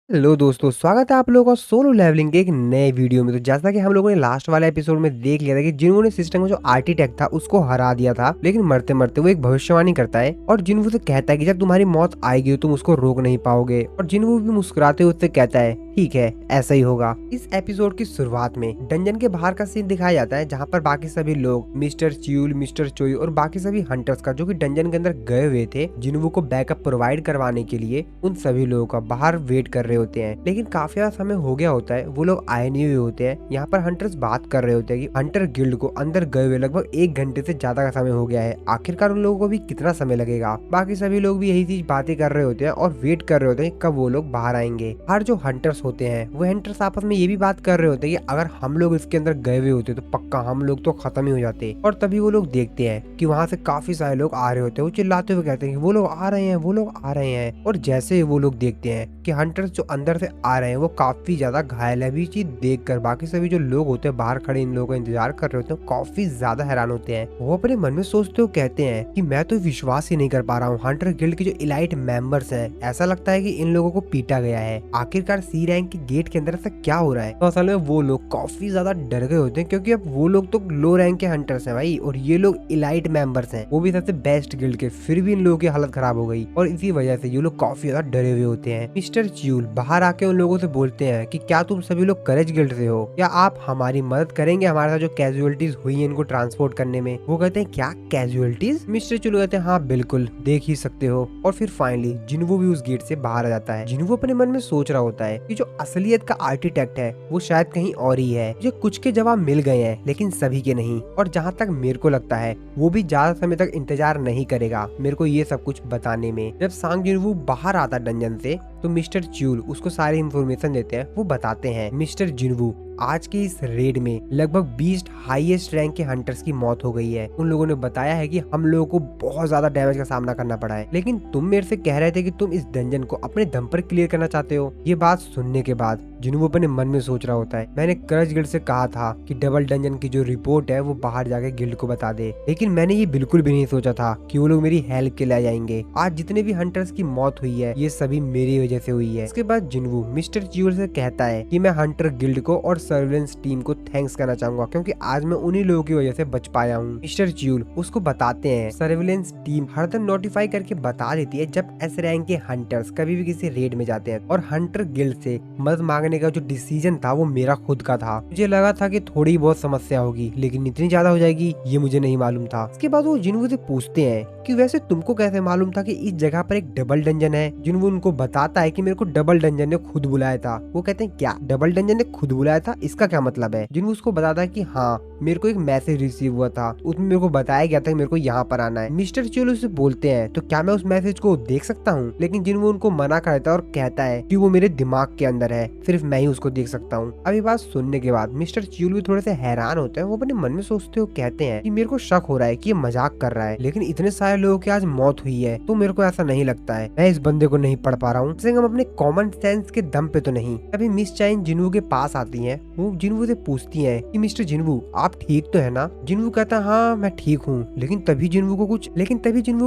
Hello दोस्तों, स्वागत है आप लोगों का सोलो लेवलिंग के एक नए वीडियो में। तो जैसा कि हम लोगों ने लास्ट वाले एपिसोड में देख लिया था कि जिन्होंने ने सिस्टम में जो आर्किटेक्ट था उसको हरा दिया था, लेकिन मरते मरते वो एक भविष्यवाणी करता है और जिन्वू से कहता है कि जब तुम्हारी मौत आएगी तुम उसको रोक नहीं पाओगे। और जिन्वू भी मुस्कुराते हुए उससे कहता है ठीक है, ऐसा ही होगा। इस एपिसोड की शुरुआत में डंजन के बाहर का सीन दिखाया जाता है, जहाँ पर बाकी सभी लोग मिस्टर च्यूल, मिस्टर चोई और बाकी सभी हंटर्स का जो कि डंजन के अंदर गए हुए थे जिन्वू को बैकअप प्रोवाइड करवाने के लिए, उन सभी लोगों का बाहर वेट कर रहे होते हैं। लेकिन काफी ज्यादा समय हो गया होता है, वो लोग आए नहीं हुए होते हैं। यहाँ पर हंटर्स बात कर रहे होते हैं कि हंटर गिल्ड को अंदर गए हुए लगभग 1 घंटे से ज्यादा का समय हो गया है, आखिरकार उन लोगों को भी कितना समय लगेगा। बाकी सभी लोग भी यही चीज बातें कर रहे होते हैं और वेट कर रहे होते हैं कब वो लोग बाहर आएंगे। हर जो हंटर्स होते हैं वो हंटर्स आपस में ये भी बात कर रहे होते हैं कि अगर हम लोग इसके अंदर गए हुए होते तो पक्का हम लोग तो खत्म ही हो जाते। और तभी वो लोग देखते हैं कि वहाँ से काफी सारे लोग आ रहे होते हैं। वो चिल्लाते हुए कहते हैं कि वो लोग आ रहे हैं, वो लोग आ रहे हैं। और जैसे ही वो लोग देखते हैं कि हंटर्स जो अंदर से आ रहे हैं वो काफी ज्यादा घायल है। भी चीज देख कर बाकी सभी जो लोग होते हैं बाहर खड़े इन लोगों का इंतजार कर रहे होते हैं काफी ज्यादा हैरान होते हैं। वो अपने मन में सोचते हुए कहते हैं कि मैं तो विश्वास ही नहीं कर पा रहा हूँ, हंटर गिल्ड के जो इलाइट मेंबर्स हैं, ऐसा लगता है कि इन लोगों को पीटा गया है। आखिरकार सी रैंक के गेट के अंदर ऐसा क्या हो रहा है। तो असल में वो लोग काफी ज्यादा डर गए होते हैं, क्योंकि अब वो लोग तो लो रैंक के हंटर्स हैं भाई, और ये लोग इलाइट मेंबर्स हैं, वो भी सबसे बेस्ट गिल्ड के। फिर भी इन लोगों की हालत खराब हो गई और इसी वजह से ये लोग काफी ज्यादा डरे हुए होते हैं। मिस्टर च्यूल बाहर आके उन लोगों से बोलते हैं कि क्या तुम सभी लोग करेज गिल्ड से हो, क्या आप हमारी मदद करेंगे हमारे साथ जो कैजुअलिटीज हुई है इनको ट्रांसपोर्ट करने में। वो कहते हैं क्या कैजुअलिटीज। मिस्टर च्यूल कहते हैं हाँ बिल्कुल, देख ही सकते हो। और फिर फाइनली जिन्वू भी उस गेट से बाहर आ जाता है। जिन्वू अपने मन में सोच रहा होता है कि जो असलियत का आर्किटेक्ट है वो शायद कहीं और ही है। मुझे कुछ के जवाब मिल गए हैं लेकिन सभी के नहीं, और जहाँ तक मेरे को लगता है वो भी ज्यादा समय तक इंतजार नहीं करेगा मेरे को ये सब कुछ बताने में। जब सांग जिन्वू बाहर आता डंजन से तो मिस्टर च्यूल उसको सारी इंफॉर्मेशन देते हैं। वो बताते हैं मिस्टर जिन्वू, आज के इस रेड में लगभग 20 हाईएस्ट रैंक के हंटर्स की मौत हो गई है। उन लोगों ने बताया है कि हम लोगों को बहुत ज्यादा डैमेज का सामना करना पड़ा है, लेकिन तुम मेरे से कह रहे थे कि तुम इस डंजन को अपने दम पर क्लियर करना चाहते हो। ये बात सुनने के बाद जिन्वू अपने मन में सोच रहा होता है, मैंने करज गिल्ड से कहा था कि डबल डंजन की जो रिपोर्ट है वो बाहर जाके गिल्ड को बता दे, लेकिन मैंने ये बिल्कुल भी नहीं सोचा था कि वो लोग मेरी हेल्प के लिए आ जाएंगे। आज जितने भी हंटर्स की मौत हुई है ये सभी मेरी वजह से हुई है। इसके बाद जिन्वू मिस्टर च्यूल से कहता है कि मैं हंटर गिल्ड को और सर्वेलेंस टीम को थैंक्स करना चाहूंगा, क्योंकि आज मैं उन्हीं लोगों की वजह से बच पाया हूँ। मिस्टर च्यूल उसको बताते हैं सर्वेलेंस टीम हरदम नोटिफाई करके बता देती है जब एस रैंक के हंटर्स कभी भी किसी रेड में जाते हैं, और हंटर गिल्ड से मदद मांगने का जो डिसीजन था वो मेरा खुद का था। मुझे लगा था कि थोड़ी बहुत समस्या होगी, लेकिन इतनी ज्यादा हो जाएगी ये मुझे नहीं मालूम था। इसके बाद वो जिन्वू से पूछते हैं कि वैसे तुमको कैसे मालूम था कि इस जगह पर एक डबल डंजन है। जिन्वू उनको बताता है कि मेरे को डबल डंजन ने खुद बुलाया था। वो कहते हैं क्या डबल डंजन ने खुद बुलाया था, इसका क्या मतलब है। जिन्वू उसको बताता है कि हाँ मेरे को एक मैसेज रिसीव हुआ था, उसमें मेरे को बताया गया था कि मेरे को यहाँ पर आना है। मिस्टर च्यूल उससे बोलते हैं तो क्या मैं उस मैसेज को देख सकता हूँ, लेकिन जिन्वू उनको मना करता है और कहता है कि वो मेरे दिमाग के अंदर है, सिर्फ मैं ही उसको देख सकता हूँ। अभी बात सुनने के बाद मिस्टर च्यूल भी थोड़े से हैरान होते हैं। वो अपने मन में सोचते हुए कहते हैं कि मेरे को शक हो रहा है कि ये मजाक कर रहा है, लेकिन इतने सारे लोगों की आज मौत हुई है तो मेरे को ऐसा नहीं लगता है। मैं इस बंदे को नहीं पढ़ पा रहा हूँ, हम अपने कॉमन सेंस के दम पे तो नहीं। अभी मिस चाइन जिन्वू के पास आती है। वो जिन्वू से पूछती है कि मिस्टर जिन्वू आप ठीक तो है ना। जिन्वू कहता है हाँ मैं ठीक हूँ, लेकिन तभी जिन्वू को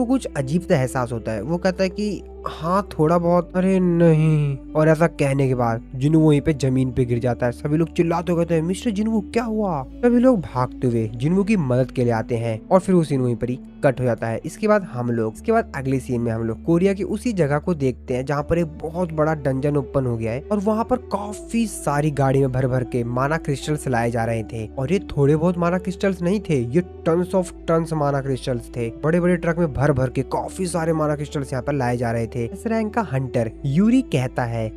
कुछ अजीब सा एहसास होता है। वो कहता है कि हाँ थोड़ा बहुत। अरे नहीं। और ऐसा कहने के बाद जिन्वू वहीं पे जमीन पे गिर जाता है। सभी लोग चिल्लाते हुए कहते हैं मिस्टर जिन्वू क्या हुआ। सभी लोग भागते हुए जिन्वू की मदद के लिए आते हैं और फिर वो सीन वहीं पर ही कट हो जाता है। इसके बाद अगले सीन में हम लोग कोरिया की उसी जगह को देखते हैं जहाँ पर एक बहुत बड़ा डंजन ओपन हो गया है, और वहाँ पर काफी सारी गाड़ी में भर भर के माना क्रिस्टल्स लाए जा रहे थे। और ये थोड़े बहुत माना क्रिस्टल्स नहीं थे, ये टन्स ऑफ टन्स माना क्रिस्टल्स थे। बड़े बड़े ट्रक में भर भर के काफी सारे माना क्रिस्टल्स यहाँ पर लाए जा रहे थे। इस रैंक का हंटर यूरी कहता है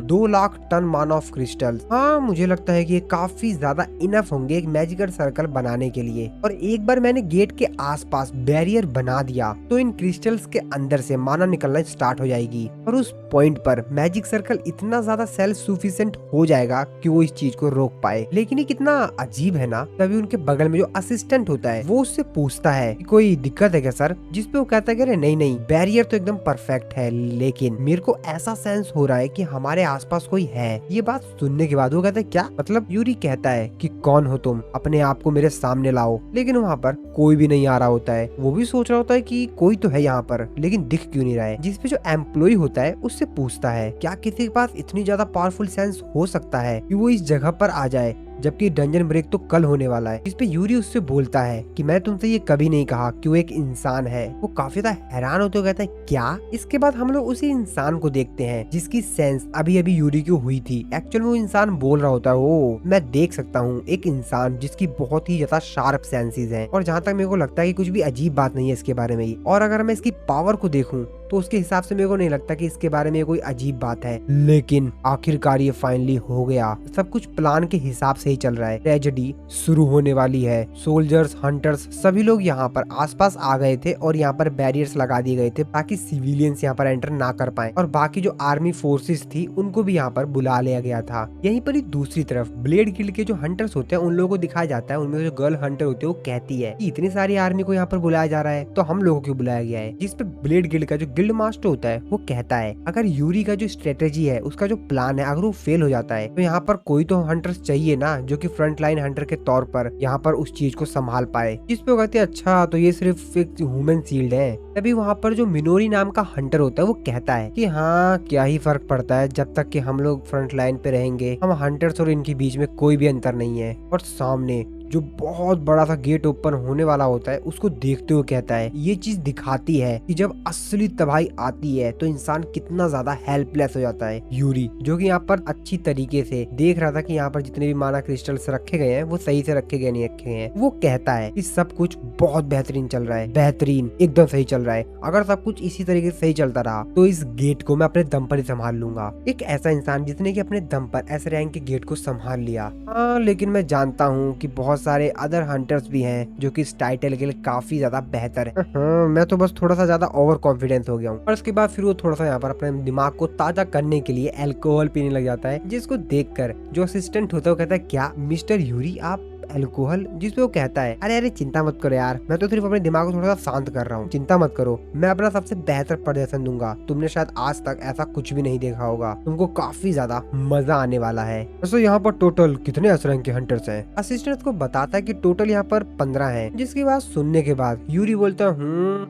2 लाख टन माना ऑफ क्रिस्टल्स, हाँ मुझे लगता है कि ये काफी ज्यादा इनफ होंगे एक मैजिकल सर्कल बनाने के लिए। और एक बार मैंने गेट के आसपास बैरियर बना दिया तो इन क्रिस्टल्स के अंदर से माना निकलना स्टार्ट हो जाएगी, और उस पॉइंट पर मैजिक सर्कल इतना ज्यादा सेल्फ सफिशिएंट हो जाएगा कि वो इस चीज को रोक पाए। लेकिन ये कितना अजीब है ना। तभी उनके बगल में जो असिस्टेंट होता है वो उससे पूछता है कि कोई दिक्कत है क्या सर, जिसपे वो कहता है कि अरे नहीं नहीं बैरियर तो एकदम परफेक्ट करेक्ट है, लेकिन मेरे को ऐसा सेंस हो रहा है कि हमारे आसपास कोई है। ये बात सुनने के बाद वो कहता है क्या मतलब? यूरी कहता है कि कौन हो तुम, अपने आप को मेरे सामने लाओ। लेकिन वहाँ पर कोई भी नहीं आ रहा होता है। वो भी सोच रहा होता है कि कोई तो है यहाँ पर, लेकिन दिख क्यों नहीं रहा है। जिसपे जो एम्प्लॉय होता है उससे पूछता है क्या किसी के पास इतनी ज्यादा पावरफुल सेंस हो सकता है कि वो इस जगह पर आ जाए, जबकि डंजन ब्रेक तो कल होने वाला है। इस पे यूरी उससे बोलता है कि मैं तुमसे ये कभी नहीं कहा कि वो एक इंसान है। वो काफी ज्यादा हैरान होते हुए कहता है क्या? इसके बाद हम लोग उसी इंसान को देखते हैं जिसकी सेंस अभी अभी यूरी की हुई थी। एक्चुअल में वो इंसान बोल रहा होता है ओ मैं देख सकता हूँ एक इंसान जिसकी बहुत ही ज्यादा शार्प सेंसेस हैं, और जहाँ तक मेरे को लगता है कि कुछ भी अजीब बात नहीं है इसके बारे में ही। और अगर मैं इसकी पावर को देखूं तो उसके हिसाब से मेरे को नहीं लगता कि इसके बारे में कोई अजीब बात है। लेकिन आखिरकार ये फाइनली हो गया। सब कुछ प्लान के हिसाब से ही चल रहा है। ट्रेजेडी शुरू होने वाली है। सोल्जर्स, हंटर्स सभी लोग यहाँ पर आसपास आ गए थे और यहाँ पर बैरियर्स लगा दिए गए थे ताकि सिविलियंस यहाँ पर एंटर ना कर पाए, और बाकी जो आर्मी फोर्सेस थी उनको भी यहाँ पर बुला लिया गया था। यहीं पर ही दूसरी तरफ ब्लेड गिल्ड के जो हंटर्स होते हैं उन लोगों को दिखाया जाता है। उनमें जो गर्ल हंटर होती है वो कहती है कि इतनी सारी आर्मी को यहाँ पर बुलाया जा रहा है तो हम लोगों को क्यों बुलाया गया है। जिसपे ब्लेड गिल्ड का जो गिल्ड मास्टर होता है वो कहता है अगर यूरी का जो स्ट्रेटेजी है, उसका जो प्लान है, अगर वो फेल हो जाता है तो यहाँ पर कोई तो हंटर्स चाहिए ना जो कि फ्रंट लाइन हंटर के तौर पर यहाँ पर उस चीज को संभाल पाए। जिसपे वो कहते हैं अच्छा तो ये सिर्फ एक ह्यूमन शील्ड है। तभी वहाँ पर जो मिनोरी नाम का हंटर होता है वो कहता है कि हाँ क्या ही फर्क पड़ता है, जब तक कि हम लोग फ्रंट लाइन पे रहेंगे हम हंटर्स और इनके बीच में कोई भी अंतर नहीं है। और सामने जो बहुत बड़ा सा गेट ओपन होने वाला होता है उसको देखते हुए कहता है ये चीज दिखाती है कि जब असली तबाही आती है तो इंसान कितना ज्यादा हेल्पलेस हो जाता है। यूरी जो कि यहाँ पर अच्छी तरीके से देख रहा था कि यहाँ पर जितने भी माना क्रिस्टल्स रखे गए हैं वो सही से रखे गए नहीं रखे गए हैं, वो कहता है कि सब कुछ बहुत बेहतरीन चल रहा है, बेहतरीन एकदम सही चल रहा है। अगर सब कुछ इसी तरीके से सही चलता रहा तो इस गेट को मैं अपने दम पर ही संभाल लूंगा। एक ऐसा इंसान जिसने की अपने दम पर एस रैंक के गेट को संभाल लिया। हाँ लेकिन मैं जानता हूँ कि बहुत सारे अदर हंटर्स भी हैं जो कि इस टाइटल के लिए काफी ज्यादा बेहतर है। मैं तो बस थोड़ा सा ज्यादा ओवर कॉन्फिडेंस हो गया हूँ। और उसके बाद फिर वो थोड़ा सा यहाँ पर अपने दिमाग को ताजा करने के लिए अल्कोहल पीने लग जाता है, जिसको देखकर जो असिस्टेंट होता है वो कहता है क्या मिस्टर यूरी आप अल्कोहल? जिसपे वो कहता है अरे अरे चिंता मत करो यार, मैं तो सिर्फ अपने दिमाग को थोड़ा सा शांत कर रहा हूँ, चिंता मत करो, मैं अपना सबसे बेहतर प्रदर्शन दूंगा। तुमने शायद आज तक ऐसा कुछ भी नहीं देखा होगा, तुमको काफी ज्यादा मजा आने वाला है। वैसे यहाँ पर टोटल कितने एस रैंक के हंटर्स हैं? असिस्टेंट को बताता है कि टोटल यहाँ पर 15 हैं। जिसकी बात सुनने के बाद यूरी बोलता है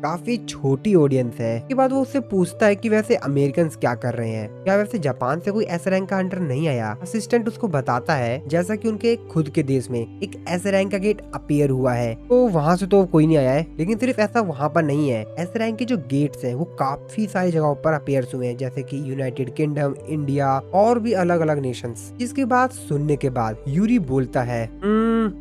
काफी छोटी ऑडियंस है। के बाद वो उससे पूछता है कि वैसे अमेरिकन क्या कर रहे हैं, क्या वैसे जापान से कोई एस रैंक का हंटर नहीं आया? असिस्टेंट उसको बताता है जैसा की उनके खुद के देश में एक एस रैंक का गेट अपीयर हुआ है, तो वहाँ से तो कोई नहीं आया है। लेकिन सिर्फ ऐसा वहाँ पर नहीं है, एस रैंक के जो गेट्स हैं वो काफी सारी जगहों पर अपीयर हुए हैं, जैसे कि यूनाइटेड किंगडम, इंडिया और भी अलग अलग नेशंस। जिसकी बात सुनने के बाद यूरी बोलता है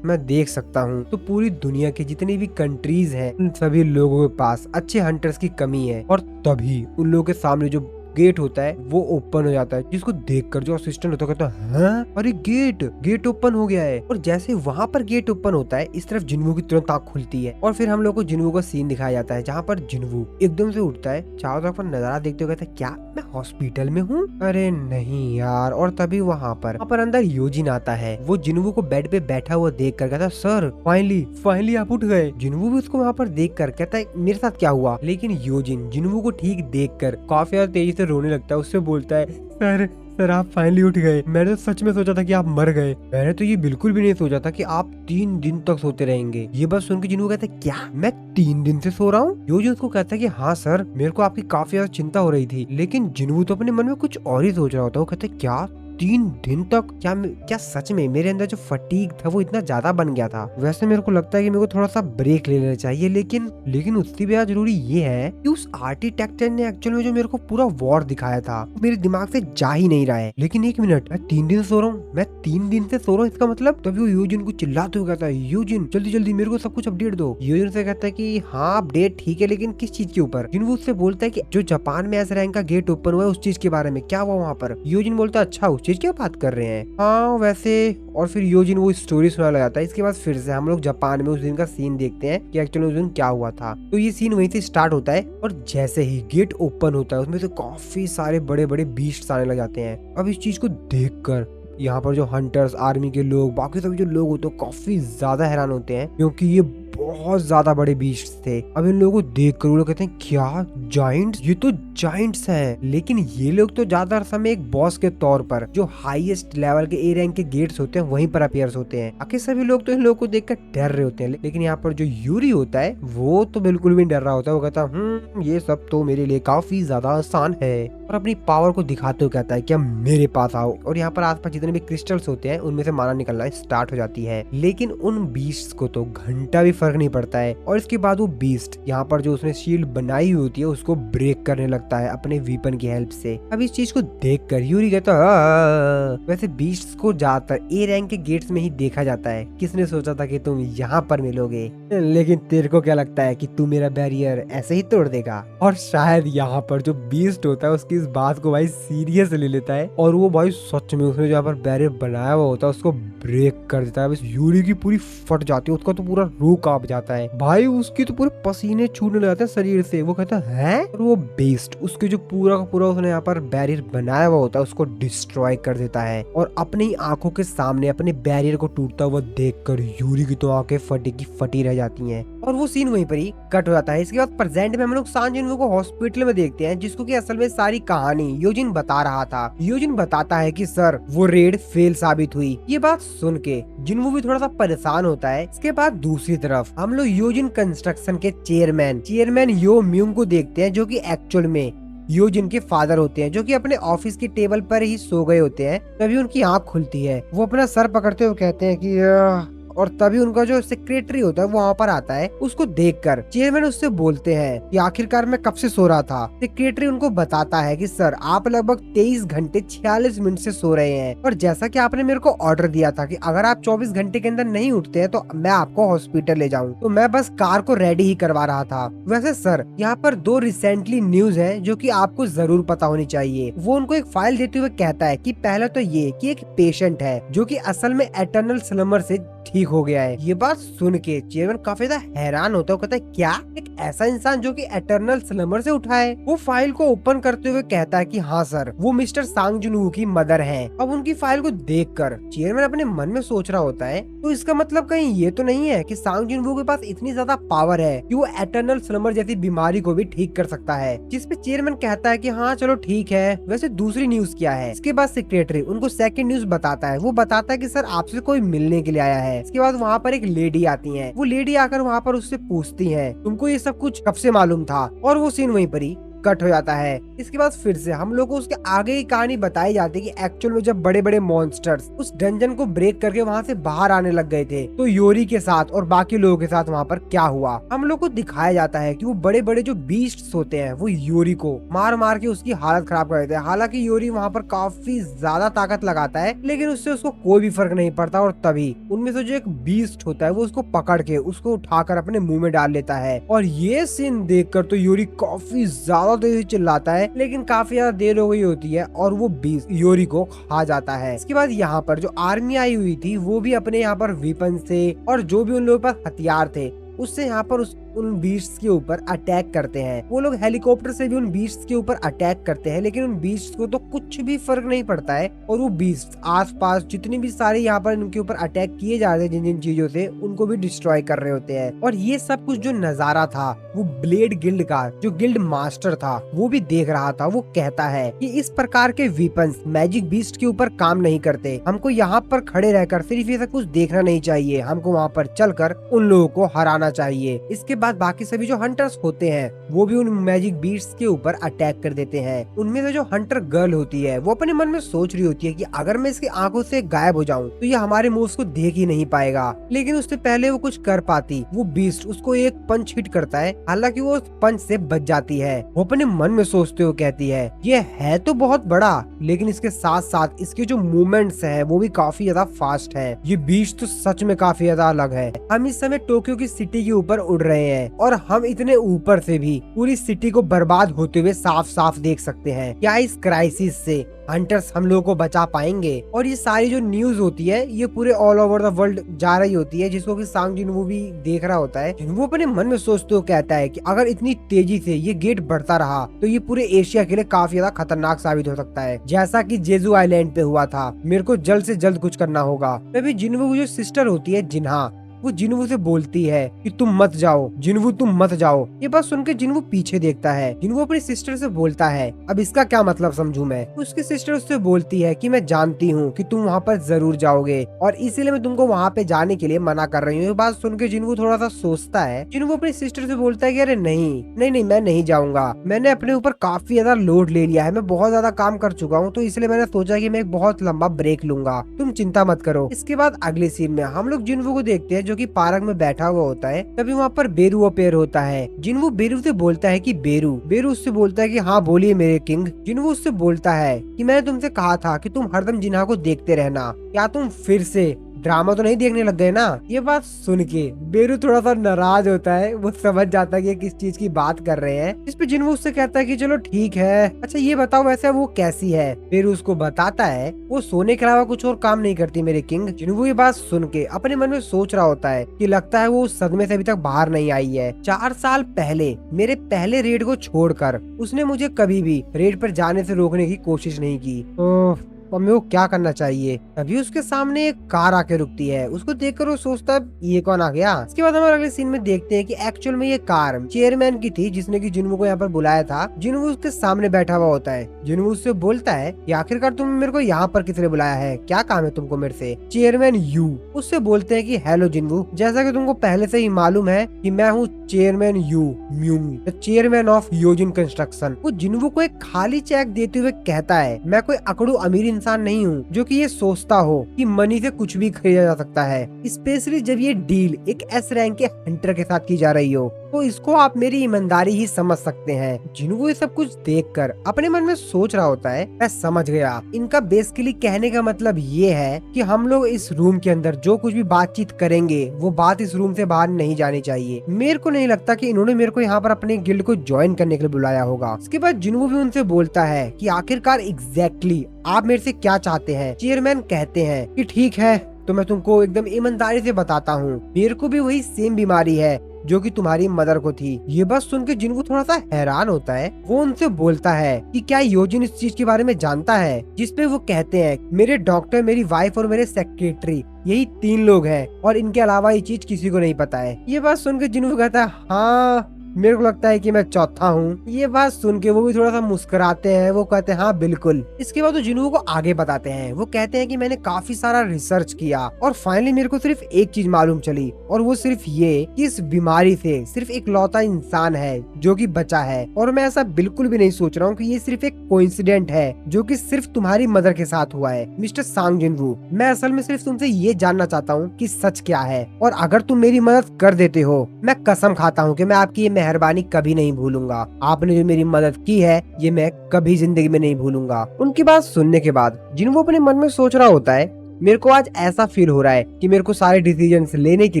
मैं देख सकता हूँ तो पूरी दुनिया के जितनी भी कंट्रीज हैं उन सभी लोगों के पास अच्छे हंटर्स की कमी है। और तभी उन लोगों के सामने जो गेट होता है वो ओपन हो जाता है, जिसको देखकर जो असिस्टेंट होता है कहता है हाँ? अरे गेट ओपन हो गया है। और जैसे वहाँ पर गेट ओपन होता है इस तरफ जिन्वू की तुरंत आँख खुलती है और फिर हम लोग को जिन्वू का सीन दिखाया जाता है, जहाँ पर जिन्वू एकदम से उठता है, चारों तरफ नजारा देखते हुए कहता है क्या मैं हॉस्पिटल में हूँ? अरे नहीं यार। और तभी वहाँ पर अंदर योजिन आता है। वो जिन्वू को बेड पे बैठा हुआ देख कर कहता है सर फाइनली आप उठ गए। जिन्वू भी उसको वहाँ पर देख कर कहता है मेरे साथ क्या हुआ? लेकिन योजिन जिन्वू को ठीक देख कर काफी ज्यादा तेजी से रोने लगता है। उससे बोलता है सर आप फाइनली उठ गए, मैंने तो सच में सोचा था कि आप मर गए, मैंने तो ये बिल्कुल भी नहीं सोचा था कि आप 3 दिन तक सोते रहेंगे। ये बात सुन के जिन्हों कहते क्या मैं 3 दिन से सो रहा हूँ? योजी उसको कहता है कि हाँ सर मेरे को आपकी काफी ज्यादा चिंता हो रही थी। लेकिन जिन्हू तो अपने मन में कुछ और ही सोच रहा होता है। वो कहते क्या 3 दिन तक? क्या सच में मेरे अंदर जो फटीग था वो इतना ज्यादा बन गया था? वैसे मेरे को लगता है कि मेरे को थोड़ा सा ब्रेक ले लेना चाहिए, लेकिन उससे भी ज्यादा जरूरी ये है कि उस आर्किटेक्चर ने एक्चुअल में जो मेरे को पूरा वॉर दिखाया था मेरे दिमाग से जा ही नहीं रहा है। लेकिन एक मिनट, मैं 3 दिन से सो रहा हूँ, मैं 3 दिन से सो रहा हूँ, इसका मतलब? तभी वो यूजिन को चिल्लाते हुए कहता है यूजिन जल्दी मेरे को सब कुछ अपडेट दो। यूजिन से कहता है कि हाँ अपडेट ठीक है, लेकिन किस चीज के ऊपर? जिन वो उससे बोलता है कि जो जापान में एस रैंक का गेट ओपन हुआ है उस चीज के बारे में, क्या हुआ वहाँ पर? यूजिन बोलता है अच्छा उस चीज की बात कर रहे हैं? हाँ वैसे। और फिर यूजिन वो स्टोरी सुनाने लगा था। इसके बाद फिर से हम लोग जापान में उस दिन का सीन देखते हैं कि एक्चुअली उस दिन क्या हुआ था। तो ये सीन वहीं से स्टार्ट होता है और जैसे ही गेट ओपन होता है उसमें से काफी सारे बड़े बड़े बीस्ट्स आने लग जाते हैं। अब इस चीज को देखकर यहाँ पर जो हंटर्स, आर्मी के लोग, बाकी सभी जो लोग होते हैं काफी ज्यादा हैरान होते हैं, क्योंकि ये बहुत ज्यादा बड़े बीस्ट थे। अब इन लोगों को देख कर वो लोग कहते हैं क्या जाइंट्स, ये तो जाइंट्स हैं। लेकिन ये लोग तो ज्यादातर समय एक बॉस के तौर पर जो हाईएस्ट लेवल के ए रैंक के गेट्स होते हैं वहीं पर अपीयर्स होते हैं। बाकी सभी लोग तो इन लोगों को देखकर डर रहे होते हैं, लेकिन यहाँ पर जो यूरी होता है वो तो बिल्कुल भी डर रहा होता है। वो कहता है ये सब तो मेरे लिए काफी ज्यादा आसान है, और अपनी पावर को दिखाते हुए कहता है कि अब मेरे पास आओ। और यहाँ पर आसपास जितने भी क्रिस्टल्स होते हैं उनमें से माना निकलना स्टार्ट हो जाती है, लेकिन उन बीस्ट्स को तो घंटा भी फर्क नहीं पड़ता है। और इसके बाद वो बीस्ट यहाँ पर जो उसने शील्ड बनाई हुई होती है उसको ब्रेक करने लगता है अपने वीपन की हेल्प से। अब इस चीज को देखकर यूरी कहता है वैसे बीस्ट्स को ज्यादातर ए रैंक के गेट्स में ही देखा जाता है, किसने सोचा था कि तुम यहाँ पर मिलोगे, लेकिन तेरे को क्या लगता है कि तू मेरा बैरियर ऐसे ही तोड़ देगा। और शायद यहाँ पर जो बीस्ट होता है उसकी इस बात को भाई सीरियस ले लेता है, और वो भाई सच में उसने जहाँ पर बैरियर बनाया हुआ होता है उसको ब्रेक कर देता है। यूरी की पूरी फट जाती है, उसका तो पूरा रूह कांप जाता है भाई, उसकी तो पूरे पसीने छूटने लगते हैं शरीर से। वो कहता है और वो बीस्ट उसके जो पूरा का पूरा उसने यहाँ पर बैरियर बनाया हुआ होता है उसको डिस्ट्रॉय कर देता है, और अपनी आंखों के सामने अपने बैरियर को टूटता हुआ देखकर यूरी की तो आंखें फटी की फटी रह जाती हैं। और वो सीन वहीं पर ही कट हो जाता है। इसके बाद प्रेजेंट में हम लोग सांग जिनवू को हॉस्पिटल में देखते हैं, जिसको कि असल में सारी कहानी योजिन बता रहा था। योजिन बताता है कि सर वो रेड फेल साबित हुई। ये बात सुन के जिनवू भी थोड़ा सा परेशान होता है। इसके बाद दूसरी तरफ हम लोग योजिन कंस्ट्रक्शन के चेयरमैन यो म्यूंग को देखते हैं, जो कि एक्चुअल में योजिन के फादर होते हैं, जो कि अपने ऑफिस की टेबल पर ही सो गए होते हैं। तभी उनकी आंख खुलती है, वो अपना सर पकड़ते हुए कहते हैं कि और तभी उनका जो सेक्रेटरी होता है वो वहाँ पर आता है। उसको देखकर चेयरमैन उससे बोलते हैं कि आखिरकार मैं कब से सो रहा था। सेक्रेटरी उनको बताता है कि सर आप लगभग 23 घंटे 46 मिनट से सो रहे हैं, और जैसा कि आपने मेरे को ऑर्डर दिया था कि अगर आप 24 घंटे के अंदर नहीं उठते हैं तो मैं आपको हॉस्पिटल ले जाऊँ, तो मैं बस कार को रेडी ही करवा रहा था। वैसे सर यहाँ पर 2 रिसेंटली न्यूज है जो कि आपको जरूर पता होनी चाहिए। वो उनको एक फाइल देते हुए कहता है कि पहला तो ये कि एक पेशेंट है जो कि असल में एटर्नल स्लमर से ठीक हो गया है। ये बात सुन के चेयरमैन काफी ज्यादा हैरान होता है, कहता है क्या एक ऐसा इंसान जो कि एटर्नल स्लमर से उठा है। वो फाइल को ओपन करते हुए कहता है कि हाँ सर, वो मिस्टर सांग जुनवू की मदर है। अब उनकी फाइल को देखकर चेयरमैन अपने मन में सोच रहा होता है, तो इसका मतलब कहीं ये तो नहीं है कि सांग जुनवू के पास इतनी ज्यादा पावर है कि वो एटर्नल स्लमर जैसी बीमारी को भी ठीक कर सकता है। जिसपे चेयरमैन कहता है कि हाँ चलो ठीक है, वैसे दूसरी न्यूज क्या है। इसके बाद सेक्रेटरी उनको सेकंड न्यूज बताता है। वो बताता है कि सर आपसे कोई मिलने के लिए आया है। इसके बाद वहाँ पर एक लेडी आती है। वो लेडी आकर वहाँ पर उससे पूछती है तुमको ये सब कुछ कब से मालूम था, और वो सीन वहीं पर ही कट हो जाता है। इसके बाद फिर से हम लोग को उसके आगे की कहानी बताई जाती है कि एक्चुअल में जब बड़े बड़े मॉन्स्टर्स उस डंजन को ब्रेक करके वहाँ से बाहर आने लग गए थे, तो योरी के साथ और बाकी लोगों के साथ वहाँ पर क्या हुआ। हम लोग को दिखाया जाता है कि वो बड़े बड़े जो बीस्ट्स होते हैं वो योरी को मार मार के उसकी हालत खराब कर देते हैं। हालांकि योरी वहाँ पर काफी ज्यादा ताकत लगाता है, लेकिन उससे उसको कोई भी फर्क नहीं पड़ता। और तभी उनमें से जो एक बीस्ट होता है वो उसको पकड़ के उसको उठाकर अपने मुंह में डाल लेता है। और ये सीन देखकर तो योरी काफी ज्यादा तेजी चिल्लाता है, लेकिन काफी ज्यादा देर हो गई होती है और वो बीस्ट योरी को खा जाता है। इसके बाद यहाँ पर जो आर्मी आई हुई थी वो भी अपने यहाँ पर वेपन से और जो भी उन लोगों के पास हथियार थे उससे यहाँ पर उन बीस्ट्स के ऊपर अटैक करते हैं। वो लोग हेलीकॉप्टर से भी उन बीस्ट्स के ऊपर अटैक करते हैं, लेकिन उन बीस्ट्स को तो कुछ भी फर्क नहीं पड़ता है। और वो बीस्ट्स आसपास जितनी भी सारे यहाँ पर उनके ऊपर अटैक किए जा रहे हैं जिन जिन चीजों से, उनको भी डिस्ट्रॉय कर रहे होते हैं। और ये सब कुछ जो नजारा था वो ब्लेड गिल्ड का जो गिल्ड मास्टर था वो भी देख रहा था। वो कहता है कि इस प्रकार के वेपन्स मैजिक बीस्ट के ऊपर काम नहीं करते, हमको यहाँ पर खड़े रहकर सिर्फ ये सब कुछ देखना नहीं चाहिए, हमको वहाँ पर चलकर उन लोगों को हराना चाहिए। इसके बाद बाकी सभी जो हंटर्स होते हैं वो भी उन मैजिक बीट्स के ऊपर अटैक कर देते हैं। उनमें से जो हंटर गर्ल होती है वो अपने मन में सोच रही होती है कि अगर मैं इसकी आंखों से गायब हो जाऊं तो ये हमारे मूव्स को देख ही नहीं पाएगा, लेकिन उससे पहले वो कुछ कर पाती। वो बीस्ट उसको एक पंच हिट करता है, हालांकि वो उस पंच से बच जाती है। वो अपने मन में सोचते हुए कहती है ये है तो बहुत बड़ा, लेकिन इसके साथ साथ इसके जो मूवमेंट्स है वो भी काफी ज्यादा फास्ट है। ये बीस्ट तो सच में काफी ज्यादा अलग है। हम इस समय टोक्यो की सिटी के ऊपर उड़ रहे हैं और हम इतने ऊपर से भी पूरी सिटी को बर्बाद होते हुए साफ साफ देख सकते हैं। क्या इस क्राइसिस से हंटर्स हम लोगों को बचा पाएंगे? और ये सारी जो न्यूज होती है ये पूरे ऑल ओवर द वर्ल्ड जा रही होती है, जिसको कि सांग जिनवू भी देख रहा होता है। वो अपने मन में सोचते हुए कहता है कि अगर इतनी तेजी से ये गेट बढ़ता रहा तो ये पूरे एशिया के लिए काफी ज्यादा खतरनाक साबित हो सकता है, जैसा कि जेजू आइलैंड पे हुआ था। मेरे को जल्द से जल्द कुछ करना होगा। तभी जिनवू की जो सिस्टर होती है जिन्हा, वो जिन्वू से बोलती है कि तुम मत जाओ जिन्वू, तुम मत जाओ। ये बात सुनकर जिन्वू पीछे देखता है। जिन्वू अपनी सिस्टर से बोलता है अब इसका क्या मतलब समझूं मैं। उसकी सिस्टर उससे बोलती है कि मैं जानती हूँ कि तुम वहाँ पर जरूर जाओगे और इसीलिए मैं तुमको वहाँ पे जाने के लिए मना कर रही हूँ। ये बात सुनकर जिन्वू थोड़ा सा सोचता है। जिन्वू अपनी सिस्टर से बोलता है कि अरे नहीं नहीं नहीं, मैं नहीं जाऊंगा। मैंने अपने ऊपर काफी ज्यादा लोड ले लिया है, मैं बहुत ज्यादा काम कर चुका हूँ, तो इसलिए मैंने सोचा कि मैं एक बहुत लंबा ब्रेक लूंगा, तुम चिंता मत करो। इसके बाद अगले सीन में हम लोग जिन्वू को देखते हैं जो कि पार्क में बैठा हुआ होता है। तभी वहाँ पर बेरू अपेयर होता है। जिन्वू बेरू से बोलता है कि बेरू बेरू उससे बोलता है कि हाँ बोलिए मेरे किंग। जिन्वू उससे बोलता है कि मैंने तुमसे कहा था कि तुम हरदम जिन्हा को देखते रहना, क्या तुम फिर से ड्रामा तो नहीं देखने लग गए ना। ये बात सुन के बेरू थोड़ा सा नाराज होता है। वो समझ जाता है कि किस चीज की बात कर रहे हैं। इस पे जिन्वू उससे कहता है कि चलो ठीक है, अच्छा ये बताओ वैसे वो कैसी है। बेरू उसको बताता है वो सोने के अलावा कुछ और काम नहीं करती मेरे किंग। जिन्वू ये बात सुन के अपने मन में सोच रहा होता है कि लगता है वो उस सदमे से अभी तक बाहर नहीं आई है। 4 साल पहले मेरे पहले रेड को छोड़कर उसने मुझे कभी भी रेड पर जाने से रोकने की कोशिश नहीं की। मम्मी को क्या करना चाहिए। तभी उसके सामने एक कार आके रुकती है। उसको देखकर वो सोचता है ये कौन आ गया। इसके बाद हम अगले सीन में देखते हैं कि एक्चुअल में ये कार चेयरमैन की थी जिसने की जिन्वू को यहाँ पर बुलाया था। जिन्वू उसके सामने बैठा हुआ होता है। जिन्वू उससे बोलता है कि आखिरकार तुम मेरे को यहाँ पर किसने बुलाया है, क्या काम है तुमको मेरे से। चेयरमैन यू उससे बोलते हैं कि हेलो जिन्वू, जैसा कि तुमको पहले से ही मालूम है कि मैं हूँ chairman Yu Myung, the chairman of Yojin construction. वो जिन्वू को एक खाली चेक देते हुए कहता है मैं कोई अकड़ू अमीर इंसान नहीं हूँ जो कि ये सोचता हो कि मनी से कुछ भी खरीदा जा सकता है, स्पेशली जब ये डील एक एस रैंक के हंटर के साथ की जा रही हो, तो इसको आप मेरी ईमानदारी ही समझ सकते हैं। जिन्वू ये सब कुछ देखकर अपने मन में सोच रहा होता है मैं समझ गया, इनका बेसिकली कहने का मतलब ये है कि हम लोग इस रूम के अंदर जो कुछ भी बातचीत करेंगे वो बात इस रूम से बाहर नहीं जानी चाहिए। मेरे को नहीं लगता कि इन्होंने मेरे को यहाँ पर अपने गिल्ड को ज्वाइन करने के लिए बुलाया होगा। इसके बाद जिन्वू भी उनसे बोलता है कि आखिरकार एग्जैक्टली आप मेरे से क्या चाहते हैं। चेयरमैन कहते हैं कि ठीक है तो मैं तुमको एकदम ईमानदारी से बताता हूँ, मेरे को भी वही सेम बीमारी है जो कि तुम्हारी मदर को थी। ये बात सुन के जिन्वू थोड़ा सा हैरान होता है। वो उनसे बोलता है कि क्या योजिन इस चीज के बारे में जानता है, जिसपे वो कहते हैं मेरे डॉक्टर, मेरी वाइफ और मेरे सेक्रेटरी यही 3 लोग हैं और इनके अलावा ये चीज किसी को नहीं पता है। ये बात सुन के जिन्वू कहता है हाँ मेरे को लगता है कि मैं चौथा हूँ। ये बात सुन के वो भी थोड़ा सा मुस्कुराते हैं। वो कहते हैं हाँ बिल्कुल। इसके बाद वो जिन्वू को आगे बताते हैं। वो कहते हैं कि मैंने काफी सारा रिसर्च किया और फाइनली मेरे को सिर्फ एक चीज मालूम चली और वो सिर्फ ये कि इस बीमारी से सिर्फ एक लौता इंसान है जो कि बचा है। और मैं ऐसा बिल्कुल भी नहीं सोच रहा हूँ कि ये सिर्फ एक कोइंसिडेंट है जो कि सिर्फ तुम्हारी मदर के साथ हुआ है। मिस्टर सांग जिन्वू, मैं असल में सिर्फ तुमसे ये जानना चाहता हूँ कि सच क्या है, और अगर तुम मेरी मदद कर देते हो मैं कसम खाता हूँ कि मैं आपकी ये मेहरबानी कभी नहीं भूलूंगा। आपने जो मेरी मदद की है ये मैं कभी जिंदगी में नहीं भूलूंगा। उनकी बात सुनने के बाद जिन्वू अपने मन में सोच रहा होता है मेरे को आज ऐसा फील हो रहा है कि मेरे को सारे डिसीजंस लेने के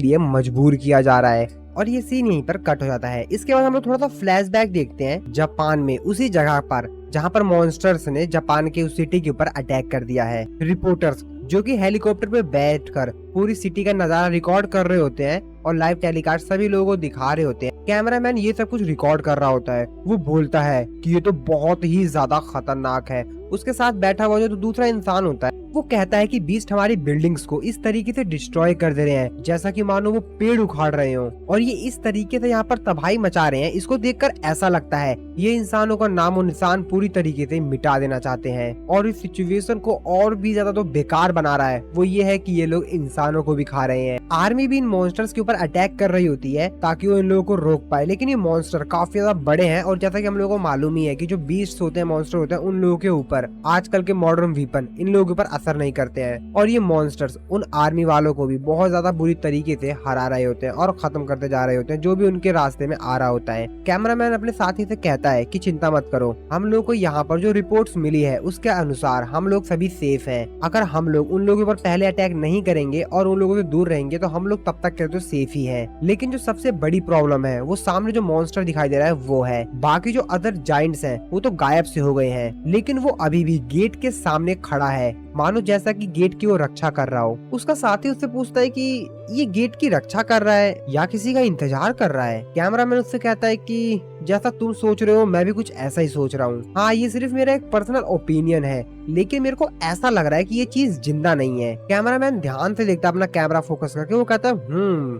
लिए मजबूर किया जा रहा है। और ये सीन यहीं पर कट हो जाता है। इसके बाद हम लोग थोड़ा सा फ्लैशबैक देखते हैं जापान में, उसी जगह पर जहाँ पर मॉन्स्टर्स ने जापान के उस सिटी के ऊपर अटैक कर दिया है। रिपोर्टर्स जो कि हेलीकॉप्टर पे बैठकर पूरी सिटी का नजारा रिकॉर्ड कर रहे होते हैं और लाइव टेलीकास्ट सभी लोगों को दिखा रहे होते हैं। कैमरामैन ये सब कुछ रिकॉर्ड कर रहा होता है। वो बोलता है कि ये तो बहुत ही ज्यादा खतरनाक है। उसके साथ बैठा हुआ जो दूसरा इंसान होता है वो कहता है कि बीस्ट हमारी बिल्डिंग्स को इस तरीके से डिस्ट्रॉय कर दे रहे हैं जैसा कि मानो वो पेड़ उखाड़ रहे हो, और ये इस तरीके से यहाँ पर तबाही मचा रहे हैं। इसको देखकर ऐसा लगता है ये इंसानों का नामो निशान पूरी तरीके से मिटा देना चाहते हैं और इस सिचुएशन को और भी ज्यादा तो बेकार बना रहा है। वो ये है कि ये लोग इंसानों को भी खा रहे हैं। आर्मी भी इन मॉन्स्टर्स के ऊपर अटैक कर रही होती है ताकि वो इन लोगों को रोक पाए, लेकिन ये मॉन्स्टर काफी ज्यादा बड़े हैं और जैसा कि हम लोगों को मालूम ही है कि जो बीस्ट होते हैं, मॉन्स्टर होते हैं, उन लोगों के ऊपर आजकल के मॉडर्न वीपन इन लोगों के ऊपर असर नहीं करते हैं। और ये मॉन्स्टर्स उन आर्मी वालों को भी बहुत ज्यादा बुरी तरीके से हरा रहे होते हैं और खत्म करते जा रहे होते हैं जो भी उनके रास्ते में आ रहा होता है। कैमरामैन अपने साथी से कहता है कि चिंता मत करो, हम लोग को यहाँ पर जो रिपोर्ट्स मिली है उसके अनुसार हम लोग सभी सेफ हैं। अगर हम लोग उन लोगों पर पहले अटैक नहीं करेंगे और उन लोगों से दूर रहेंगे तो हम लोग तब तक के तो सेफ ही है। लेकिन जो सबसे बड़ी प्रॉब्लम है वो सामने जो मॉन्स्टर दिखाई दे रहा है वो है। बाकी जो अदर जाइंट्स हैं वो तो गायब से हो गए हैं, लेकिन वो अभी भी गेट के सामने खड़ा है, मानो जैसा कि गेट की वो रक्षा कर रहा हो। उसका साथी उससे पूछता है कि ये गेट की रक्षा कर रहा है या किसी का इंतजार कर रहा है। कैमरामैन उससे कहता है कि जैसा तुम सोच रहे हो मैं भी कुछ ऐसा ही सोच रहा हूँ। हाँ, ये सिर्फ मेरा एक पर्सनल ओपिनियन है, लेकिन मेरे को ऐसा लग रहा है कि ये चीज जिंदा नहीं है। कैमरामैन ध्यान से देखता अपना कैमरा फोकस करके, वो कहता है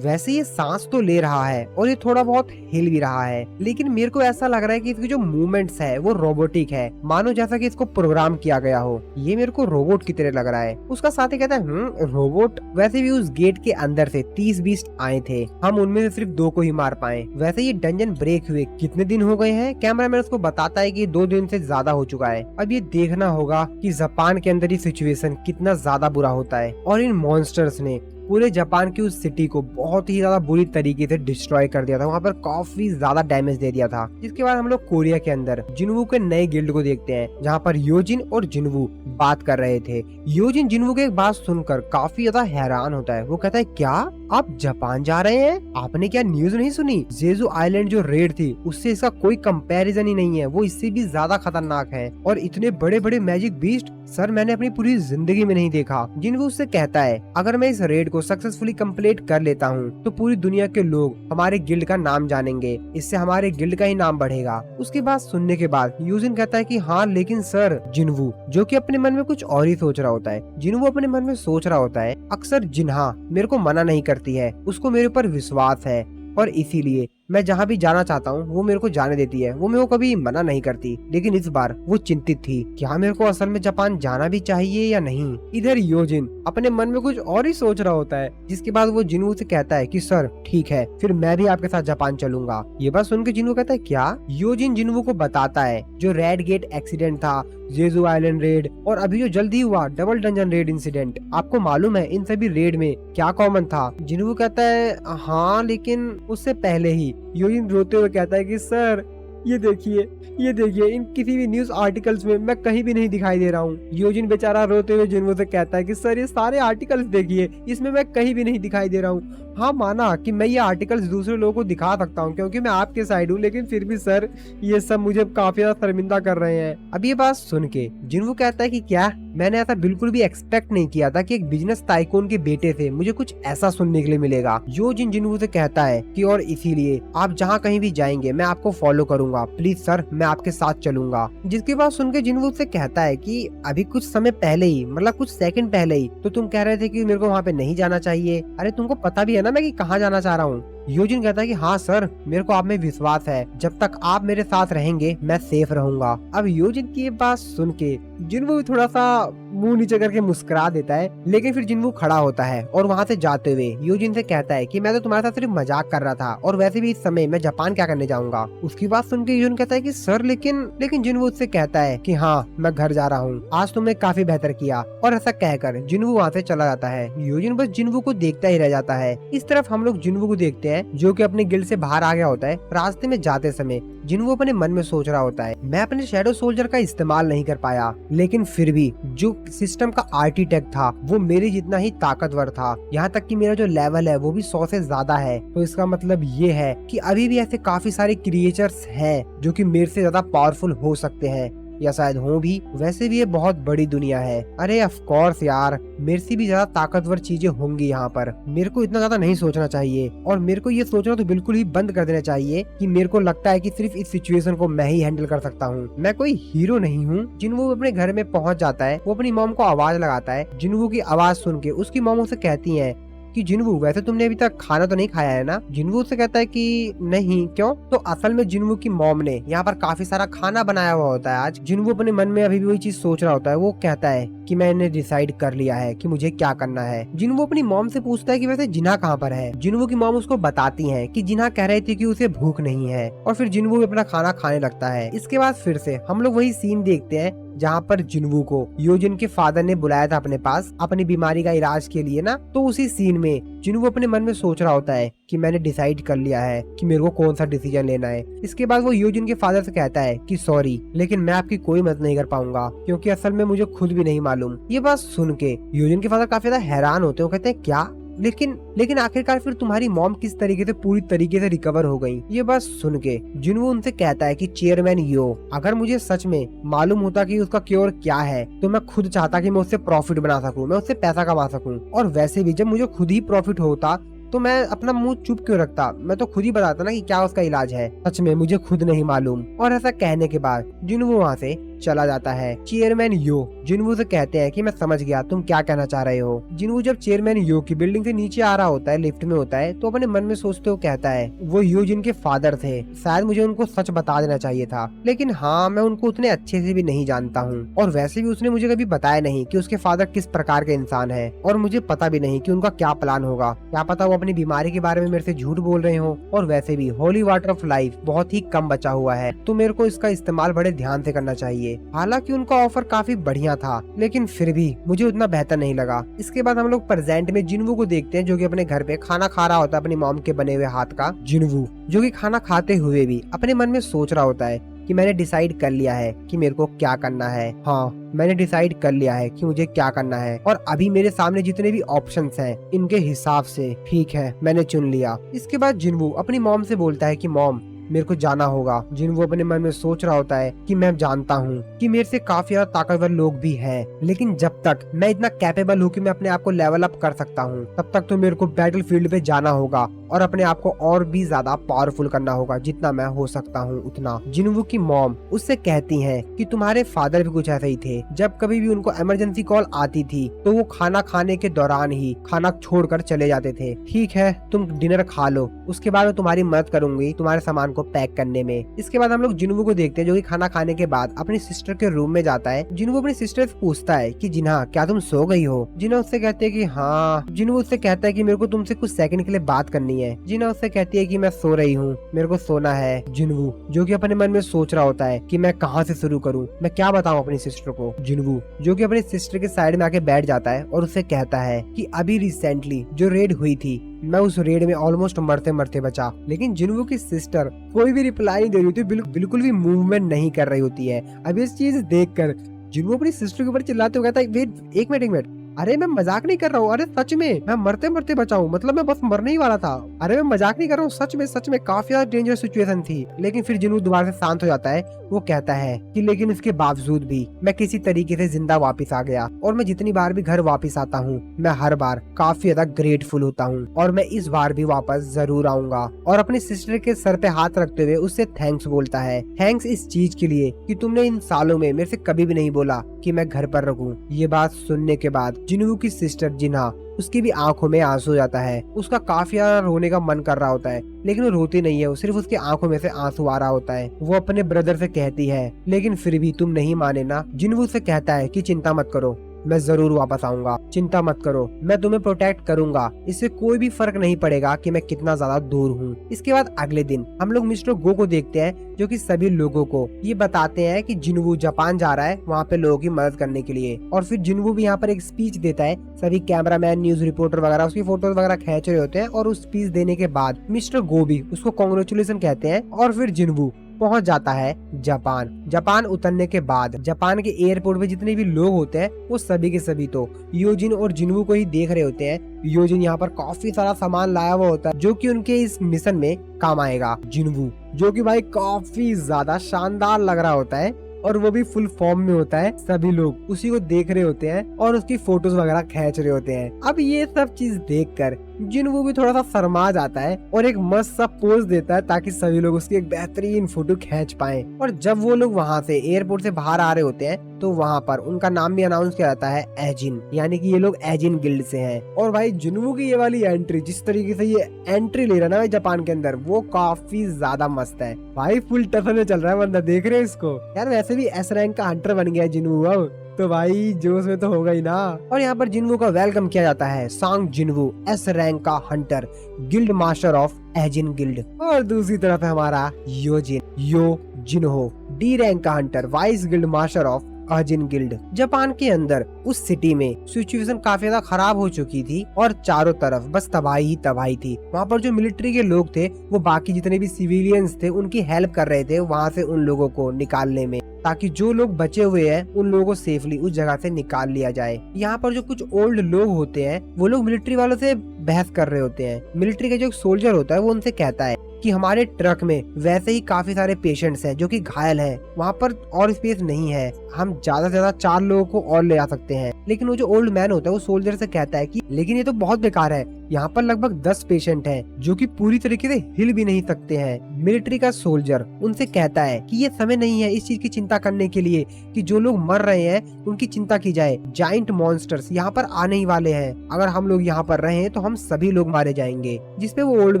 वैसे ये सांस तो ले रहा है और ये थोड़ा बहुत हिल भी रहा है, लेकिन मेरे को ऐसा लग रहा है कि इसकी जो मूवमेंट्स है वो रोबोटिक है, मानो जैसा कि इसको प्रोग्राम किया गया हो। ये मेरे को रोबोट की तरह लग रहा है। उसका साथी कहता है रोबोट? वैसे भी उस गेट के अंदर से 30 बीस्ट आए थे, हम उनमें से सिर्फ 2 को ही मार पाए। वैसे ये डंजन ब्रेक हुए कितने दिन हो गए हैं? कैमरामैन उसको बताता है कि 2 दिन से ज्यादा हो चुका है। अब ये देखना होगा कि जापान के अंदर ये सिचुएशन कितना ज्यादा बुरा होता है, और इन मॉन्स्टर्स ने पूरे जापान की उस सिटी को बहुत ही ज्यादा बुरी तरीके से डिस्ट्रॉय कर दिया था। वहाँ पर काफी ज्यादा डैमेज दे दिया था। जिसके बाद हम लोग कोरिया के अंदर जिनवू के नए गिल्ड को देखते हैं, जहाँ पर योजिन और जिनवू बात कर रहे थे। योजिन जिनवू की एक बात सुनकर काफी ज्यादा हैरान होता है। वो कहता है, क्या आप जापान जा रहे हैं? आपने क्या न्यूज नहीं सुनी? जेजू आइलैंड जो रेड थी उससे इसका कोई कंपैरिजन ही नहीं है, वो इससे भी ज्यादा खतरनाक है। और इतने बड़े बड़े मैजिक बीस्ट सर मैंने अपनी पूरी जिंदगी में नहीं देखा। जिनवू उससे कहता है, अगर मैं इस रेड को सक्सेसफुली कंप्लीट कर लेता हूँ तो पूरी दुनिया के लोग हमारे गिल्ड का नाम जानेंगे, इससे हमारे गिल्ड का ही नाम बढ़ेगा। उसकी बात सुनने के बाद यूजिन कहता है कि हाँ लेकिन सर, जिनवू जो कि अपने मन में कुछ और ही सोच रहा होता है। जिनवू अपने मन में सोच रहा होता है, अक्सर जिन्हा मेरे को मना नहीं करती है, उसको मेरे ऊपर विश्वास है और इसीलिए मैं जहाँ भी जाना चाहता हूँ वो मेरे को जाने देती है, वो मेरे को कभी मना नहीं करती। लेकिन इस बार वो चिंतित थी, क्या मेरे को असल में जापान जाना भी चाहिए या नहीं। इधर योजिन अपने मन में कुछ और ही सोच रहा होता है। जिसके बाद वो जिनवू से कहता है कि सर ठीक है, फिर मैं भी आपके साथ जापान चलूंगा। ये बात सुन के जिनवू कहता है, क्या? योजिन जिनवू को बताता है जो रेड गेट एक्सीडेंट था, जेजू आइलैंड रेड और अभी जो जल्दी हुआ डबल डंजन रेड इंसिडेंट। आपको मालूम है इन सभी रेड में क्या कॉमन था? जिनवू कहता है, हाँ लेकिन उससे पहले ही। योजिन रोते हुए कहता है कि सर ये देखिए इन किसी भी न्यूज आर्टिकल्स में मैं कहीं भी नहीं दिखाई दे रहा हूँ। योजिन बेचारा रोते हुए जिनवू से कहता है कि सर ये सारे आर्टिकल्स देखिए, इसमें मैं कहीं भी नहीं दिखाई दे रहा हूँ। हाँ माना कि मैं ये आर्टिकल्स दूसरे लोगों को दिखा सकता हूँ क्योंकि मैं आपके साइड हूँ, लेकिन फिर भी सर ये सब मुझे काफी ज्यादा शर्मिंदा कर रहे हैं। अब ये बात सुन के जिनवू कहता है कि क्या, मैंने ऐसा बिल्कुल भी एक्सपेक्ट नहीं किया था कि एक बिजनेस टाइकून के बेटे से मुझे कुछ ऐसा सुनने के लिए मिलेगा। योजिन जिनवू से कहता है कि और इसीलिए आप जहाँ कहीं भी जाएंगे मैं आपको फॉलो करूंगा, प्लीज सर मैं आपके साथ चलूंगा। जिसकी बात सुन के जिनवू से कहता है कि अभी कुछ समय पहले ही, मतलब कुछ सेकंड पहले ही तो तुम कह रहे थे कि मेरे को वहाँ पे नहीं जाना चाहिए। अरे तुमको पता भी है ना मैं कि कहाँ जाना चाह रहा हूँ। योजिन कहता है कि हाँ सर, मेरे को आप में विश्वास है, जब तक आप मेरे साथ रहेंगे मैं सेफ रहूंगा। अब योजिन की ये बात सुन के जिनवू भी थोड़ा सा मुंह नीचे करके मुस्कुरा देता है, लेकिन फिर जिनवू खड़ा होता है और वहाँ से जाते हुए योजिन से कहता है कि मैं तो तुम्हारे साथ सिर्फ मजाक कर रहा था और वैसे भी इस समय मैं जापान क्या करने जाऊंगा। उसकी बात सुन के योजिन कहता है कि सर लेकिन जिनवू उससे कहता है कि हाँ मैं घर जा रहा हूँ, आज तुमने काफी बेहतर किया। और ऐसा कहकर जिनवू वहाँ से चला जाता है। योजिन बस जिनवू को देखता ही रह जाता है। इस तरफ हम लोग जिनवू को देखते हैं जो कि अपने गिल्ड से बाहर आ गया होता है। रास्ते में जाते समय जिनवू अपने मन में सोच रहा होता है, मैं अपने शैडो सोल्जर का इस्तेमाल नहीं कर पाया, लेकिन फिर भी जो सिस्टम का आर्किटेक्ट था वो मेरे जितना ही ताकतवर था। यहाँ तक कि मेरा जो लेवल है वो भी 100 से ज्यादा है। तो इसका मतलब ये है कि अभी भी ऐसे काफी सारे क्रिएचर्स हैं जो कि मेरे से ज्यादा पावरफुल हो सकते हैं, या शायद हो भी। वैसे भी ये बहुत बड़ी दुनिया है। अरे ऑफ कोर्स यार, मेरे से भी ज्यादा ताकतवर चीजें होंगी यहाँ पर। मेरे को इतना ज्यादा नहीं सोचना चाहिए और मेरे को ये सोचना तो बिल्कुल ही बंद कर देना चाहिए कि मेरे को लगता है कि सिर्फ इस सिचुएशन को मैं ही हैंडल कर सकता हूँ। मैं कोई हीरो नहीं हूँ। जिनवू अपने घर में पहुँच जाता है, वो अपनी मॉम को आवाज लगाता है। जिनवू की आवाज सुन के उसकी मॉम उसे कहती है कि जिनवू वैसे तुमने अभी तक खाना तो नहीं खाया है ना? जिनवू उससे कहता है कि नहीं, क्यों? तो असल में जिनवू की मॉम ने यहाँ पर काफी सारा खाना बनाया हुआ होता है आज। जिनवू अपने मन में अभी भी वही चीज सोच रहा होता है। वो कहता है कि मैंने डिसाइड कर लिया है कि मुझे क्या करना है। जिनवू अपनी मॉम से पूछता है कि वैसे जिन्हा कहाँ पर है। जिनवू की मॉम उसको बताती है कि जिन्हा कह रही थी कि उसे भूख नहीं है, और फिर जिनवू भी अपना खाना खाने लगता है। इसके बाद फिर से हम लोग वही सीन देखते हैं जहाँ पर जिनवू को योजिन के फादर ने बुलाया था अपने पास अपनी बीमारी का इलाज के लिए ना। तो उसी सीन में जिनवू अपने मन में सोच रहा होता है कि मैंने डिसाइड कर लिया है कि मेरे को कौन सा डिसीजन लेना है। इसके बाद वो योजिन के फादर से कहता है कि सॉरी, लेकिन मैं आपकी कोई मदद नहीं कर पाऊंगा क्योंकि असल में मुझे खुद भी नहीं मालूम। ये बात सुन के योजिन के फादर काफी ज्यादा हैरान होते हैं। वो कहते हैं क्या, लेकिन आखिरकार फिर तुम्हारी मॉम किस तरीके से पूरी तरीके से रिकवर हो गई? ये बात सुन के जिनवू उनसे कहता है कि चेयरमैन यो, अगर मुझे सच में मालूम होता कि उसका क्योर क्या है तो मैं खुद चाहता कि मैं उससे प्रॉफिट बना सकूं, मैं उससे पैसा कमा सकूं। और वैसे भी जब मुझे खुद ही प्रॉफिट होता तो मैं अपना मुंह चुप क्यों रखता, मैं तो खुद ही बताता ना कि क्या उसका इलाज है। सच में मुझे खुद नहीं मालूम। और ऐसा कहने के बाद जिनवू वहाँ से चला जाता है। चेयरमैन यो जिनवू से कहते हैं कि मैं समझ गया तुम क्या कहना चाह रहे हो। जिनवू जब चेयरमैन यो की बिल्डिंग से नीचे आ रहा होता है, लिफ्ट में होता है, तो अपने मन में सोचते हुए कहता है वो यो जिनके फादर थे, शायद मुझे उनको सच बता देना चाहिए था, लेकिन हाँ मैं उनको उतने अच्छे से भी नहीं जानता हूँ, और वैसे भी उसने मुझे कभी बताया नहीं कि उसके फादर किस प्रकार के इंसान है, और मुझे पता भी नहीं कि उनका क्या प्लान होगा। क्या पता वो अपनी बीमारी के बारे में मेरे से झूठ बोल रहे हो, और वैसे भी होली वाटर ऑफ लाइफ बहुत ही कम बचा हुआ है, तो मेरे को इसका इस्तेमाल बड़े ध्यान से करना चाहिए। हालांकि उनका ऑफर काफी बढ़िया था, लेकिन फिर भी मुझे उतना बेहतर नहीं लगा। इसके बाद हम लोग प्रेजेंट में जिनवू को देखते हैं, जो कि अपने घर पे खाना खा रहा होता है अपनी मॉम के बने हुए हाथ का। जिनवू जो कि खाना खाते हुए भी अपने मन में सोच रहा होता है कि मैंने डिसाइड कर लिया है कि मेरे को क्या करना है। हाँ मैंने डिसाइड कर लिया है कि मुझे क्या करना है, और अभी मेरे सामने जितने भी ऑप्शंस हैं इनके हिसाब से ठीक है मैंने चुन लिया। इसके बाद जिनवू अपनी मॉम से बोलता है कि मॉम मेरे को जाना होगा। जिनवू अपने मन में सोच रहा होता है कि मैं जानता हूँ कि मेरे से काफी ज्यादा ताकतवर लोग भी हैं, लेकिन जब तक मैं इतना कैपेबल हूँ कि मैं अपने आप को लेवल अप कर सकता हूँ, तब तक तो मेरे को बैटल फील्ड पे जाना होगा और अपने आप को और भी ज्यादा पावरफुल करना होगा, जितना मैं हो सकता हूँ उतना। जिनवू की मॉम उससे कहती हैं कि तुम्हारे फादर भी कुछ ऐसे ही थे, जब कभी भी उनको इमरजेंसी कॉल आती थी तो वो खाना खाने के दौरान ही खाना छोड़कर चले जाते थे। ठीक है तुम डिनर खा लो, उसके बाद मैं तुम्हारी मदद करूंगी तुम्हारे सामान को पैक करने में। इसके बाद हम लोग जिनवू को देखते हैं, जो कि खाना खाने के बाद अपनी सिस्टर के रूम में जाता है। जिनवू अपनी सिस्टर से पूछता है कि जिन्हा क्या तुम सो गई हो। जिन्हा उससे कहते हैं कि हाँ। जिनवू उससे कहता है कि मेरे को तुमसे कुछ सेकंड के लिए बात करनी है। जिन्हा उससे कहती है कि मैं सो रही हूँ, मेरे को सोना है। जिनवू जो कि अपने मन में सोच रहा होता है कि मैं कहाँ से शुरू करूँ, मैं क्या बताऊँ अपनी सिस्टर को। जिनवू जो कि अपनी सिस्टर के साइड में आके बैठ जाता है और उससे कहता है कि अभी रिसेंटली जो रेड हुई थी, मैं उस रेड में ऑलमोस्ट मरते मरते बचा, लेकिन जिनवू की सिस्टर कोई भी रिप्लाई नहीं दे रही होती, बिल्कुल भी मूवमेंट नहीं कर रही होती है। अब इस चीज देखकर जिनवू अपनी सिस्टर के ऊपर चिल्लाते हुए कहता है वेट एक मिनट, अरे मैं मजाक नहीं कर रहा हूँ, अरे सच में मैं मरते मरते बचा हूँ, मतलब मैं बस मरने ही वाला था, अरे मैं मजाक नहीं कर रहा हूँ, सच में काफी ज्यादा डेंजरस सिचुएशन थी। लेकिन फिर जिनवू दोबारा से शांत हो जाता है। वो कहता है कि लेकिन इसके बावजूद भी मैं किसी तरीके से जिंदा वापस आ गया, और मैं जितनी बार भी घर वापस आता हूँ मैं हर बार काफी ज्यादा ग्रेटफुल होता हूँ, और मैं इस बार भी वापस जरूर आऊंगा। और अपनी सिस्टर के सर पे हाथ रखते हुए उससे थैंक्स बोलता है। थैंक्स इस चीज के लिए कि तुमने इन सालों में मेरे से कभी भी नहीं बोला कि मैं घर पर रहूं। ये बात सुनने के बाद जिनवू की सिस्टर जिन्हा उसकी भी आंखों में आंसू हो जाता है। उसका काफी ज्यादा रोने का मन कर रहा होता है, लेकिन वो रोती नहीं है, वो सिर्फ उसकी आंखों में से आंसू आ रहा होता है। वो अपने ब्रदर से कहती है लेकिन फिर भी तुम नहीं माने ना। जिनवू से कहता है कि चिंता मत करो, मैं जरूर वापस आऊंगा, चिंता मत करो, मैं तुम्हें प्रोटेक्ट करूंगा, इससे कोई भी फर्क नहीं पड़ेगा कि मैं कितना ज्यादा दूर हूँ। इसके बाद अगले दिन हम लोग मिस्टर गो को देखते हैं, जो कि सभी लोगों को ये बताते हैं कि जिनवू जापान जा रहा है वहाँ पे लोगों की मदद करने के लिए। और फिर जिनवू भी यहाँ पर एक स्पीच देता है। सभी कैमरामैन, न्यूज रिपोर्टर वगैरह उसकी फोटोज वगैरह खींच रहे होते हैं, और उस स्पीच देने के बाद मिस्टर गो भी उसको कांग्रेचुलेशन कहते हैं। और फिर जिनवू पहुंच जाता है जापान उतरने के बाद जापान के एयरपोर्ट पे जितने भी लोग होते हैं वो सभी के सभी तो योजिन और जिनवू को ही देख रहे होते हैं। योजिन यहाँ पर काफी सारा सामान लाया हुआ होता है जो कि उनके इस मिशन में काम आएगा। जिनवू जो कि भाई काफी ज्यादा शानदार लग रहा होता है, और वो भी फुल फॉर्म में होता है। सभी लोग उसी को देख रहे होते हैं और उसकी फोटोज वगैरह खींच रहे होते हैं। अब ये सब चीज देखकर जिनवू भी थोड़ा सा शर्मा जाता है और एक मस्त सा पोज देता है ताकि सभी लोग उसकी एक बेहतरीन फोटो खींच पाएं। और जब वो लोग वहाँ से एयरपोर्ट से बाहर आ रहे होते हैं तो वहाँ पर उनका नाम भी अनाउंस किया जाता है एजिन, यानी कि ये लोग एजिन गिल्ड से हैं। और भाई जिनवू की ये वाली एंट्री, जिस तरीके से ये एंट्री ले रहा है ना जापान के अंदर, वो काफी ज्यादा मस्त है भाई। फुल टफन में चल रहा है बंदा, देख रहे हैं इसको यार। वैसे भी एस रैंक का हंटर बन गया है जिनवू अब, तो भाई जोश में तो होगा ही ना। और यहाँ पर जिनवू का वेलकम किया जाता है। सांग जिनवू एस रैंक का Hunter, guild master of ageing guild. और दूसरी तरफ है हमारा यो जिनहो, डी रैंक का Hunter, vice guild master of ageing guild. Japan के अंदर उस सिटी में सिचुएशन काफी ज्यादा खराब हो चुकी थी और चारों तरफ बस तबाही ही तबाही थी। वहाँ पर जो मिलिट्री के लोग थे वो बाकी जितने भी सिविलियंस थे उनकी हेल्प कर रहे थे वहाँ से उन लोगों को निकालने में, ताकि जो लोग बचे हुए हैं उन लोगों को सेफली उस जगह से निकाल लिया जाए। यहाँ पर जो कुछ ओल्ड लोग होते हैं वो लोग मिलिट्री वालों से बहस कर रहे होते हैं। मिलिट्री का जो सोल्जर होता है वो उनसे कहता है कि हमारे ट्रक में वैसे ही काफी सारे पेशेंट्स हैं जो कि घायल हैं, वहाँ पर और स्पेस नहीं है, हम ज्यादा से ज्यादा 4 लोगों को और ले आ सकते हैं। लेकिन वो जो ओल्ड मैन होता है वो सोल्जर से कहता है कि लेकिन ये तो बहुत बेकार है, यहाँ पर लगभग 10 पेशेंट हैं जो कि पूरी तरीके से हिल भी नहीं सकते हैं। मिलिट्री का सोल्जर उनसे कहता है कि ये समय नहीं है इस चीज की चिंता करने के लिए कि जो लोग मर रहे हैं उनकी चिंता की जाए। जाइंट मॉन्स्टर्स यहाँ पर आने ही वाले हैं, अगर हम लोग यहाँ पर रहे तो हम सभी लोग मारे जाएंगे। जिसपे वो ओल्ड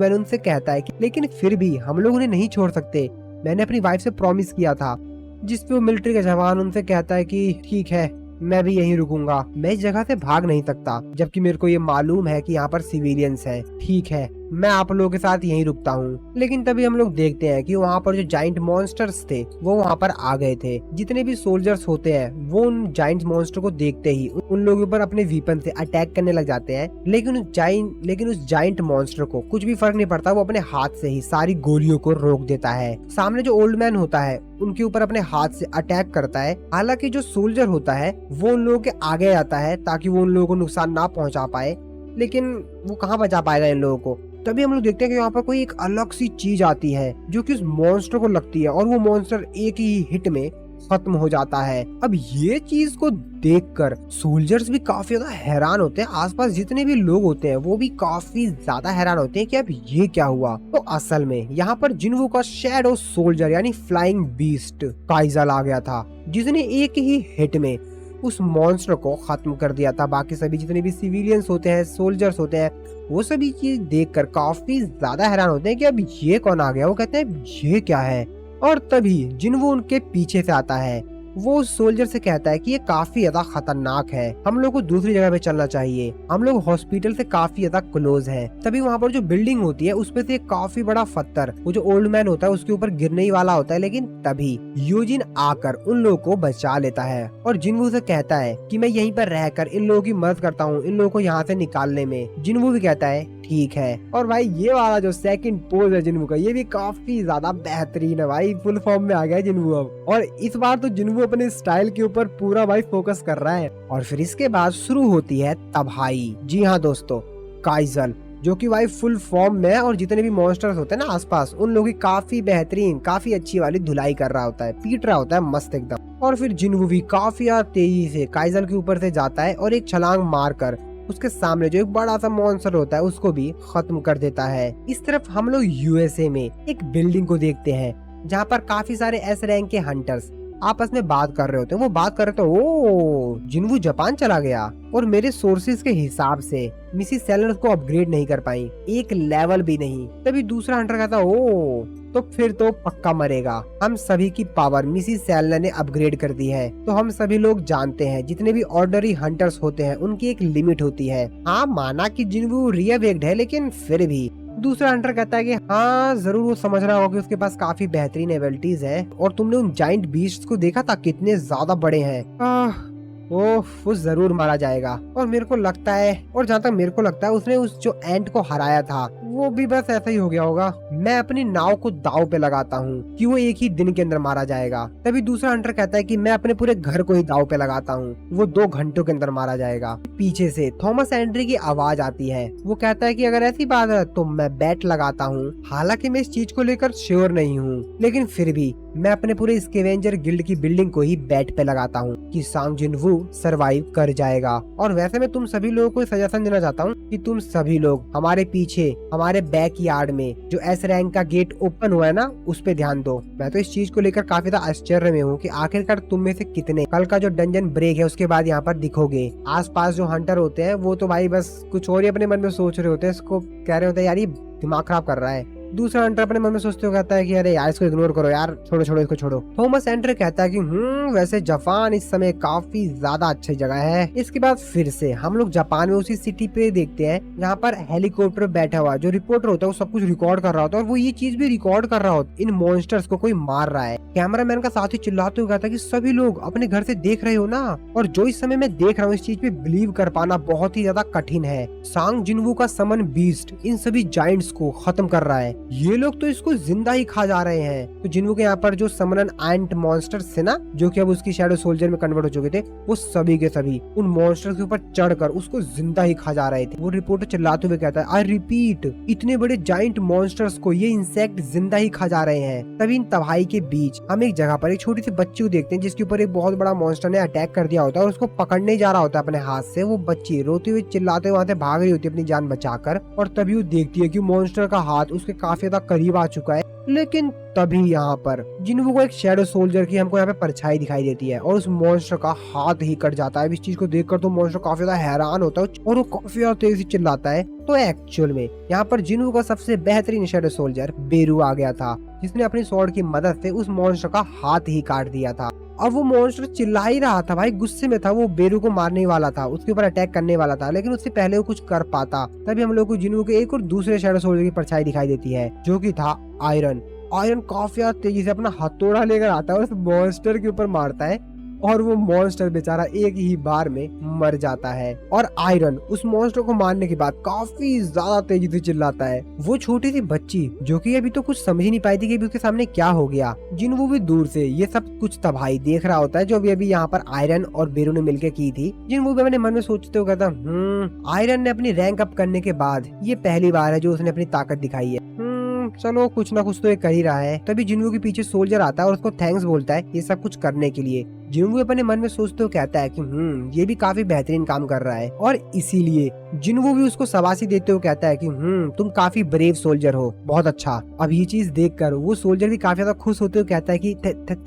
मैन उनसे कहता है कि लेकिन फिर भी हम लोग उन्हें नहीं छोड़ सकते, मैंने अपनी वाइफ से प्रॉमिस किया था। जिसपे वो मिलिट्री का जवान उनसे कहता है कि ठीक है, मैं भी यहीं रुकूंगा, मैं इस जगह से भाग नहीं सकता, जबकि मेरे को ये मालूम है कि यहाँ पर सिविलियंस हैं। ठीक है, मैं आप लोगों के साथ यहीं रुकता हूँ। लेकिन तभी हम लोग देखते हैं कि वहाँ पर जो जाइंट मॉन्स्टर्स थे वो वहाँ पर आ गए थे। जितने भी सोल्जर्स होते हैं वो उन जाइंट मॉन्स्टर को देखते ही उन लोगों पर अपने वीपन से अटैक करने लग जाते हैं। लेकिन उस जाइंट मॉन्स्टर को कुछ भी फर्क नहीं पड़ता, वो अपने हाथ से ही सारी गोलियों को रोक देता है। सामने जो ओल्ड मैन होता है उनके ऊपर अपने हाथ से अटैक करता है। हालांकि जो सोल्जर होता है वो उन लोगों के आगे आता है ताकि वो उन लोगों को नुकसान ना पहुंचा पाए, लेकिन वो कहाँ बचा पाएगा इन लोगों को। तभी हम लोग देखते हैं कि यहाँ पर कोई एक अलग सी चीज आती है जो कि उस मॉन्स्टर को लगती है और वो मॉन्स्टर एक ही हिट में खत्म हो जाता है। अब ये चीज को देखकर सोल्जर्स भी काफी ज्यादा हैरान होते हैं, आसपास जितने भी लोग होते हैं वो भी काफी ज्यादा हैरान होते हैं कि अब ये क्या हुआ। तो असल में यहाँ पर जिन्वू का शैडो सोल्जर यानी फ्लाइंग बीस्ट काइजल आ गया था, जिसने एक ही हिट में उस मॉन्स्टर को खत्म कर दिया था। बाकी सभी जितने भी सिविलियंस होते हैं, सोल्जर्स होते हैं, वो सभी चीज देखकर काफी ज्यादा हैरान होते हैं कि अब ये कौन आ गया। वो कहते हैं ये क्या है, और तभी जिन्वू उनके पीछे से आता है। वो सोल्जर से कहता है कि ये काफी ज्यादा खतरनाक है, हम लोग को दूसरी जगह पे चलना चाहिए, हम लोग हॉस्पिटल से काफी ज्यादा क्लोज हैं। तभी वहाँ पर जो बिल्डिंग होती है उसपे से एक काफी बड़ा पत्थर वो जो ओल्ड मैन होता है उसके ऊपर गिरने ही वाला होता है, लेकिन तभी यूजिन आकर उन लोगों को बचा लेता है और जिन्वू से कहता है कि मैं यहीं पर रहकर इन लोगों की मदद करता हूँ, इन लोगों को यहाँ से निकालने में। जिन्वू भी कहता है ठीक है। और भाई ये वाला जो सेकंड पोज है जिन्वू का, ये भी काफी ज्यादा बेहतरीन है भाई, फुल फॉर्म में आ गया है जिन्वू अब। और इस बार तो जिन्वू अपने स्टाइल के ऊपर पूरा भाई फोकस कर रहा है। और फिर इसके बाद शुरू होती है तबाही। जी हाँ दोस्तों, काइजल जो कि भाई फुल फॉर्म में है और जितने भी मॉन्स्टर्स होते हैं ना आसपास उन लोगों की काफी बेहतरीन काफी अच्छी वाली धुलाई कर रहा होता है, पीट रहा होता है मस्त एकदम। और फिर जिन्वू भी काफी तेजी से काइजल के ऊपर से जाता है और एक छलांग मारकर उसके सामने जो एक बड़ा सा मॉन्स्टर होता है उसको भी खत्म कर देता है। इस तरफ हम लोग यूएसए में एक बिल्डिंग को देखते हैं जहाँ पर काफी सारे एस रैंक के हंटर्स आपस में बात कर रहे होते हैं। वो बात कर रहे थे, ओ जिन्वू जापान चला गया और मेरे सोर्सेज के हिसाब से मिसिस सेलर को अपग्रेड नहीं कर पाई, एक लेवल भी नहीं। तभी दूसरा हंटर कहता, ओ तो फिर तो पक्का मरेगा, हम सभी की पावर मिसिस सेलर ने अपग्रेड कर दी है। तो हम सभी लोग जानते हैं जितने भी ऑर्डनरी हंटर्स होते हैं उनकी एक लिमिट होती है। हाँ माना कि जिन्वू रियवेक्ड है, लेकिन फिर भी दूसरा हंटर कहता है कि हाँ जरूर वो समझ रहा होगा कि उसके पास काफी बेहतरीन एबिलिटीज है और तुमने उन जाइंट बीस्ट्स को देखा था कितने ज्यादा बड़े हैं। वो जरूर मारा जाएगा। और मेरे को लगता है, और जहाँ तक मेरे को लगता है उसने उस जो एंट को हराया था वो भी बस ऐसा ही हो गया होगा। मैं अपनी नाव को दाव पे लगाता हूँ कि वो एक ही दिन के अंदर मारा जाएगा। तभी दूसरा हंटर कहता है कि मैं अपने पूरे घर को ही दाव पे लगाता हूँ, वो 2 घंटों के अंदर मारा जाएगा। पीछे से थॉमस एंड्री की आवाज आती है। वो कहता है कि अगर ऐसी बात है तो मैं बैट लगाता हूँ। हालांकि मैं इस चीज को लेकर श्योर नहीं हूँ, लेकिन फिर भी मैं अपने पूरे स्कैवेंजर गिल्ड की बिल्डिंग को ही बैट पे लगाता हूँ कि सांग जिन्वू सरवाइव कर जाएगा। और वैसे मैं तुम सभी लोगों को सजेशन देना चाहता हूँ कि तुम सभी लोग हमारे पीछे हमारे बैक यार्ड में जो एस रैंक का गेट ओपन हुआ है ना उस पे ध्यान दो। मैं तो इस चीज को लेकर काफी ज्यादा आश्चर्य में हूँ कि आखिरकार तुम में से कितने कल का जो डंजन ब्रेक है उसके बाद यहाँ पर दिखोगे। आसपास जो हंटर होते हैं वो तो भाई बस कुछ और ही अपने मन में सोच रहे होते हैं, इसको कह रहे होते हैं यार ये दिमाग खराब कर रहा है। दूसरा हंटर अपने मन में सोचते हुए कहता है कि अरे यार इसको इग्नोर करो यार, छोड़ो छोड़ो इसको छोड़ो। थॉमस एंड्रे कहता है कि वैसे जापान इस समय काफी ज्यादा अच्छी जगह है। इसके बाद फिर से हम लोग जापान में उसी सिटी पे देखते हैं जहाँ पर हेलीकॉप्टर बैठा हुआ जो रिपोर्टर होता है वो सब कुछ रिकॉर्ड कर रहा होता है और वो ये चीज भी रिकॉर्ड कर रहा होता है इन मॉन्स्टर्स को कोई मार रहा है। कैमरामैन का साथ ही चिल्लाते हुए कहता है कि सभी लोग अपने घर से देख रहे हो ना, और जो इस समय मैं देख रहा हूँ इस चीज पे बिलीव कर पाना बहुत ही ज्यादा कठिन है। सांग जिन्वू का समन बीस्ट इन सभी जायंट्स को खत्म कर रहा है। ये लोग तो इसको जिंदा ही खा जा रहे हैं। तो जिन्वू के यहाँ पर जो समनन एंट मॉन्स्टर्स थे ना, जो कि अब उसकी शैडो सोल्जर में कन्वर्ट हो चुके थे, वो सभी के सभी उन मॉन्स्टर्स के ऊपर चढ़कर उसको जिंदा ही खा जा रहे थे। वो रिपोर्टर चिल्लाते हुए कहता है, आई रिपीट, इतने बड़े जाइंट मॉन्स्टर्स को ये इंसेक्ट जिंदा ही खा जा रहे हैं। तभी इन तबाही के बीच हम एक जगह पर एक छोटी सी बच्ची को देखते हैं, जिसके ऊपर एक बहुत बड़ा मॉन्स्टर ने अटैक कर दिया होता है और उसको पकड़ने जा रहा होता है अपने हाथ से। वो बच्ची रोते हुए चिल्लाते हुए वहां से भाग रही होती है अपनी जान बचाकर, और तभी वो देखती है कि मॉन्स्टर का हाथ उसके काफी ज्यादा करीब आ चुका है। लेकिन तभी यहाँ पर जिन्वू को एक शैडो सोल्जर की हमको यहाँ पे परछाई दिखाई देती है और उस मॉन्स्टर का हाथ ही कट जाता है। इस चीज को देखकर तो मॉन्स्टर काफी ज्यादा हैरान होता है और वो काफी ज्यादा तेजी से चिल्लाता है। तो एक्चुअल में यहाँ पर जिन्वू का सबसे बेहतरीन शैडो सोल्जर बेरू आ गया था, जिसने अपनी स्वॉर्ड की मदद से उस मॉन्स्टर का हाथ ही काट दिया था। अब वो मॉन्स्टर चिल्ला ही रहा था भाई, गुस्से में था, वो बेरू को मारने वाला था, उसके ऊपर अटैक करने वाला था, लेकिन उससे पहले वो कुछ कर पाता। तभी हम लोग को जिन्वू के एक और दूसरे शैडो सोल्जर की परछाई दिखाई देती है, जो कि था आयरन। आयरन काफी तेजी से अपना हथौड़ा लेकर आता है और उस मॉन्स्टर के ऊपर मारता है, और वो मॉन्स्टर बेचारा एक ही बार में मर जाता है। और आयरन उस मॉन्स्टर को मारने के बाद काफी ज्यादा तेजी से चिल्लाता है। वो छोटी सी बच्ची जो कि अभी तो कुछ समझ ही नहीं पाई थी कि अभी उसके सामने क्या हो गया, जिन्वू भी दूर से ये सब कुछ तबाही देख रहा होता है जो अभी यहाँ पर आयरन और बेरू ने मिलकर की थी। जिन्वू भी अपने मन में सोचते हुए कहता, आयरन ने अपनी रैंक अप करने के बाद ये पहली बार है जो उसने अपनी ताकत दिखाई है। चलो कुछ ना कुछ तो ये कर ही रहा है। तभी जिन्वू के पीछे सोल्जर आता है और उसको थैंक्स बोलता है ये सब कुछ करने के लिए। जिन्वू अपने मन में सोचते हुए कहता है कि ये भी काफी बेहतरीन काम कर रहा है, और इसीलिए जिन्वू भी उसको शाबाशी देते हुए कहता है कि तुम काफी ब्रेव सोल्जर हो, बहुत अच्छा। अब ये चीज देखकर वो सोल्जर भी काफी ज्यादा खुश होते हुए कहता है कि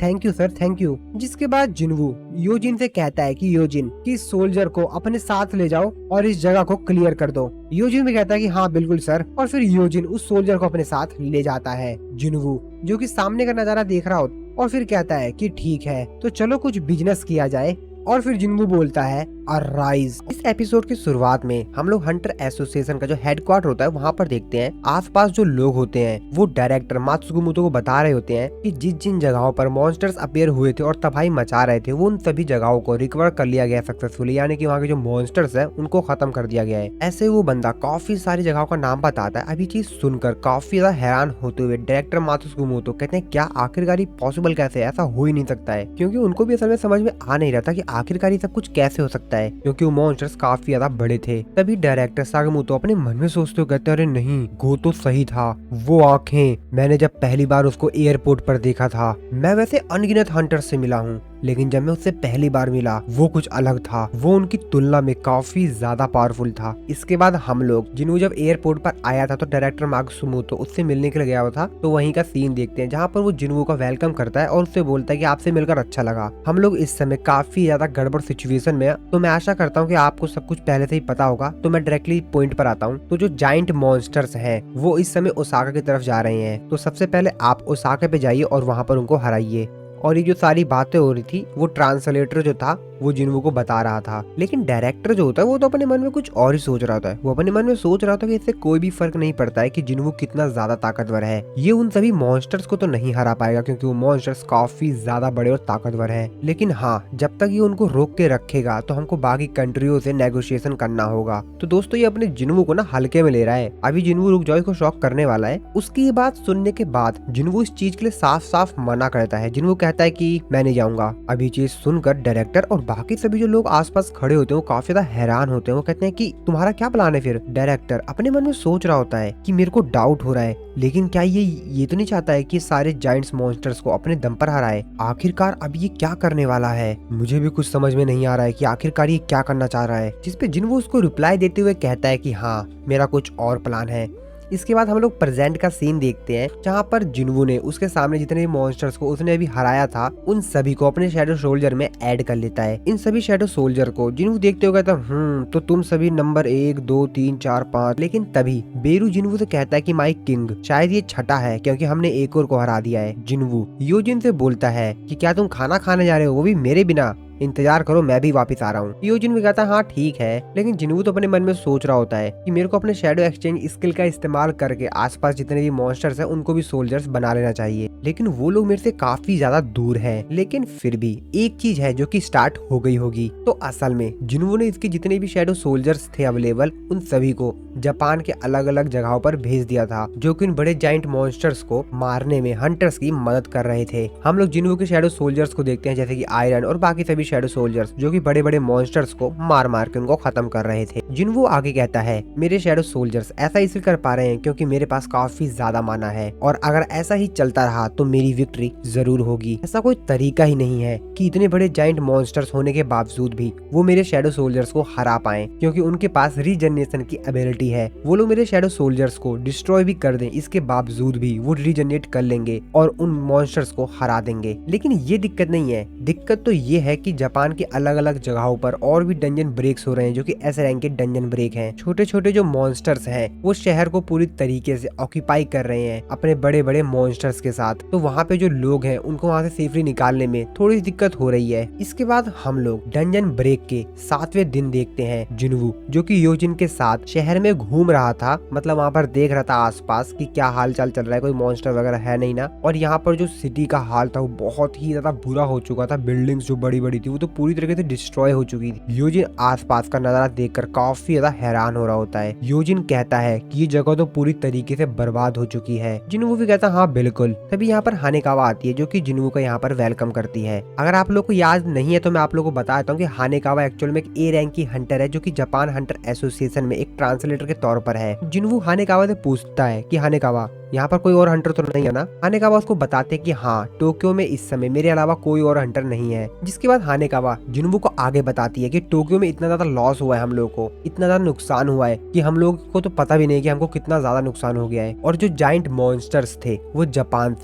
thank you sir, thank you. जिसके बाद जिन्वू योजिन से कहता है कि योजिन कि सोल्जर को अपने साथ ले जाओ और इस जगह को क्लियर कर दो। योजिन भी कहता है कि हाँ बिल्कुल सर, और फिर योजिन उस सोल्जर को अपने साथ ले जाता है। जिन्वू जो कि सामने का नजारा देख रहा होता और फिर कहता है कि ठीक है तो चलो कुछ बिजनेस किया जाए। और फिर जिन्वू बोलता है अराइज। इस एपिसोड की शुरुआत में हम लोग हंटर एसोसिएशन का जो हेडक्वार्टर होता है वहाँ पर देखते हैं। आसपास जो लोग होते हैं वो डायरेक्टर मात्सुगुमोतो को बता रहे होते हैं कि जिन जगहों पर मॉन्स्टर्स अपीयर हुए थे और तबाही मचा रहे थे वो उन सभी जगहों को रिकवर कर लिया गया सक्सेसफुली, यानी कि वहाँ के जो मॉन्स्टर्स है उनको खत्म कर दिया गया है। ऐसे वो बंदा काफी सारी जगहों का नाम बताता है। अभी चीज सुनकर काफी ज्यादा हैरान होते हुए डायरेक्टर मात्सुगुमोतो कहते हैं क्या आखिरकार पॉसिबल कैसे, ऐसा हो ही नहीं सकता है, क्योंकि उनको भी असल में समझ में आ नहीं रहा था कि आखिरकार ये सब कुछ कैसे हो सकता है, क्योंकि वो मॉन्स्टर्स काफी ज्यादा बड़े थे। तभी डायरेक्टर सागमोतो अपने मन में सोचते हुए कहते अरे नहीं, गो तो सही था, वो आंखें मैंने जब पहली बार उसको एयरपोर्ट पर देखा था। मैं वैसे अनगिनत हंटर्स से मिला हूँ, लेकिन जब मैं उससे पहली बार मिला वो कुछ अलग था, वो उनकी तुलना में काफी ज्यादा पावरफुल था। इसके बाद हम लोग जिन्वू जब एयरपोर्ट पर आया था तो डायरेक्टर मात्सुमोतो उससे मिलने के लिए गया हुआ था, तो वहीं का सीन देखते हैं जहाँ पर वो जिन्वू का वेलकम करता है और उससे बोलता है कि आपसे मिलकर अच्छा लगा। हम लोग इस समय काफी ज्यादा गड़बड़ सिचुएशन में, तो मैं आशा करता हूँ कि आपको सब कुछ पहले से ही पता होगा, तो मैं डायरेक्टली पॉइंट पर आता हूँ। तो जो जाइंट मॉन्स्टर्स हैं वो इस समय ओसाका की तरफ जा रहे हैं, तो सबसे पहले आप ओसाका पे जाइए और वहां पर उनको हराइए। और ये जो सारी बातें हो रही थी वो ट्रांसलेटर जो था वो जिन्वू को बता रहा था, लेकिन डायरेक्टर जो होता है वो तो अपने मन में कुछ और ही सोच रहा था। वो अपने मन में सोच रहा था कि इससे कोई भी फर्क नहीं पड़ता है कि जिन्वू कितना ज्यादा ताकतवर है, ये उन सभी मॉन्स्टर्स को तो नहीं हरा पाएगा क्योंकि वो मॉन्स्टर्स काफी ज्यादा बड़े और ताकतवर है, लेकिन हाँ जब तक ये उनको रोक के रखेगा तो हमको बाकी कंट्रियों से नेगोशिएशन करना होगा। तो दोस्तों ये अपने जिन्वू को ना हल्के में ले रहा है। अभी जिन्वू रुक जाओ को शॉक करने वाला है। उसकी ये बात सुनने के बाद जिन्वू इस चीज के लिए साफ साफ मना करता है। जिन्वू कहता है कि मैं नहीं जाऊंगा। अभी चीज सुनकर डायरेक्टर और बाकी सभी जो लोग आसपास खड़े होते हैं वो काफी ज्यादा हैरान होते हैं। वो कहते हैं कि तुम्हारा क्या प्लान है फिर। डायरेक्टर अपने मन में सोच रहा होता है कि मेरे को डाउट हो रहा है, लेकिन क्या ये तो नहीं चाहता है कि सारे जायंट्स मॉन्स्टर्स को अपने दम पर हराए। आखिरकार अब ये क्या करने वाला है, मुझे भी कुछ समझ में नहीं आ रहा है कि आखिरकार ये क्या करना चाह रहा है। जिसपे जिन्वू उसको रिप्लाई देते हुए कहता है कि हाँ मेरा कुछ और प्लान है। इसके बाद हम लोग प्रेजेंट का सीन देखते हैं जहाँ पर जिन्वू ने उसके सामने जितने भी मॉन्स्टर्स को उसने अभी हराया था उन सभी को अपने शैडो सोल्जर में ऐड कर लेता है। इन सभी शैडो सोल्जर को जिन्वू देखते हुए कहता तो तुम सभी नंबर 1 2 3 4 5। लेकिन तभी बेरू जिन्वू से कहता है कि माई किंग शायद ये छठा है क्योंकि हमने एक और को हरा दिया है। जिन्वू योजिन से बोलता है कि क्या तुम खाना खाने जा रहे हो, वो भी मेरे बिना। इंतजार करो, मैं भी वापस आ रहा हूँ। योजिन भी कहता है हाँ ठीक है, लेकिन जिनवू तो अपने मन में सोच रहा होता है कि मेरे को अपने शैडो एक्सचेंज स्किल का इस्तेमाल करके आसपास जितने भी मॉन्स्टर्स हैं उनको भी सोल्जर्स बना लेना चाहिए, लेकिन वो लोग मेरे से काफी ज्यादा दूर हैं। लेकिन फिर भी एक चीज है जो कि स्टार्ट हो गई होगी। तो असल में जिनवू ने इसके जितने भी शैडो सोल्जर्स थे अवेलेबल उन सभी को जापान के अलग अलग जगहों पर भेज दिया था, जो कि उन बड़े जाइंट मॉन्स्टर्स को मारने में हंटर्स की मदद कर रहे थे। हम लोग जिनवू के शैडो सोल्जर्स को देखते हैं, जैसे कि आयरन और बाकी सभी शैडो सोल्जर्स जो कि बड़े बड़े मॉन्स्टर्स को मार मार के उनको खत्म कर रहे थे। जिनवू आगे कहता है मेरे शैडो सोल्जर्स ऐसा इसलिए कर पा रहे हैं क्योंकि मेरे पास काफी ज्यादा माना है, और अगर ऐसा ही चलता रहा तो मेरी विक्ट्री जरूर होगी। ऐसा कोई तरीका ही नहीं है कि इतने बड़े जाइंट मॉन्स्टर्स होने के बावजूद भी वो मेरे शैडो सोल्जर्स को हरा पाए, क्योंकि उनके पास रीजनरेशन की एबिलिटी है। वो लोग मेरे शैडो सोल्जर्स को डिस्ट्रॉय भी कर दें, इसके बावजूद भी वो रीजनरेट कर लेंगे और उन मॉन्स्टर्स को हरा देंगे। लेकिन ये दिक्कत नहीं है, दिक्कत तो ये है कि जापान के अलग अलग जगहों पर और भी डंजन ब्रेक्स हो रहे हैं जो कि एस रैंक के डंजन ब्रेक हैं। छोटे छोटे जो मॉन्स्टर्स हैं वो शहर को पूरी तरीके से ऑक्यूपाई कर रहे हैं अपने बड़े बड़े मॉन्स्टर्स के साथ। तो वहाँ पे जो लोग हैं उनको वहाँ से सेफली निकालने में थोड़ी दिक्कत हो रही है। इसके बाद हम लोग डंजन ब्रेक के 7वें दिन देखते हैं जिनवू जो कि योजिन के साथ शहर में घूम रहा था, मतलब वहाँ पर देख रहा था आसपास कि क्या हाल चाल चल रहा है, कोई मॉन्स्टर वगैरह है नहीं ना। और यहाँ पर जो सिटी का हाल था वो बहुत ही ज्यादा बुरा हो चुका था। बिल्डिंग्स जो बड़ी बड़ी थी वो तो पूरी तरीके से डिस्ट्रॉय हो चुकी थी। योजिन आसपास का नजारा देखकर काफी ज्यादा हैरान हो रहा होता है। योजिन कहता है कि ये जगह तो पूरी तरीके से बर्बाद हो चुकी है। जिनवू भी कहता है हाँ बिल्कुल। तभी यहाँ पर हानेकावा आती है जो कि जिनवू का यहाँ पर वेलकम करती है। अगर आप लोग को याद नहीं है तो मैं आप लोग को बता देता हूँ कि हानेकावा एक्चुअल में एक ए रैंक की हंटर है जो कि जापान हंटर एसोसिएशन में एक ट्रांसलेटर के तौर पर है। जिनवू हानेकावा से पूछता है कि हानेकावा यहाँ पर कोई और हंटर तो नहीं है ना। हानेकावा उसको बताते कि हाँ टोक्यो में इस समय मेरे अलावा कोई और हंटर नहीं है। जिसके बाद हानेकावा जिनवू को आगे बताती है कि टोक्यो में इतना ज्यादा लॉस हुआ है, हम लोगों को इतना ज्यादा नुकसान हुआ है कि हम लोगों को तो पता भी नहीं कि हमको कितना ज्यादा नुकसान हो गया है। और जो जाइंट मॉन्स्टर्स थे वो जापान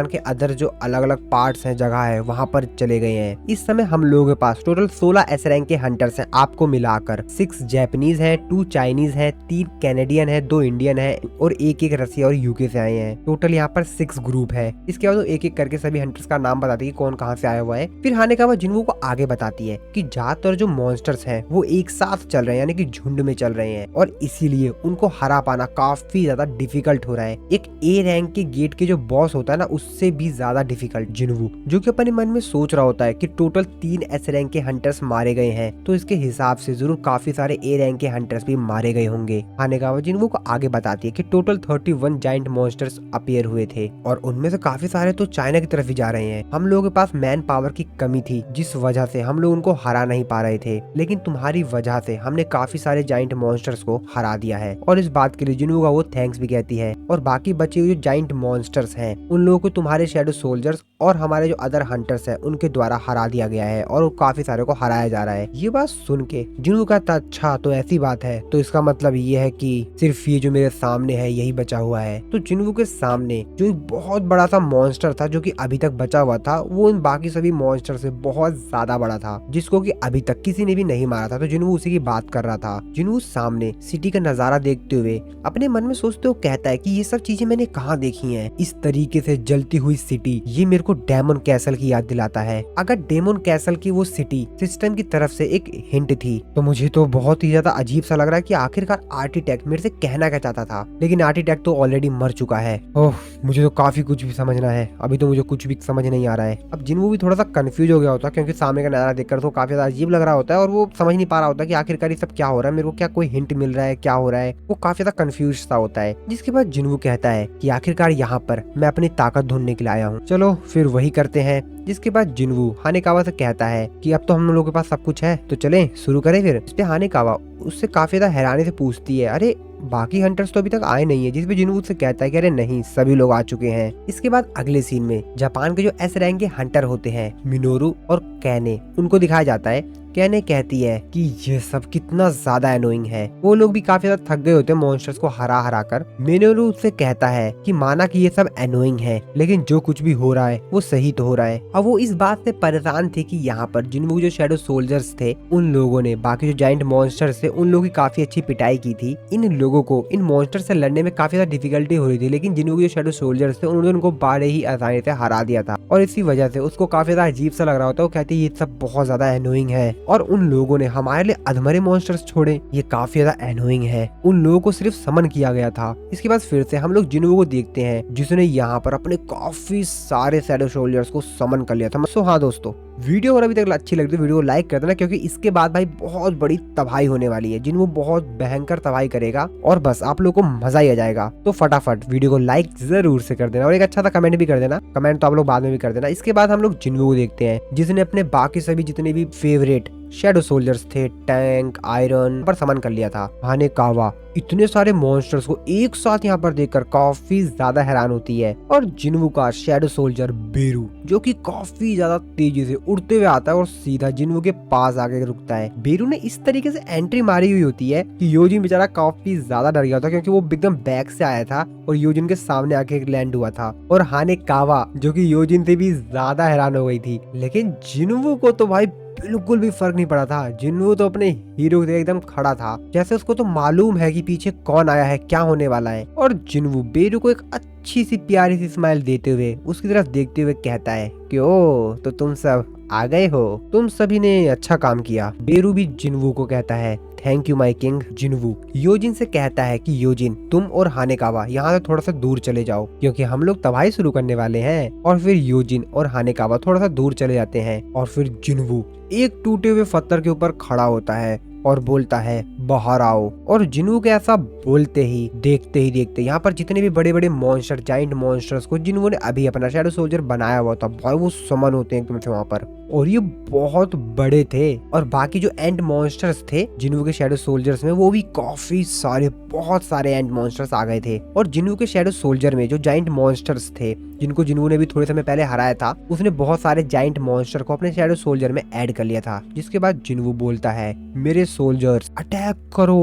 के अदर जो अलग अलग पार्ट्स हैं, जगह है, वहाँ पर चले गए हैं। इस समय हम लोगों के पास टोटल 16 एस रैंक के हंटर्स हैं, आपको मिलाकर 6 जापानीज हैं, 2 चाइनीज हैं, 3 कैनेडियन है, 2 इंडियन है और एक रसिया और यूके से आए हैं। टोटल यहाँ पर 6 ग्रुप है। इसके बाद वो एक एक करके सभी हंटर्स का नाम बताती है कि कौन कहाँ से आया हुआ है। फिर हानेकावा जिनवू को आगे बताती है कि ज्यादातर जो मॉन्स्टर्स हैं वो एक साथ चल रहे हैं, यानी कि झुंड में चल रहे हैं, और इसीलिए उनको हरा पाना काफी ज्यादा डिफिकल्ट हो रहा है। एक ए रैंक के गेट के जो बॉस होता है ना उससे भी ज्यादा डिफिकल्ट। जिनवू जो कि अपने मन में सोच रहा होता है कि टोटल 3 एस रैंक के हंटर्स मारे गए हैं, तो इसके हिसाब से जरूर काफी सारे ए रैंक के हंटर्स भी मारे गए होंगे। हानेकावा जिनवू को आगे बताती है कि टोटल 31 जाइंट मॉन्स्टर्स अपीयर हुए थे और उनमें से काफी सारे तो चाइना की तरफ ही जा रहे हैं। हम लोगों के पास मैन पावर की कमी थी जिस वजह से हम लोग उनको हरा नहीं पा रहे थे, लेकिन तुम्हारी वजह से हमने काफी सारे जाइंट मॉन्स्टर्स को हरा दिया है। और इस बात के लिए जिनवू का वो थैंक्स भी कहती है। और बाकी बचे हुए जो जाइंट मॉन्स्टर्स हैं उन लोगों को तुम्हारे शैडो सोल्जर्स और हमारे जो अदर हंटर्स हैं उनके द्वारा हरा दिया गया है और काफी सारे को हराया जा रहा है। ये बात सुन के जिनवू कहता अच्छा तो ऐसी बात है, तो इसका मतलब ये है कि सिर्फ ये जो मेरे सामने है यही बचा हुआ है। तो जिनवू के सामने जो एक बहुत बड़ा सा मॉन्स्टर था जो कि अभी तक बचा हुआ था वो इन बाकी सभी मॉन्स्टर से बहुत ज्यादा बड़ा था, जिसको कि अभी तक किसी ने भी नहीं मारा था। तो जिनवू उसी की बात कर रहा था। जिनवू सामने सिटी का नजारा देखते हुए अपने मन में सोचते हुए कहता है कि ये सब चीजें मैंने कहाँ देखी हैं। इस तरीके से जलती हुई सिटी ये मेरे को डेमन कैसल की याद दिलाता है। अगर डेमन कैसल की वो सिटी सिस्टम की तरफ से एक हिंट थी तो मुझे तो बहुत ही ज्यादा अजीब सा लग रहा है कि आखिरकार आर्किटेक्ट मेरे से कहना क्या चाहता था, लेकिन आर्किटेक्ट तो ऑलरेडी मर चुका है। ओह मुझे तो काफी कुछ भी समझना है, अभी तो मुझे कुछ भी समझ नहीं आ रहा है। अब जिनवू भी थोड़ा सा कंफ्यूज हो गया होता है क्योंकि सामने का नजारा देखकर तो काफी ज्यादा अजीब लग रहा होता है और वो समझ नहीं पा रहा होता कि आखिरकार ये सब क्या हो रहा है, मेरे को क्या कोई हिंट मिल रहा है, क्या हो रहा है। वो काफी ज्यादा कंफ्यूज सा होता है। जिसके बाद जिनवू कहता है कि आखिरकार यहाँ पर मैं अपनी ताकत ढूंढने के लिए आया हूँ, चलो फिर वही करते हैं। जिसके बाद जिनवू हानेकावा से कहता है कि अब तो हम लोगों के पास सब कुछ है तो चलें शुरू करें फिर। इस पे हानेकावा उससे काफी ज्यादा हैरानी से पूछती है अरे बाकी हंटर्स तो अभी तक आए नहीं है। जिस पे जिनवू से कहता है कि अरे नहीं सभी लोग आ चुके हैं। इसके बाद अगले सीन में जापान के जो एस रैंक के हंटर होते हैं मिनोरू और कैने उनको दिखाया जाता है कहने कहती है कि ये सब कितना ज्यादा एनोइंग है। वो लोग भी काफी ज्यादा थक गए होते हैं मॉन्स्टर्स को हरा हरा कर। मिनोरू उससे कहता है कि माना कि ये सब एनोइंग है, लेकिन जो कुछ भी हो रहा है वो सही तो हो रहा है। अब वो इस बात से परेशान थे कि यहाँ पर जिनवू जो शैडो सोल्जर्स थे उन लोगों ने बाकी जो जाइंट मॉन्स्टर्स थे उन लोगों की काफी अच्छी पिटाई की थी। इन लोगों को इन मॉन्स्टर से लड़ने में काफी ज्यादा डिफिकल्टी हो रही थी, लेकिन जिनवू के जो शैडो सोल्जर्स थे उन्होंने उनको बड़े ही आसानी से हरा दिया था और इसी वजह से उसको काफी ज्यादा अजीब सा लग रहा होता है। वो कहती है ये सब बहुत ज्यादा एनोइंग है और उन लोगों ने हमारे लिए अधमरे मॉन्स्टर्स छोड़े, ये काफी ज्यादा एनोइंग है। उन लोगों को सिर्फ समन किया गया था। इसके बाद फिर से हम लोग जिनवू को देखते हैं जिसने यहाँ पर अपने काफी सारे शैडो सोल्जर्स को समन कर लिया था। सो हाँ दोस्तों, वीडियो अगर अभी तक अच्छी लगी तो वीडियो को लाइक कर देना, क्योंकि इसके बाद भाई बहुत बड़ी तबाही होने वाली है। जिनवू बहुत भयंकर तबाही करेगा और बस आप लोगों को मजा ही आ जाएगा। तो फटाफट वीडियो को लाइक जरूर से कर देना और एक अच्छा सा कमेंट भी कर देना। कमेंट तो आप लोग बाद में भी कर देना। इसके बाद हम लोग जिनवू को देखते हैं जिसने अपने बाकी सभी जितने भी फेवरेट शैडो सोल्जर्स थे, टैंक, आयरन पर समन कर लिया था। हानेकावा इतने सारे मॉन्स्टर्स को एक साथ यहाँ पर देखकर काफी ज्यादा हैरान होती है। और जिनवू का शैडो सोल्जर बेरू जो कि काफी ज्यादा तेजी से उड़ते हुए आता है और सीधा जिनवू के पास आके रुकता है। बेरू ने इस तरीके से एंट्री मारी हुई होती है कि योजिन बेचारा काफी ज्यादा डर गया था, क्योंकि वो एकदम बैक से आया था और योजिन के सामने आके लैंड हुआ था। और हानेकावा जो कि योजिन से भी ज्यादा हैरान हो गई थी, लेकिन जिनवू को तो भाई बिल्कुल भी फर्क नहीं पड़ा था। जिनवू तो अपने हीरो के एकदम खड़ा था, जैसे उसको तो मालूम है कि पीछे कौन आया है, क्या होने वाला है। और जिनवू बेरू को एक अच्छी सी प्यारी सी स्माइल देते हुए उसकी तरफ देखते हुए कहता है कि ओ तो तुम सब आ गए हो, तुम सभी ने अच्छा काम किया। बेरू भी जिनवू को कहता है thank you my king. Jinwoo Yojin से कहता है कि योजिन तुम और हानेकावा यहाँ से थोड़ा सा दूर चले जाओ, क्योंकि हम लोग तबाही शुरू करने वाले हैं। और फिर योजिन और हानेकावा थोड़ा सा दूर चले जाते हैं और फिर जिनवू एक टूटे हुए पत्थर के ऊपर खड़ा होता है और बोलता है बाहर आओ। और जिनवू के ऐसा बोलते ही देखते यहाँ पर जितने भी बड़े बड़े मॉन्स्टर, जाइंट मॉन्स्टर्स को जिनवू ने अभी अपना शैडो सोल्जर बनाया हुआ था, भाई वो समन होते हैं एकदम से वहाँ पर। और ये बहुत बड़े थे और बाकी जो एंड मॉन्स्टर्स थे जिनवू के शैडो सोल्जर्स में, वो भी काफी सारे, बहुत सारे एंड मॉन्स्टर्स आ गए थे। और जिनवू के शैडो सोल्जर में जो जाइंट मॉन्स्टर्स थे जिनको जिनवू ने भी थोड़े समय पहले हराया था, उसने बहुत सारे जाइंट मॉन्स्टर को अपने शैडो सोल्जर में ऐड कर लिया था। जिसके बाद जिनवू बोलता है मेरे सोल्जर्स अटैक करो।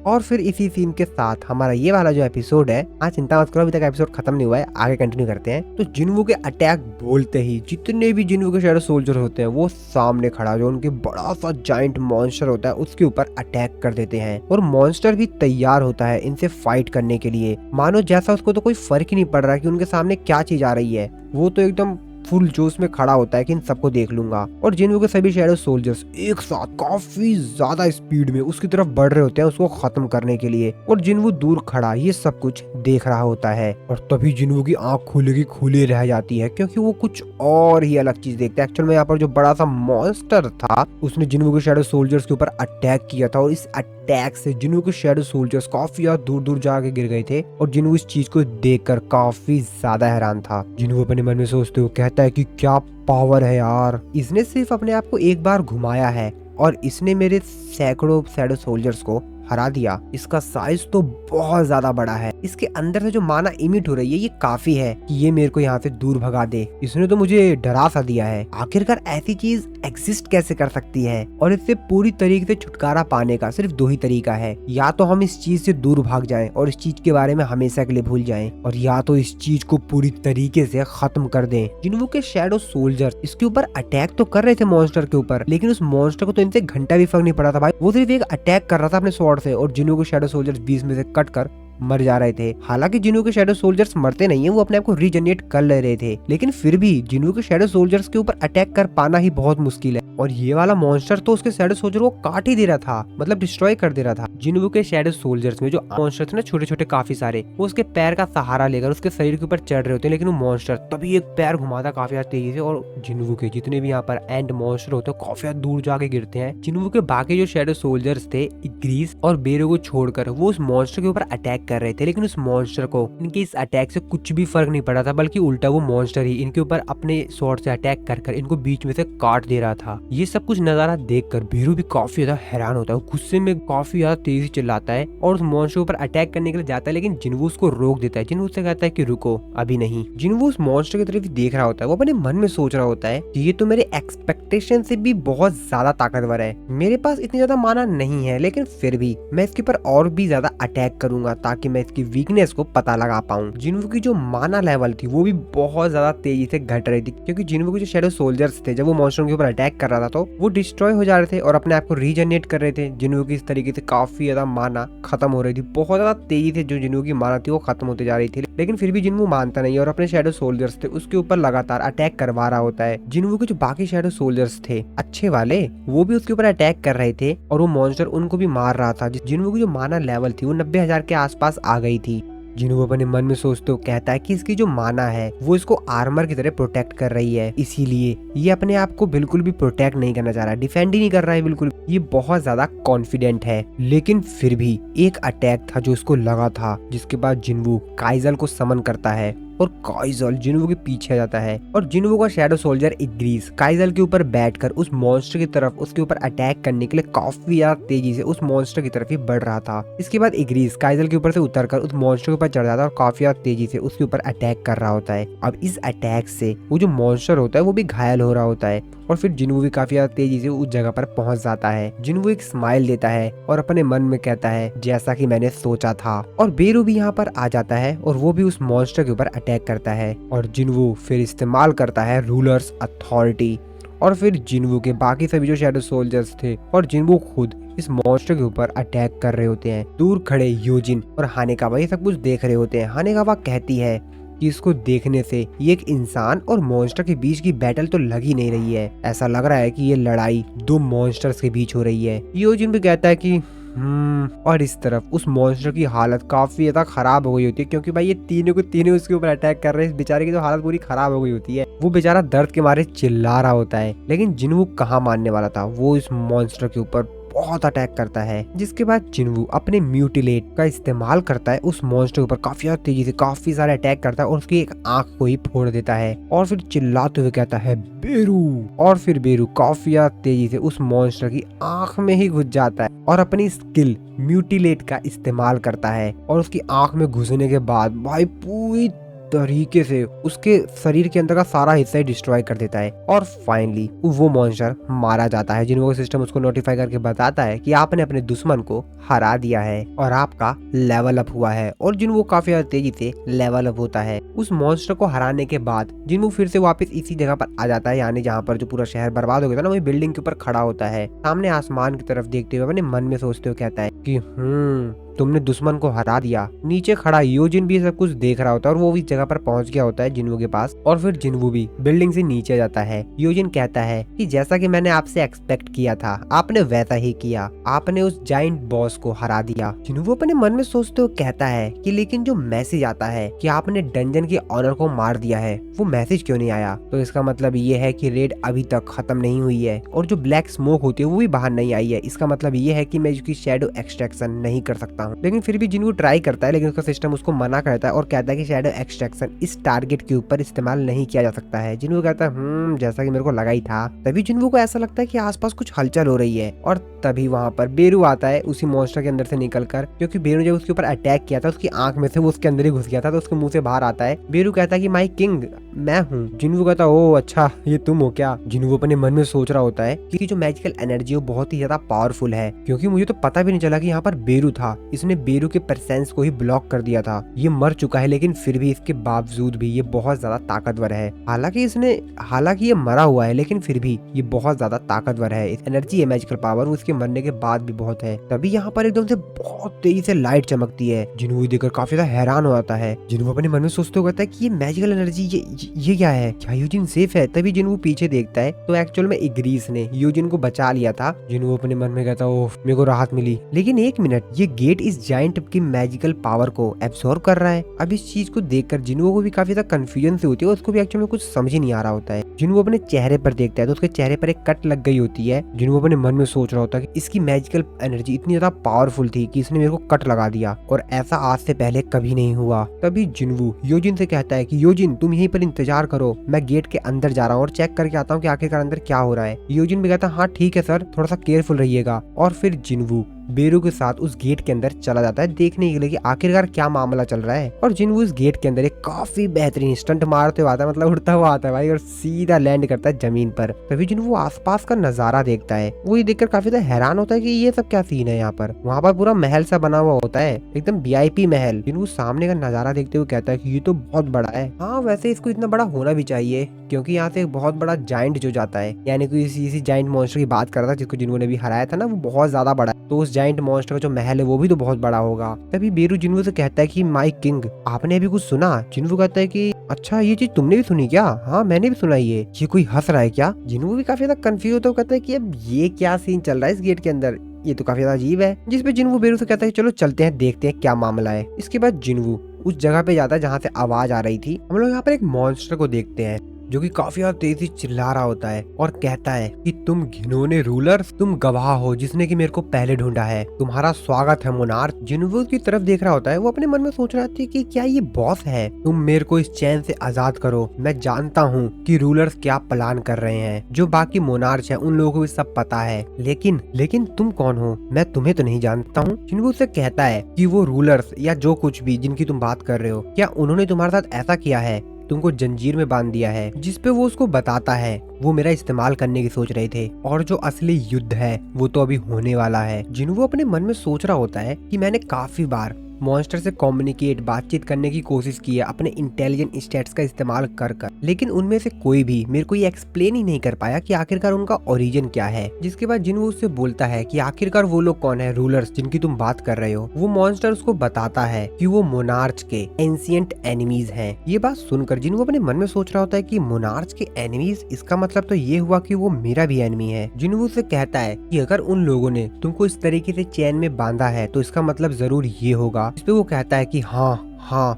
और फिर इसी सीन के साथ हमारा ये वाला जो एपिसोड है, आज चिंता मत करो अभी तक एपिसोड खत्म नहीं हुआ है, आगे कंटिन्यू करते हैं। तो जिनवू के अटैक बोलते ही जितने भी जिनवू के शैडो सोल्जर होते हैं वो सामने खड़ा जो उनके बड़ा सा जाइंट मॉन्स्टर होता है उसके ऊपर अटैक कर देते हैं। और मॉन्स्टर भी तैयार होता है इनसे फाइट करने के लिए, मानो जैसा उसको तो कोई फर्क ही नहीं पड़ रहा कि उनके सामने क्या चीज आ रही है। वो तो एकदम फुल जोश में खड़ा होता है कि इन सबको देख लूंगा। और जिनवू के सभी शैडो सोल्जर्स एक साथ काफी ज्यादा स्पीड में उसकी तरफ बढ़ रहे होते हैं उसको खत्म करने के लिए। और जिनवू दूर खड़ा ये सब कुछ देख रहा होता है और तभी जिनवू की आंख खुली रह जाती है, क्योंकि वो कुछ और ही अलग चीज देखता है। एक्चुअल में यहाँ पर जो बड़ा सा मॉन्स्टर था उसने जिनवू के शैडो सोल्जर्स के ऊपर अटैक किया था और इस अटैक से जिनवू के शैडो सोल्जर्स काफी ज्यादा दूर दूर जाके गिर गए थे। और जिनवू इस चीज को देखकर काफी ज्यादा हैरान था। जिनवू अपने मन में सोचते हुए कहता है कि क्या पावर है यार, इसने सिर्फ अपने आप को एक बार घुमाया है और इसने मेरे सैकड़ों शैडो सोल्जर्स को हरा दिया। इसका साइज तो बहुत ज्यादा बड़ा है, इसके अंदर से जो माना इमिट हो रही है ये काफी है कि ये मेरे को यहाँ से दूर भगा दे। इसने तो मुझे डरा सा दिया है। आखिरकार ऐसी चीज एग्जिस्ट कैसे कर सकती है? और इससे पूरी तरीके से छुटकारा पाने का सिर्फ दो ही तरीका है, या तो हम इस चीज से दूर भाग जाएं और इस चीज के बारे में हमेशा के लिए भूल जाएं, और या तो इस चीज को पूरी तरीके से खत्म कर दें। जिनवू के शैडो सोल्जर इसके ऊपर अटैक तो कर रहे थे मॉन्स्टर के ऊपर, लेकिन उस मॉन्स्टर को तो इनसे घंटा भी फर्क नहीं पड़ा था भाई। वो सिर्फ एक अटैक कर रहा था अपने स्वॉर्ड से और जिनवू के शैडो सोल्जर्स बीच में से कट कर मर जा रहे थे। हालांकि जिनवू के शैडो सोल्जर्स मरते नहीं है, वो अपने आप को रीजनरेट कर ले रहे थे, लेकिन फिर भी जिनवू के शैडो सोल्जर्स के ऊपर अटैक कर पाना ही बहुत मुश्किल है। और ये वाला मॉन्स्टर तो उसके शैडो सोल्जर को काट ही दे रहा था, मतलब डिस्ट्रॉय कर दे रहा था। जिनवू के शैडो सोल्जर्स में जो मॉन्स्टर थे ना छोटे छोटे काफी सारे, वो उसके पैर का सहारा लेकर उसके शरीर के ऊपर चढ़ रहे होते हैं, लेकिन वो मॉन्स्टर तभी एक पैर घुमाता काफी ज्यादा तेजी से और जिनवू के जितने भी यहाँ पर एंड मॉन्स्टर होते हैं काफी ज्यादा दूर जाके गिरते हैं। जिनवू के बाकी जो शैडो सोल्जर्स थे ग्रीस और बेरो को छोड़कर वो उस मॉन्स्टर के ऊपर अटैक कर रहे थे, लेकिन उस मॉन्स्टर को इनके इस अटैक से कुछ भी फर्क नहीं पड़ा था, बल्कि उल्टा वो मॉन्स्टर ही इनके ऊपर अपने स्वॉर्ड से अटैक कर इनको बीच में से काट दे रहा था। ये सब कुछ नजारा देखकर बीरू भी काफी ज्यादा हैरान होता है, गुस्से में काफी ज्यादा तेजी चिल्लाता है और उस मॉन्स्टर के ऊपर अटैक करने के लिए जाता है, लेकिन जिन्वू उसको रोक देता है। जिन्वू उससे कहता है कि रुको, अभी नहीं। जिन्वू उस मॉन्स्टर की तरफ ही देख रहा होता है, वो अपने मन में सोच रहा होता है कि ये तो मेरे एक्सपेक्टेशन से भी बहुत ज्यादा ताकतवर है, मेरे पास इतनी ज्यादा माना नहीं है, लेकिन फिर भी मैं इसके ऊपर और भी ज्यादा अटैक करूंगा ताकि मैं इसकी वीकनेस को पता लगा पाऊं। जिन्वू की जो माना लेवल थी वो भी बहुत ज्यादा तेजी से घट रही थी, क्योंकि जिन्वू के जो शैडो सोल्जर्स थे जब वो मॉन्स्टर के ऊपर अटैक कर रहा था तो वो डिस्ट्रॉय हो जा रहे थे और अपने आप को रीजनरेट कर रहे थे। जिन्वू की इस तरीके से काफी ज्यादा माना खत्म हो रही थी, बहुत ज्यादा तेजी से जो जिन्वू की माना थी वो खत्म होती जा रही थी, लेकिन फिर भी जिन्वू मानता नहीं और अपने शैडो सोल्जर्स थे उसके ऊपर लगातार अटैक करवा रहा होता है। जिन्वू के जो बाकी शैडो सोल्जर्स थे अच्छे वाले, वो भी उसके ऊपर अटैक कर रहे थे और वो मॉन्स्टर उनको भी मार रहा था। जिन्वू की जो माना लेवल थी वो 90,000 के आसपास आ गई थी। जिन्वू अपने मन में सोचते हो कहता है कि इसकी जो माना है वो इसको आर्मर की तरह प्रोटेक्ट कर रही है, इसीलिए ये अपने आप को बिल्कुल भी प्रोटेक्ट नहीं करना चाह रहा, डिफेंड ही नहीं कर रहा है बिल्कुल। ये बहुत ज्यादा कॉन्फिडेंट है, लेकिन फिर भी एक अटैक था जो इसको लगा था, जिसके बाद जिन्वू काइजल को समन करता है और काइजल जिन्वू के पीछे आ जाता है और जिन्वू का शैडो सोल्जर इग्रीस काइजल के ऊपर बैठकर उस मॉन्स्टर की तरफ उसके ऊपर अटैक करने के लिए काफी ज्यादा तेजी से उस मॉन्स्टर की तरफ ही बढ़ रहा था। इसके बाद इग्रीस काइजल के ऊपर से उतरकर उस मॉन्स्टर के ऊपर चढ़ जाता है और काफी ज्यादा तेजी से उसके ऊपर अटैक कर रहा होता है। अब इस अटैक से वो जो मॉन्स्टर होता है वो भी घायल हो रहा होता है और फिर जिन्वू भी काफी ज्यादा तेजी से उस जगह पर पहुंच जाता है। जिन्वू एक स्माइल देता है और अपने मन में कहता है जैसा कि मैंने सोचा था, और बेरू भी यहाँ पर आ जाता है और वो भी उस मॉन्स्टर के ऊपर अटैक करता है और जिन्वू फिर इस्तेमाल करता है रूलर्स अथॉरिटी और फिर जिन्वू के बाकी सभी जो शैडो सोल्जर्स थे और जिन्वू खुद इस मॉन्स्टर के ऊपर अटैक कर रहे होते हैं। दूर खड़े यूजिन और हानेकावा ये सब कुछ देख रहे होते हैं। हानेकावा कहती है कि इसको देखने से ये एक इंसान और मॉन्स्टर के बीच की बैटल तो लग ही नहीं रही है, ऐसा लग रहा है कि ये लड़ाई दो मॉन्स्टर्स के बीच हो रही है। यूजिन भी कहता है कि और इस तरफ उस मॉन्स्टर की हालत काफी ज्यादा खराब हो गई होती है, क्योंकि भाई ये तीनों के तीनों उसके ऊपर अटैक कर रहे हैं। इस बेचारे की तो हालत पूरी खराब हो गई होती है, वो बेचारा दर्द के मारे चिल्ला रहा होता है। लेकिन जिन्वू कहाँ मानने वाला था, वो इस मॉन्स्टर के ऊपर बहुत अटैक करता है, जिसके बाद जिन्वू अपने म्यूटिलेट का इस्तेमाल करता है उस मॉन्स्टर के ऊपर काफी तेजी से काफी सारे अटैक करता है और उसकी एक आंख को ही फोड़ देता है और फिर चिल्लाते हुए कहता है बेरू, और फिर बेरू काफी तेजी से उस मॉन्स्टर की आंख में ही घुस जाता है और अपनी स्किल म्यूटिलेट का इस्तेमाल करता है और उसकी आंख में घुसने के बाद भाई पूरी तरीके से उसके शरीर के अंदर का सारा हिस्सा ही डिस्ट्रॉय कर देता है और फाइनली वो मॉन्स्टर मारा जाता है। जिन्वू का सिस्टम उसको नोटिफाई करके बताता है कि आपने अपने दुश्मन को हरा दिया है और आपका लेवल अप हुआ है, और जिन्वू काफी ज्यादा तेजी से लेवल अप होता है। उस मॉन्स्टर को हराने के बाद जिन्वू फिर से वापस इसी जगह पर आ जाता है, यानी जहाँ पर जो पूरा शहर बर्बाद हो गया था ना, वही बिल्डिंग के ऊपर खड़ा होता है, सामने आसमान की तरफ देखते हुए अपने मन में सोचते हुए कहता है कि तुमने दुश्मन को हरा दिया। नीचे खड़ा यूजिन भी सब कुछ देख रहा होता है और वो भी जगह पर पहुंच गया होता है जिन्वू के पास, और फिर जिन्वू भी बिल्डिंग से नीचे जाता है। यूजिन कहता है कि जैसा कि मैंने आपसे एक्सपेक्ट किया था आपने वैसा ही किया, आपने उस जाइंट बॉस को हरा दिया। जिन्वू अपने मन में सोचते हुए कहता है कि लेकिन जो मैसेज आता है कि आपने डंजन के ऑनर को मार दिया है, वो मैसेज क्यों नहीं आया? तो इसका मतलब ये है कि रेड अभी तक खत्म नहीं हुई है और जो ब्लैक स्मोक होती है वो भी बाहर नहीं आई है। इसका मतलब ये है कि मैं इसकी शैडो एक्सट्रैक्शन नहीं कर सकता हूँ। लेकिन फिर भी जिन्वू ट्राई करता है, लेकिन उसका सिस्टम उसको मना करता है और कहता है कि शैडो एक्सट्रैक्शन इस टारगेट के ऊपर इस्तेमाल नहीं किया जा सकता है। जिन्वू कहता है जैसा कि मेरे को लगा ही था। तभी जिन्वू को ऐसा लगता है कि आसपास कुछ हलचल हो रही है और तभी वहाँ पर बेरू आता है उसी मॉन्स्टर के अंदर से निकलकर, क्योंकि बेरू जब उसके ऊपर अटैक किया था उसकी आंख में से वो उसके अंदर ही घुस गया था, तो उसके मुंह से बाहर आता है। बेरू कहता है कि माय किंग मैं हूँ। जिन्वू कहता है ओ अच्छा ये तुम हो क्या? जिन्वू अपने मन में सोच रहा होता है कि जो मैजिकल एनर्जी है वो बहुत ही ज्यादा पावरफुल है, क्योंकि मुझे तो पता भी नहीं चला कि यहाँ पर बेरू था। इसने बेरू के प्रेजेंस को ही ब्लॉक कर दिया था। ये मर चुका है लेकिन फिर भी इसके बावजूद भी ये बहुत ज्यादा ताकतवर है। हालांकि ये मरा हुआ है लेकिन फिर भी ये बहुत ज्यादा ताकतवर है। इस एनर्जी है मैजिकल पावर, उसके मरने के बाद भी बहुत है। तभी यहाँ पर एकदम से बहुत तेजी से लाइट चमकती है। जिन्वू देखकर काफी ज्यादा हैरान हो जाता है। जिन्वू अपने मन में सोचते हुए कहता है कि ये मैजिकल एनर्जी ये क्या है? क्या यूजिन सेफ है? तभी जिन्वू पीछे देखता है तो एक्चुअल में इग्रीस ने यूजिन को बचा लिया था। जिन्वू अपने मन में कहता है ओह मेरे को राहत मिली। लेकिन एक मिनट, ये गेट इस जाइंट की मैजिकल पावर को एब्सॉर्ब कर रहा है। अब इस चीज को देखकर जिन्वो को भी काफी ज्यादा कंफ्यूजन से होती है, उसको भी एक्चुअली में कुछ समझ ही नहीं आ रहा होता है। जिन्वो अपने चेहरे पर देखता है तो उसके चेहरे पर एक कट लग गई होती है। जिन्वो अपने मन में सोच रहा होता है कि इसकी मैजिकल एनर्जी इतनी ज्यादा पावरफुल थी कि इसने मेरे को कट लगा दिया और ऐसा आज से पहले कभी नहीं हुआ। तभी जिन्वो योजिन से कहता है कि योजिन तुम यहीं पर इंतजार करो, मैं गेट के अंदर जा रहा हूँ और चेक करके आता हूँ कि आखिरकार अंदर क्या हो रहा है। योजिन भी कहता है हाँ ठीक है सर, थोड़ा सा केयरफुल रहिएगा। और फिर जिन्वो बेरू के साथ उस गेट के अंदर चला जाता है देखने के लिए कि आखिरकार क्या मामला चल रहा है। और जिन्वो इस गेट के अंदर एक काफी बेहतरीन स्टंट मारते हुए आता है, मतलब उड़ता हुआ आता है भाई, और सीधा लैंड करता है जमीन पर। तभी जिन्वो आसपास का नजारा देखता है, वो ये देखकर काफी ज्यादा हैरान होता है कि ये सब क्या सीन है यहाँ पर। वहाँ पर पूरा महल सा बना हुआ होता है, एकदम VIP महल। जिन्वो सामने का नजारा देखते हुए कहता है कि ये तो बहुत बड़ा है। हाँ वैसे इसको इतना बड़ा होना भी चाहिए, क्योंकि यहाँ से एक बहुत बड़ा जाइंट जो जाता है, यानी कि इसी जाइंट मॉन्स्टर की बात कर रहा था जिसको जिन्वो ने भी हराया था ना, वो बहुत ज्यादा बड़ा है, तो उस जाइंट मॉन्स्टर का जो महल है वो भी तो बहुत बड़ा होगा। तभी बेरू जिन्वो से कहता है कि माय किंग आपने अभी कुछ सुना? जिन्वो कहता है कि अच्छा ये चीज तुमने भी सुनी क्या? हाँ मैंने भी सुना। ये कोई हंस रहा है क्या? जिन्वो भी काफी ज्यादा कंफ्यूज होता है, कहता है कि अब ये क्या सीन चल रहा है इस गेट के अंदर, ये तो काफी ज्यादा अजीब है। जिसपे जिन्वो बेरू से कहता है चलो चलते हैं देखते हैं क्या मामला है। इसके बाद जिन्वो उस जगह पे जाता है जहाँ से आवाज आ रही थी। हम लोग यहाँ पर एक मॉन्स्टर को देखते हैं जो कि काफी ज्यादा तेजी चिल्ला रहा होता है और कहता है कि तुम घिनौने रूलर, तुम गवाह हो जिसने कि मेरे को पहले ढूंढा है, तुम्हारा स्वागत है मोनार्क। जिन्वो की तरफ देख रहा होता है, वो अपने मन में सोच रहा था कि क्या ये बॉस है? तुम मेरे को इस चैन से आजाद करो, मैं जानता हूँ कि रूलर्स क्या प्लान कर रहे हैं, जो बाकी मोनार्क है उन लोगों को भी सब पता है, लेकिन तुम कौन हो? मैं तुम्हें तो नहीं जानता हूँ। जिन्वो से कहता है कि वो रूलर्स या जो कुछ भी जिनकी तुम बात कर रहे हो, क्या उन्होंने तुम्हारे साथ ऐसा किया है, तुमको जंजीर में बांध दिया है? जिसपे वो उसको बताता है वो मेरा इस्तेमाल करने की सोच रहे थे और जो असली युद्ध है वो तो अभी होने वाला है। जिन्वो अपने मन में सोच रहा होता है कि मैंने काफी बार मॉन्स्टर से कम्युनिकेट बातचीत करने की कोशिश की है अपने इंटेलिजेंट स्टेट्स का इस्तेमाल कर लेकिन उनमें से कोई भी मेरे को ये एक्सप्लेन ही नहीं कर पाया कि आखिरकार उनका ओरिजिन क्या है। जिसके बाद जिन्वो उससे बोलता है कि आखिरकार वो लोग कौन है रूलर्स जिनकी तुम बात कर रहे हो। वो मॉन्स्टर उसको बताता है कि वो मोनार्च के एंशिएंट एनिमीज हैं। ये बात सुनकर जिन्वो अपने मन में सोच रहा होता है कि मोनार्च के एनिमीज, इसका मतलब तो ये हुआ कि वो मेरा भी एनिमी है। जिन्वो उससे कहता है कि अगर उन लोगों ने तुमको इस तरीके से चैन में बांधा है तो इसका मतलब जरूर ये होगा। इस पे वो कहता है कि हाँ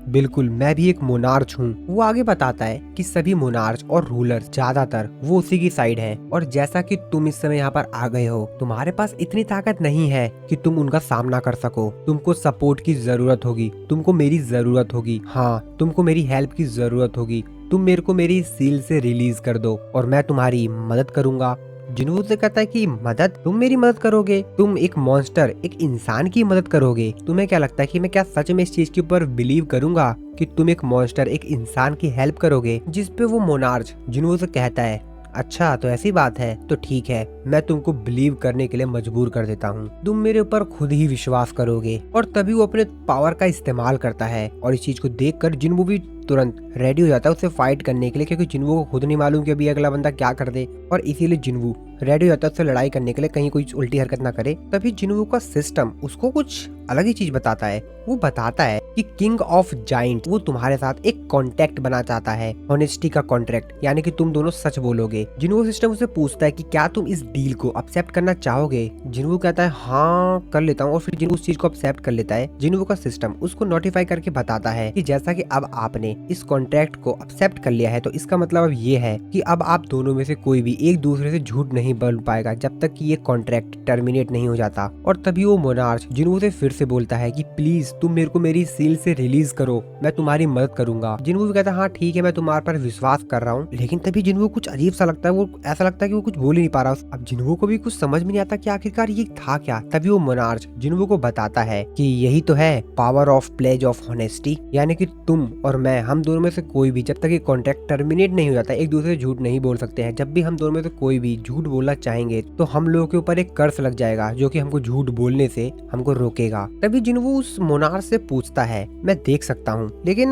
बिल्कुल, मैं भी एक मोनार्च हूँ। वो आगे बताता है कि सभी मोनार्च और रूलर ज्यादातर वो उसी की साइड हैं और जैसा कि तुम इस समय यहाँ पर आ गए हो, तुम्हारे पास इतनी ताकत नहीं है कि तुम उनका सामना कर सको। तुमको सपोर्ट की जरूरत होगी, तुमको मेरी जरूरत होगी, हाँ तुमको मेरी हेल्प की जरूरत होगी। तुम मेरे को मेरी सील से रिलीज कर दो और मैं तुम्हारी मदद करूंगा। जिन्वो से कहता है कि मदद? तुम मेरी मदद करोगे? तुम एक मॉन्स्टर, एक इंसान की मदद करोगे? तुम्हें क्या लगता है कि मैं क्या सच में इस चीज के ऊपर बिलीव करूंगा कि तुम एक मॉन्स्टर, एक इंसान की हेल्प करोगे? जिसपे वो मोनार्च जिन्वो से कहता है अच्छा तो ऐसी बात है, तो ठीक है, मैं तुमको बिलीव करने के लिए मजबूर कर देता हूँ, तुम मेरे ऊपर खुद ही विश्वास करोगे। और तभी वो अपने पावर का इस्तेमाल करता है और इस चीज को देखकर जिन्वो भी तुरंत रेडी हो जाता है उससे फाइट करने के लिए, क्योंकि जिन्वो को खुद नहीं मालूम कि अभी अगला बंदा क्या कर दे, और इसीलिए जिन्वो रेडी हो जाता है उससे लड़ाई करने के लिए, कहीं कोई उल्टी हरकत ना करे। तभी जिन्वो का सिस्टम उसको कुछ अलग ही चीज बताता है। वो बताता है कि किंग ऑफ जाइंट वो तुम्हारे साथ एक कॉन्ट्रैक्ट बना चाहता है, ऑनेस्टी का कॉन्ट्रैक्ट, यानी कि तुम दोनों सच बोलोगे। जिन्वो सिस्टम उसे पूछता है कि क्या तुम इस डील को एक्सेप्ट करना चाहोगे? जिन्वो कहता है हाँ कर लेता हूँ, और फिर जिन्वो उस चीज को एक्सेप्ट कर लेता है। जिन्वो का सिस्टम उसको नोटिफाई करके बताता है कि जैसा कि अब आपने इस कॉन्ट्रैक्ट को एक्सेप्ट कर लिया है, तो इसका मतलब अब ये है कि अब आप दोनों में से कोई भी एक दूसरे से झूठ नहीं बोल पाएगा जब तक कि ये कॉन्ट्रैक्ट टर्मिनेट नहीं हो जाता। और तभी वो मोनार्च जिन्वो से फिर से बोलता है कि प्लीज तुम मेरे को मेरी सील से रिलीज करो, मैं तुम्हारी मदद करूंगा। जिन्वो भी कहता है हाँ ठीक है, मैं तुम्हारे पर विश्वास कर रहा हूँ। लेकिन तभी जिन्वो कुछ अजीब सा लगता है, वो ऐसा लगता है कि वो कुछ बोल ही नहीं पा रहा। अब जिन्वो को भी कुछ समझ में नहीं आता कि आखिरकार ये था क्या। तभी वो मोनार्च जिन्वो को बताता है कि यही तो है power of pledge of honesty, यानी कि तुम और मैं, हम दोनों में से कोई भी जब तक ये कॉन्ट्रैक्ट टर्मिनेट नहीं हो जाता एक दूसरे से झूठ नहीं बोल सकते हैं। जब भी हम दोनों में से कोई भी झूठ बोलना चाहेंगे तो हम लोगों के ऊपर एक कर्ज लग जाएगा जो कि हमको झूठ बोलने से हमको रोकेगा। तभी जिन्वो उस मोनार्च से पूछता है मैं देख सकता हूँ, लेकिन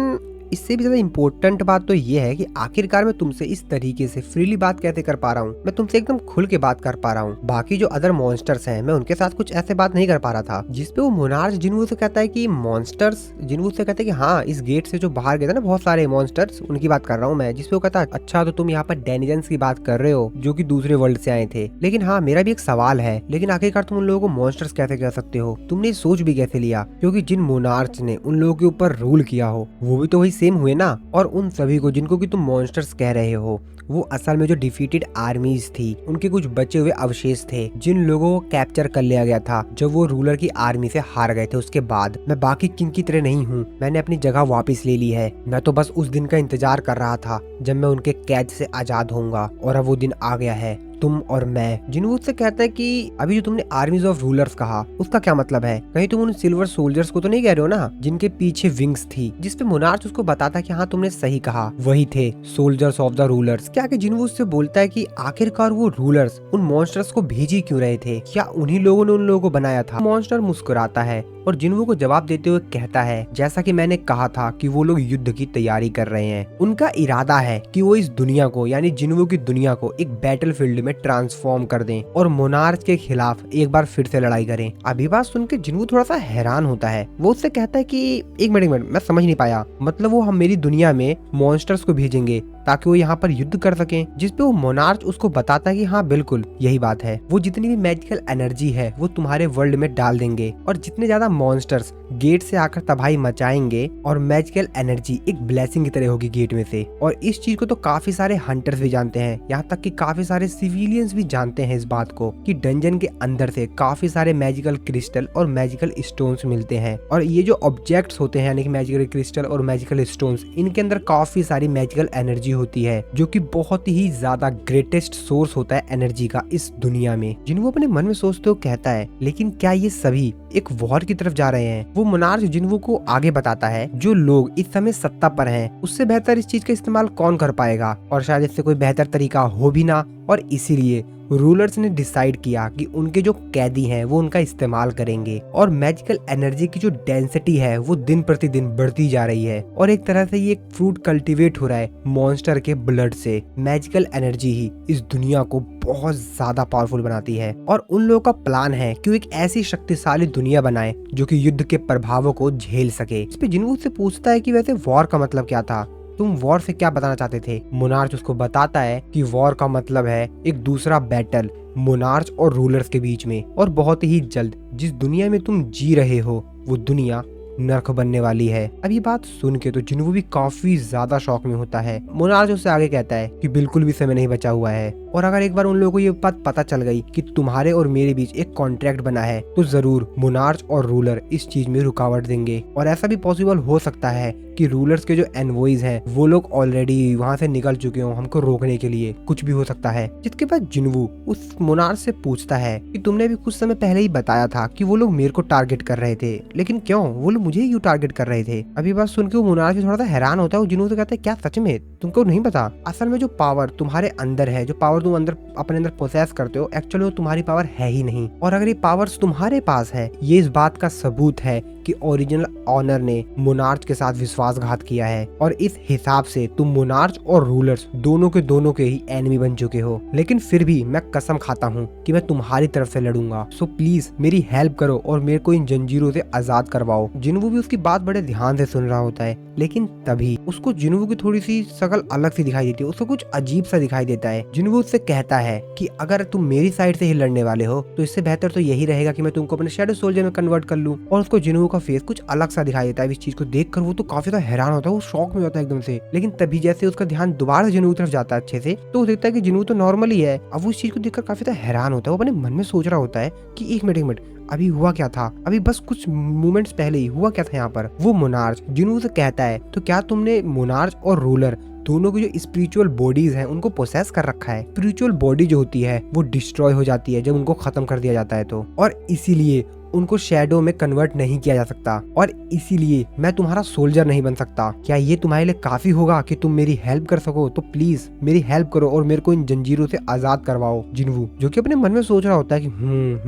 इससे भी ज्यादा इम्पोर्टेंट बात तो ये है कि आखिरकार मैं तुमसे इस तरीके से फ्रीली बात कैसे कर पा रहा हूँ, मैं तुमसे एकदम खुल के बात कर पा रहा हूँ। बाकी जो अदर मॉन्स्टर्स हैं मैं उनके साथ कुछ ऐसे बात नहीं कर पा रहा था। जिसपे वो मोनार्च जिन्वू से कहता है कि मॉन्स्टर्स, जिन्वू से कहते हैं कि हाँ इस गेट से जो बाहर गए थे ना बहुत सारे मॉन्स्टर्स, उनकी बात कर रहा हूँ मैं। जिसपे वो कहता है अच्छा तो तुम यहाँ पर डेनिजन्स की बात कर रहे हो जो कि दूसरे वर्ल्ड से आए थे। लेकिन हाँ मेरा भी एक सवाल है, लेकिन आखिरकार तुम उन लोगों को मॉन्स्टर्स कैसे कह सकते हो? तुमने सोच भी कैसे लिया? क्योंकि जिन मोनार्च ने उन लोगों के ऊपर रूल किया हो वो भी तो वही सेम हुए ना। और उन सभी को जिनको कि तुम मॉन्स्टर्स कह रहे हो वो असल में जो डिफीटेड आर्मीज थी, उनके कुछ बचे हुए अवशेष थे जिन लोगों को कैप्चर कर लिया गया था जब वो रूलर की आर्मी से हार गए थे। उसके बाद मैं बाकी किंग की तरह नहीं हूँ, मैंने अपनी जगह वापस ले ली है। मैं तो बस उस दिन का इंतजार कर रहा था जब मैं उनके कैद से आजाद होऊंगा, और अब वो दिन आ गया है, तुम और मैं। जिन्वू से कहता है कि अभी जो तुमने आर्मीज ऑफ रूलर्स कहा उसका क्या मतलब है? कहीं तुम उन सिल्वर सोल्जर्स को तो नहीं कह रहे हो ना जिनके पीछे विंग्स थी? जिसपे मोनार्च उसको बताता कि हाँ तुमने सही कहा, वही थे सोल्जर्स ऑफ द रूलर्स। क्या कि जिन्वू उससे बोलता है कि आखिरकार वो रूलर्स उन मॉन्स्टर्स को भेजी क्यों रहे थे? क्या उन्हीं लोगों ने उन लोगों को बनाया था? मॉन्स्टर मुस्कुराता है और जिन्वू को जवाब देते हुए कहता है जैसा कि मैंने कहा था कि वो लोग युद्ध की तैयारी कर रहे हैं। उनका इरादा है कि वो इस दुनिया को यानी जिन्वू की दुनिया को एक बैटलफील्ड में ट्रांसफॉर्म कर दें और मोनार्च के खिलाफ एक बार फिर से लड़ाई करें। अभी बात सुन के जिन्वू थोड़ा सा हैरान होता है। वो उससे कहता है कि एक मिनट मैं समझ नहीं पाया, मतलब वो हम मेरी दुनिया में मॉन्स्टर्स को भेजेंगे ताकि वो यहाँ पर युद्ध कर सकें? जिसपे वो मोनार्च उसको बताता है कि हाँ बिल्कुल यही बात है, वो जितनी भी मैजिकल एनर्जी है वो तुम्हारे वर्ल्ड में डाल देंगे और जितने ज्यादा मॉन्स्टर्स गेट से आकर तबाही मचाएंगे और मैजिकल एनर्जी एक ब्लेसिंग की तरह होगी गेट में से। और इस चीज को तो काफी सारे हंटर्स भी जानते हैं, यहाँ तक कि काफी सारे सिविलियंस भी जानते हैं इस बात को कि डंजन के अंदर से काफी सारे मैजिकल क्रिस्टल और मैजिकल स्टोन्स मिलते हैं। और ये जो ऑब्जेक्ट्स होते हैं यानी कि मैजिकल क्रिस्टल और मैजिकल स्टोन्स, इनके अंदर काफी सारी मैजिकल एनर्जी होती है जो कि बहुत ही ज्यादा ग्रेटेस्ट सोर्स होता है एनर्जी का इस दुनिया में। जिन्वू अपने मन में सोचते हुए कहता है लेकिन क्या ये सभी एक वॉर की तरफ जा रहे हैं? वो मोनार्च जिन्वू को आगे बताता है जो लोग इस समय सत्ता पर हैं उससे बेहतर इस चीज का इस्तेमाल कौन कर पाएगा, और शायद इससे कोई बेहतर तरीका हो भी ना। और इसीलिए रूलर्स ने डिसाइड किया कि उनके जो कैदी हैं वो उनका इस्तेमाल करेंगे और मैजिकल एनर्जी की जो डेंसिटी है वो दिन प्रतिदिन बढ़ती जा रही है। और एक तरह से ये एक फ्रूट कल्टीवेट हो रहा है मॉन्स्टर के ब्लड से। मैजिकल एनर्जी ही इस दुनिया को बहुत ज्यादा पावरफुल बनाती है और उन लोगों का प्लान है कि वो एक ऐसी शक्तिशाली दुनिया बनाए जो कि युद्ध के प्रभावों को झेल सके। इस पे जिन्वू से पूछता है कि वैसे वॉर का मतलब क्या था, तुम वॉर से क्या बताना चाहते थे? मोनार्च उसको बताता है कि वॉर का मतलब है एक दूसरा बैटल मोनार्च और रूलर्स के बीच में, और बहुत ही जल्द जिस दुनिया में तुम जी रहे हो वो दुनिया नर्क बनने वाली है। अब ये बात सुन के तो जिन्वू भी काफी ज्यादा शॉक में होता है। मोनार्च उससे आगे कहता है कि बिल्कुल भी समय नहीं बचा हुआ है, और अगर एक बार उन लोगों को ये बात पता चल गई कि तुम्हारे और मेरे बीच एक कॉन्ट्रैक्ट बना है तो जरूर मोनार्च और रूलर इस चीज में रुकावट देंगे। और ऐसा भी पॉसिबल हो सकता है कि रूलर्स के जो एनवॉइज हैं वो लोग ऑलरेडी वहाँ से निकल चुके हो हमको रोकने के लिए, कुछ भी हो सकता है। जिसके बाद जिन्वू उस मोनार्च से पूछता है कि तुमने भी कुछ समय पहले ही बताया था कि वो लोग मेरे को टारगेट कर रहे थे, लेकिन क्यों वो लोग मुझे क्यों टारगेट कर रहे थे? अभी बात सुन के वो मोनार्च थोड़ा सा हैरान होता है। वो जिन्वू से कहता है क्या सच में तुमको नहीं पता? असल में जो पावर तुम्हारे अंदर है, जो पावर तुम अंदर अपने अंदर प्रोसेस करते हो, एक्चुअली वो तुम्हारी पावर है ही नहीं। और अगर ये पावर्स तुम्हारे पास है, ये इस बात का सबूत है कि ओरिजिनल ऑनर ने मोनार्च के साथ विश्वासघात किया है, और इस हिसाब से तुम मोनार्च और रूलर्स दोनों के ही एनिमी बन चुके हो। लेकिन फिर भी मैं कसम खाता हूँ कि मैं तुम्हारी तरफ से लड़ूंगा, सो प्लीज मेरी हेल्प करो और मेरे को इन जंजीरों से आजाद करवाओ। जिन्वू भी उसकी बात बड़े ध्यान से सुन रहा होता है, लेकिन तभी उसको जिन्वू की थोड़ी सी शक्ल अलग सी दिखाई देती है, उसको कुछ अजीब सा दिखाई देता है। जिन्वू उससे कहता है कि अगर तुम मेरी साइड से ही लड़ने वाले हो तो इससे बेहतर तो यही रहेगा कि मैं तुमको अपने शैडो सोल्जर में कन्वर्ट कर लूं। और उसको जिन्वू का फेस कुछ अलग सा दिखाई देता है। इस चीज को देखकर वो तो काफी ज्यादा हैरान होता है, वो शॉक में होता है एकदम से। लेकिन तभी जैसे उसका ध्यान दोबारा जिन्वू की तरफ जाता है अच्छे से, तो वो देखता है कि जिन्वू तो नॉर्मल ही है। अब वो इस चीज को देखकर काफी ज्यादा हैरान होता है। वो अपने मन में सोच रहा होता है कि एक मिनट अभी हुआ क्या था, अभी बस कुछ मोमेंट्स पहले ही हुआ क्या था यहाँ पर। वो मोनार्च जिन्वू से कहता है तो क्या तुमने मोनार्च और रूलर दोनों की जो स्पिरिचुअल बॉडीज हैं उनको पोसेस कर रखा है? स्पिरिचुअल बॉडी जो होती है वो डिस्ट्रॉय हो जाती है जब उनको खत्म कर दिया जाता है तो, और इसीलिए उनको शैडो में कन्वर्ट नहीं किया जा सकता, और इसीलिए मैं तुम्हारा सोल्जर नहीं बन सकता। क्या ये तुम्हारे लिए काफी होगा कि तुम मेरी हेल्प कर सको? तो प्लीज मेरी हेल्प करो और मेरे को इन जंजीरों से आजाद करवाओ। जिन्वू जो कि अपने मन में सोच रहा होता है कि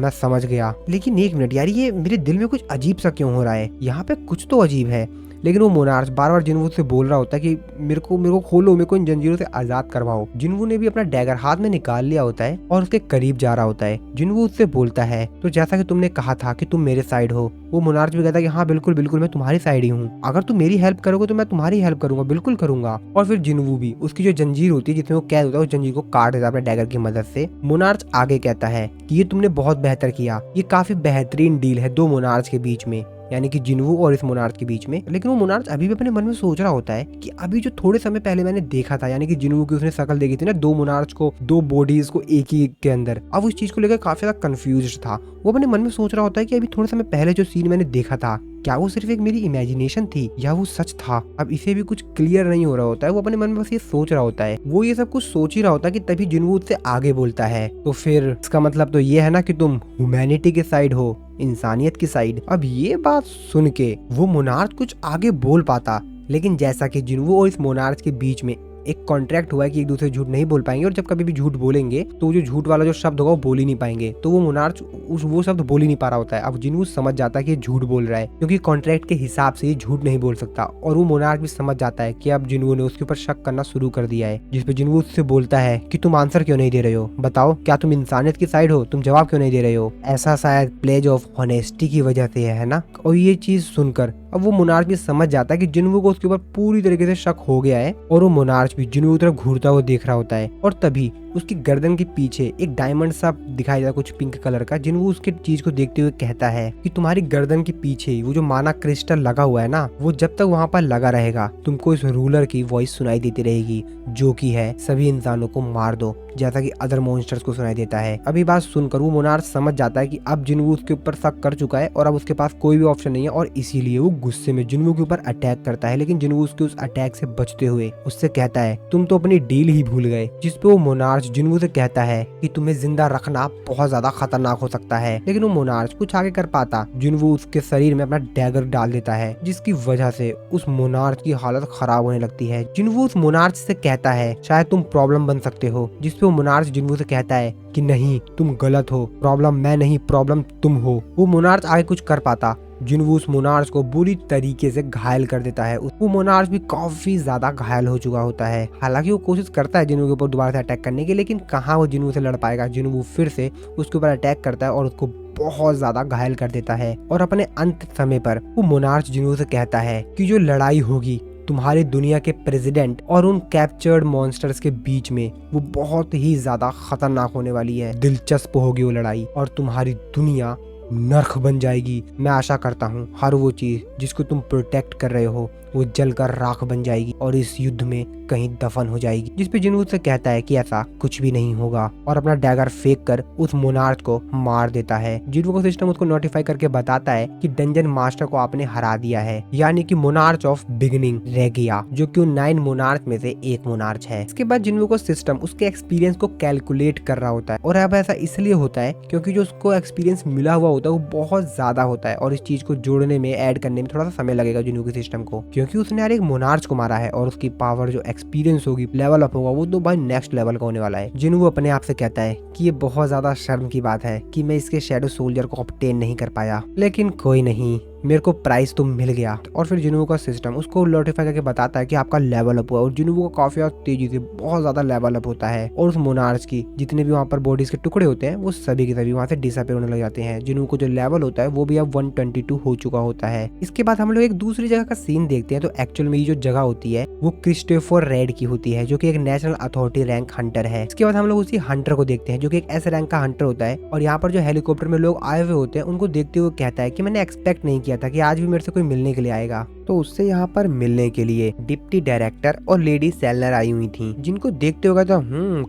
मैं समझ गया, लेकिन एक मिनट यार, ये मेरे दिल में कुछ अजीब सा क्यों हो रहा है? यहाँ पे कुछ तो अजीब है। लेकिन वो मोनार्च बार बार जिनवू से बोल रहा होता है कि मेरे को खोलो, मेरे को इन जंजीरों से आजाद करवाओ। जिनवू ने भी अपना डैगर हाथ में निकाल लिया होता है और उसके करीब जा रहा होता है। जिनवू उससे बोलता है तो जैसा कि तुमने कहा था कि तुम मेरे साइड हो। वो मोनार्च भी कहता है कि हाँ बिल्कुल बिल्कुल मैं तुम्हारी साइड ही हूँ, अगर तुम मेरी हेल्प करोगे तो मैं तुम्हारी हेल्प करूंगा, बिल्कुल करूंगा। और फिर जिनवू भी उसकी जो जंजीर होती है जिसमें वो कैद होता है उस जंजीर को काट देता है अपने डैगर की मदद से। मोनार्च आगे कहता है कि ये तुमने बहुत बेहतर किया, ये काफी बेहतरीन डील है दो मोनार्च के बीच में, यानी कि जिनवू और इस मोनार्च के बीच में। लेकिन वो मोनार्च अभी भी अपने मन में सोच रहा होता है कि अभी जो थोड़े समय पहले मैंने देखा था, यानी कि जिनवू की उसने शक्ल देखी थी ना, दो मोनार्च को, दो बॉडीज को एक ही के अंदर, अब उस चीज को लेकर काफी ज्यादा कंफ्यूज था। वो अपने मन में सोच रहा होता है कि अभी थोड़े समय पहले जो सीन मैंने देखा था, क्या वो सिर्फ एक मेरी इमेजिनेशन थी या वो सच था। अब इसे भी कुछ क्लियर नहीं हो रहा होता है। वो अपने मन में बस ये सोच रहा होता है, वो ये सब कुछ सोच ही रहा होता है कि तभी जिनवू उससे आगे बोलता है, तो फिर इसका मतलब तो ये है ना कि तुम ह्यूमैनिटी के साइड हो, इंसानियत की साइड। अब ये बात सुन के वो मोनार्च कुछ आगे बोल पाता, लेकिन जैसा कि जिनवू और इस मोनार्च के बीच में एक कॉन्ट्रैक्ट हुआ है कि एक दूसरे झूठ नहीं बोल पाएंगे, और जब कभी भी झूठ बोलेंगे तो जो झूठ वाला जो शब्द होगा वो बोल ही नहीं पाएंगे, तो वो मोनार्च वो शब्द बोल ही नहीं पा रहा होता है। अब जिनवू समझ जाता है कि ये झूठ बोल रहा है, क्योंकि कॉन्ट्रैक्ट के हिसाब से ये झूठ नहीं बोल सकता, और वो मोनार्च भी समझ जाता है कि अब जिनवू ने उसके ऊपर शक करना शुरू कर दिया है। जिसपे जिनवू उससे बोलता है कि तुम आंसर क्यों नहीं दे रहे हो, बताओ क्या तुम इंसानियत की साइड हो, तुम जवाब क्यों नहीं दे रहे हो। ऐसा शायद प्लेज ऑफ ऑनेस्टी की वजह से है ना। और ये चीज सुनकर अब वो मोनार्च भी समझ जाता है कि जिनवू को उसके ऊपर पूरी तरीके से शक हो गया है, और वो मोनार्च भी जिनवू की तरफ घूरता हुआ देख रहा होता है। और तभी उसकी गर्दन के पीछे एक डायमंड सा दिखाई देता, कुछ पिंक कलर का। जिनवू उसके चीज को देखते हुए कहता है कि तुम्हारी गर्दन के पीछे वो जो माना क्रिस्टल लगा हुआ है ना, वो जब तक वहाँ पर लगा रहेगा तुमको इस रूलर की वॉइस सुनाई देती रहेगी, जो की है सभी इंसानों को मार दो, जैसा कि अदर मॉन्स्टर्स को सुनाई देता है। अभी बात सुनकर वो मोनार्च समझ जाता है कि अब जिनवू उसके ऊपर शक कर चुका है और अब उसके पास कोई भी ऑप्शन नहीं है, और इसीलिए वो गुस्से में जिनवू के ऊपर अटैक करता है। लेकिन जिनवू उसके उस अटैक से बचते हुए उससे कहता है तुम तो अपनी डील ही भूल गए। जिसपे वो मोनार्च जिनवू से कहता है कि तुम्हें जिंदा रखना बहुत ज्यादा खतरनाक हो सकता है। लेकिन वो मोनार्च कुछ आगे कर पाता, जिनवू उसके शरीर में अपना डैगर डाल देता है, जिसकी वजह से उस मोनार्च की हालत खराब होने लगती है। जिनवू उस मोनार्च से कहता है शायद तुम प्रॉब्लम बन सकते हो, जिसपे वो मोनार्च जिनवू से कहता है कि नहीं तुम गलत हो, प्रॉब्लम मैं नहीं प्रॉब्लम तुम हो। वो मोनार्च आगे कुछ कर पाता, जिनवू उस मोनार्च को बुरी तरीके से घायल कर देता है। वो मोनार्च भी काफी ज्यादा घायल हो चुका होता है। हालांकि वो कोशिश करता है जिनवू के ऊपर दोबारा से अटैक करने की, लेकिन कहाँ वो जिनवू से लड़ पाएगा। जिनवू फिर से उसके ऊपर अटैक करता है और उसको बहुत ज्यादा घायल कर देता है। और अपने अंत समय पर वो मोनार्च जिनवू से कहता है कि जो लड़ाई होगी तुम्हारी दुनिया के प्रेसिडेंट और उन कैप्चर्ड मॉन्स्टर्स के बीच में, वो बहुत ही ज्यादा खतरनाक होने वाली है। दिलचस्प होगी वो लड़ाई और तुम्हारी दुनिया नर्क बन जाएगी। मैं आशा करता हूँ हर वो चीज जिसको तुम प्रोटेक्ट कर रहे हो वो जलकर राख बन जाएगी और इस युद्ध में कहीं दफन हो जाएगी। जिसपे जिनवू से कहता है कि ऐसा कुछ भी नहीं होगा, और अपना डैगर फेंक कर उस मोनार्च को मार देता है। जिनवू का सिस्टम उसको नोटिफाई करके बताता है कि डंजन मास्टर को आपने हरा दिया है, यानी कि मोनार्च ऑफ बिगिनिंग रह गया, जो कि 9 मोनार्च में से एक मोनार्च है। इसके बाद जिनवू का सिस्टम उसके एक्सपीरियंस को कैलकुलेट कर रहा होता है, और अब ऐसा इसलिए होता है क्योंकि जो उसको एक्सपीरियंस मिला हुआ होता है वो बहुत ज्यादा होता है, और इस चीज को जोड़ने में ऐड करने में थोड़ा सा समय लगेगा जिनवू के सिस्टम को, क्योंकि उसने यार एक मोनार्च को मारा है और उसकी पावर जो एक्सपीरियंस होगी लेवल अप होगा वो तो भाई नेक्स्ट लेवल का होने वाला है। जिनवू अपने आप से कहता है कि ये बहुत ज्यादा शर्म की बात है कि मैं इसके शैडो सोल्जर को ऑब्टेन नहीं कर पाया, लेकिन कोई नहीं, मेरे को प्राइस तो मिल गया। और फिर जिनवू का सिस्टम उसको नोटिफाई करके बताता है कि आपका लेवल अप हुआ, और जिनवू का काफी तेजी से बहुत ज्यादा लेवल अप होता है, और उस मोनार्च की जितने भी वहाँ पर बॉडीज के टुकड़े होते हैं वो सभी के सभी वहाँ से डिसअपीयर होने लग जाते हैं। जिनवू को जो लेवल होता है वो भी अब 122 हो चुका होता है। इसके बाद हम लोग एक दूसरी जगह का सीन देखते हैं, तो एक्चुअल में ये जो जगह होती है वो क्रिस्टोफर रेड की होती है, जो कि एक नेशनल अथॉरिटी रैंक हंटर है। इसके बाद हम लोग उसी हंटर को देखते हैं जो कि एक एस रैंक का हंटर होता है, और यहाँ पर जो हेलीकॉप्टर में लोग आए हुए होते हैं उनको देखते हुए कहता है कि मैंने एक्सपेक्ट नहीं किया था कि आज भी मेरे से कोई मिलने के लिए आएगा। तो उससे यहाँ पर मिलने के लिए डिप्टी डायरेक्टर और लेडी सेलनर आई हुई थी, जिनको देखते हुए तो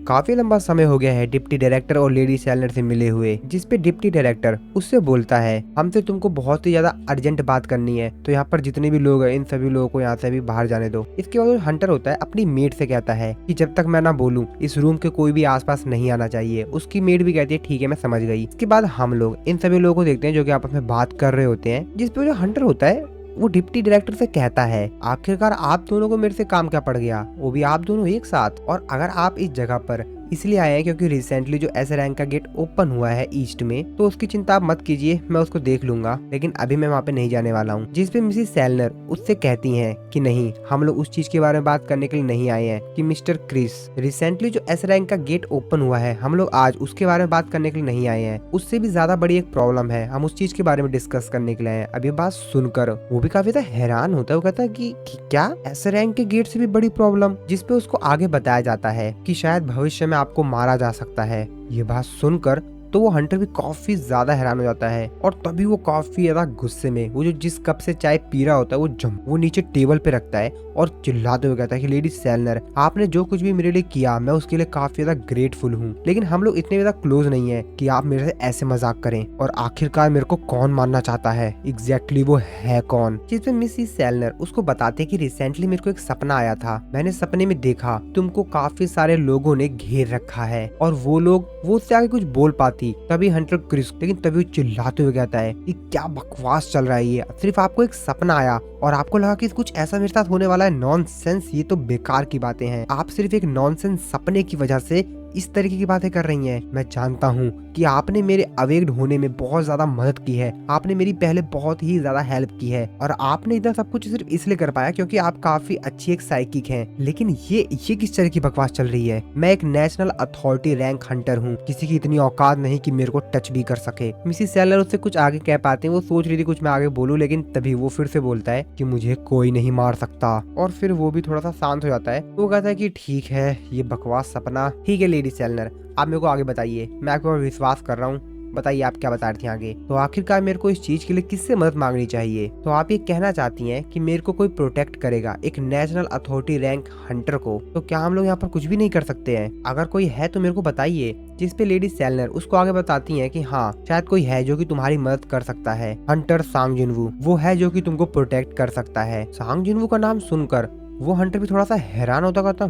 काफी लंबा समय हो गया है डिप्टी डायरेक्टर और लेडी सेलनर से मिले हुए। जिसपे डिप्टी डायरेक्टर उससे बोलता है हमसे तुमको बहुत ही ज्यादा अर्जेंट बात करनी है, तो यहाँ पर जितने भी लोग हैं इन सभी लोगों को यहाँ से भी बाहर जाने दो। इसके बाद हंटर होता है अपनी मेड से कहता है कि जब तक मैं ना बोलूं इस रूम के कोई भी आसपास नहीं आना चाहिए। उसकी मेड भी कहती है ठीक है मैं समझ गई। इसके बाद हम लोग इन सभी लोगों को देखते हैं जो कि आपस में बात कर रहे होते हैं, जिसपे जो हंटर होता है वो डिप्टी डायरेक्टर से कहता है आखिरकार आप दोनों को मेरे से काम क्या पड़ गया, वो भी आप दोनों एक साथ, और अगर आप इस जगह पर इसलिए आए हैं क्योंकि रिसेंटली जो एस रैंक का गेट ओपन हुआ है ईस्ट में, तो उसकी चिंता आप मत कीजिए, मैं उसको देख लूंगा, लेकिन अभी मैं वहाँ पे नहीं जाने वाला हूँ। जिस पे मिसेस सेलनर उससे कहती हैं कि नहीं, हम लोग उस चीज के बारे में बात करने के लिए नहीं आए हैं कि मिस्टर क्रिस, रिसेंटली जो एस रैंक का गेट ओपन हुआ है, हम लोग आज उसके बारे में बात करने के लिए नहीं आए हैं। उससे भी ज्यादा बड़ी एक प्रॉब्लम है, हम उस चीज के बारे में डिस्कस करने के लिए आए हैं। अब ये बात सुनकर वो भी काफी हैरान होता है। वो कहता है कि क्या एस रैंक के गेट से भी बड़ी प्रॉब्लम, जिसपे उसको आगे बताया जाता है कि शायद भविष्य में आपको मारा जा सकता है। ये बात सुनकर तो वो हंटर भी काफी ज्यादा हैरान हो जाता है और तभी वो काफी ज्यादा गुस्से में वो जो जिस कप से चाय पी रहा होता है वो नीचे टेबल पे रखता है और चिल्लाते हुए कहता है कि लेडी सेलनर, आपने जो कुछ भी मेरे लिए किया मैं उसके लिए काफी ज्यादा ग्रेटफुल हूँ, लेकिन हम लोग इतने ज्यादा क्लोज नहीं है कि आप मेरे से ऐसे मजाक करें। और आखिरकार मेरे को कौन मारना चाहता है, एग्जैक्टली वो है कौन? जिसमें मिसेस सेलनर उसको बताते कि रिसेंटली मेरे को एक सपना आया था, मैंने सपने में देखा तुमको काफी सारे लोगों ने घेर रखा है और वो लोग वो उससे आगे कुछ बोल पाते। तभी हंटर क्रिस, लेकिन तभी वो चिल्लाते हुए कहता है कि क्या बकवास चल रहा है, ये सिर्फ आपको एक सपना आया और आपको लगा कि कुछ ऐसा मेरे साथ होने वाला है। नॉनसेंस, ये तो बेकार की बातें हैं। आप सिर्फ एक नॉनसेंस सपने की वजह से इस तरीके की बातें कर रही हैं। मैं जानता हूँ कि आपने मेरे अवेक्ड होने में बहुत ज्यादा मदद की है, आपने मेरी पहले बहुत ही ज्यादा हेल्प की है और आपने इतना सब कुछ सिर्फ इसलिए कर पाया क्योंकि आप काफी अच्छी एक साइकिक हैं। लेकिन ये किस तरह की बकवास चल रही है? मैं एक नेशनल अथॉरिटी रैंक हंटर हूँ, किसी की इतनी औकात नहीं कि मेरे को टच भी कर सके। मिसेस सेलर उससे कुछ आगे कह पाते हैं, वो सोच रही थी कुछ मैं आगे बोलूं, लेकिन तभी वो फिर से बोलता है कि मुझे कोई नहीं मार सकता और फिर वो भी थोड़ा सा शांत हो जाता है। वो कहता है कि ठीक है, ये बकवास सपना ठीक है लेडी सेलनर, आप मेरे को आगे बताइए, मैं आपके ऊपर विश्वास कर रहा हूँ, बताइए आप क्या बता रही थी आगे। तो आखिरकार मेरे को इस चीज के लिए किससे मदद मांगनी चाहिए? तो आप ये कहना चाहती हैं कि मेरे को कोई प्रोटेक्ट करेगा, एक नेशनल अथॉरिटी रैंक हंटर को, तो क्या हम लोग यहाँ पर कुछ भी नहीं कर सकते हैं? अगर कोई है तो मेरे को बताइए। जिस पे लेडी सेलनर उसको आगे बताती हैं कि हाँ, शायद कोई है जो कि तुम्हारी मदद कर सकता है। हंटर सांग जिनवू वो है जो कि तुमको प्रोटेक्ट कर सकता है। सांग जिनवू का नाम सुनकर वो हंटर भी थोड़ा सा हैरान होता कहता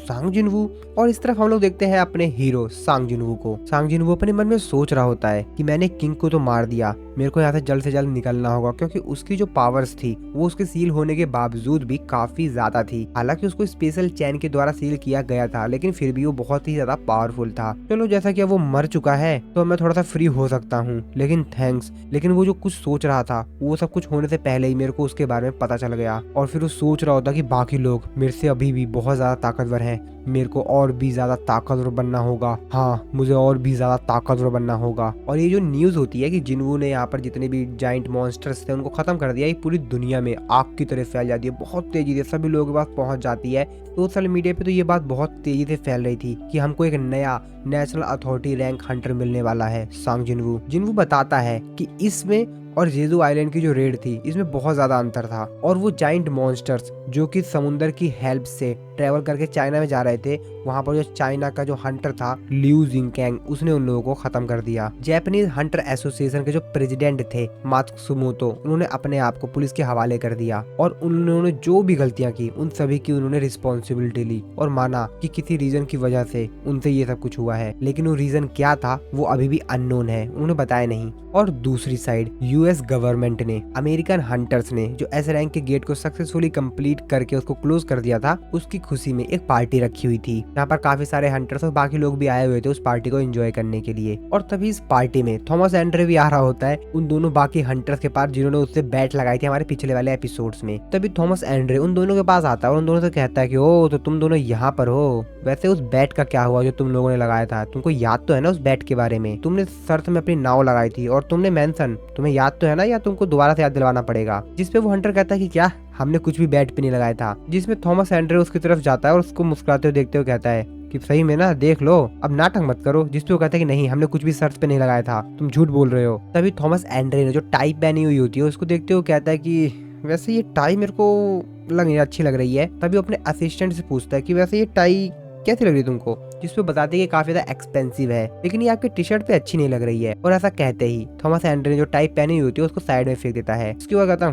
सांग जिनवू। और इस तरफ हम लोग देखते हैं अपने हीरो सांग जिनवू को। सांग जिनवू अपने मन में सोच रहा होता है कि मैंने किंग को तो मार दिया, मेरे को यहाँ से जल्द निकलना होगा, क्योंकि उसकी जो पावर्स थी वो उसके सील होने के बावजूद भी काफी ज्यादा थी। हालांकि उसको स्पेशल चैन के द्वारा सील किया गया था, लेकिन फिर भी वो बहुत ही ज्यादा पावरफुल था। चलो, जैसा कि वो मर चुका है तो मैं थोड़ा सा फ्री हो सकता हूँ, लेकिन थैंक्स। लेकिन वो जो कुछ सोच रहा था वो सब कुछ होने से पहले ही मेरे को उसके बारे में पता चल गया और फिर वो सोच रहा होता कि बाकी लोग मेरे से अभी भी बहुत ज्यादा ताकतवर हैं, मेरे को और भी ज्यादा ताकतवर बनना होगा। हाँ, मुझे और भी ज्यादा ताकतवर बनना होगा। और ये जो न्यूज होती है कि जिनवू ने यहाँ पर जितने भी जाइंट मॉन्स्टर्स थे उनको खत्म कर दिया, ये पूरी दुनिया में आग की तरह फैल जाती है, बहुत तेजी से सभी लोगों के पास पहुंच जाती है। सोशल मीडिया पे तो ये बात बहुत तेजी से फैल रही थी कि हमको एक नया नेशनल अथॉरिटी रैंक हंटर मिलने वाला है, सांग जिनवू। जिनवू बताता है कि इसमें और जेजू आइलैंड की जो रेड थी इसमें बहुत ज्यादा अंतर था और वो जाइंट मॉन्स्टर्स जो कि समुद्र की हेल्प से ट्रेवल करके चाइना में जा रहे थे, वहां पर जो चाइना का जो हंटर था लिू जिंगकैंग, उसने उन लोगों को खत्म कर दिया। जापानीज हंटर एसोसिएशन के जो प्रेसिडेंट थे मात्सुमोतो, उन्होंने अपने आप को पुलिस के हवाले कर दिया और उन्होंने जो भी गलतियां की उन सभी की उन्होंने रिस्पॉन्सिबिलिटी ली और माना कि किसी रीजन की वजह से उनसे ये सब कुछ हुआ है, लेकिन वो रीजन क्या था वो अभी भी अननोन है, उन्होंने बताया नहीं। और दूसरी साइड यूएस गवर्नमेंट ने, अमेरिकन हंटर्स ने जो एस रैंक के गेट को सक्सेसफुली कंप्लीट करके उसको क्लोज कर दिया था, उसकी खुशी में एक पार्टी रखी हुई थी जहाँ पर काफी सारे हंटर्स और बाकी लोग भी आए हुए थे उस पार्टी को एंजॉय करने के लिए। और तभी इस पार्टी में थॉमस एंड्रे भी आ रहा होता है उन दोनों बाकी हंटर्स के पास जिन्होंने उससे बैट लगाई थी हमारे पिछले वाले एपिसोड्स में। तभी थॉमस एंड्रे उन दोनों के पास आता है और उन दोनों से कहता है कि ओ, तो तुम दोनों यहाँ पर हो, वैसे उस बैट का क्या हुआ जो तुम लोगों ने लगाया था? तुमको याद तो है ना उस बैट के बारे में? तुमने शर्त में अपनी नाव लगाई थी और तुमने मेंशन, तुम्हें याद तो है ना, या तुमको दोबारा से याद दिलवाना पड़ेगा? जिसपे वो हंटर कहता है कि क्या, हमने कुछ भी बैट पे नहीं लगाया था। जिसमें थॉमस एंड्रे उसकी तरफ जाता है और उसको मुस्कुराते हुए देखते हुए कहता है कि सही में ना, देख लो, अब नाटक मत करो। जिसपे वो कहता है कि नहीं, हमने कुछ भी शर्त पे नहीं लगाया था, तुम झूठ बोल रहे हो। तभी थॉमस एंड्रे ने जो टाई पहनी हुई होती है उसको देखते हुए कहता है कि वैसे ये टाई मेरे को अच्छी लग रही है। तभी अपने असिस्टेंट से पूछता है कि वैसे ये टाई कैसी लग रही है तुमको? जिसपे बताते हैं कि काफी ज्यादा एक्सपेंसिव है, लेकिन ये आपके टी शर्ट पे अच्छी नहीं लग रही है। और ऐसा कहते ही थॉमस एंड्रे ने जो टाई पहनी हुई होती है उसको साइड में फेंक देता है। उसके बाद कहता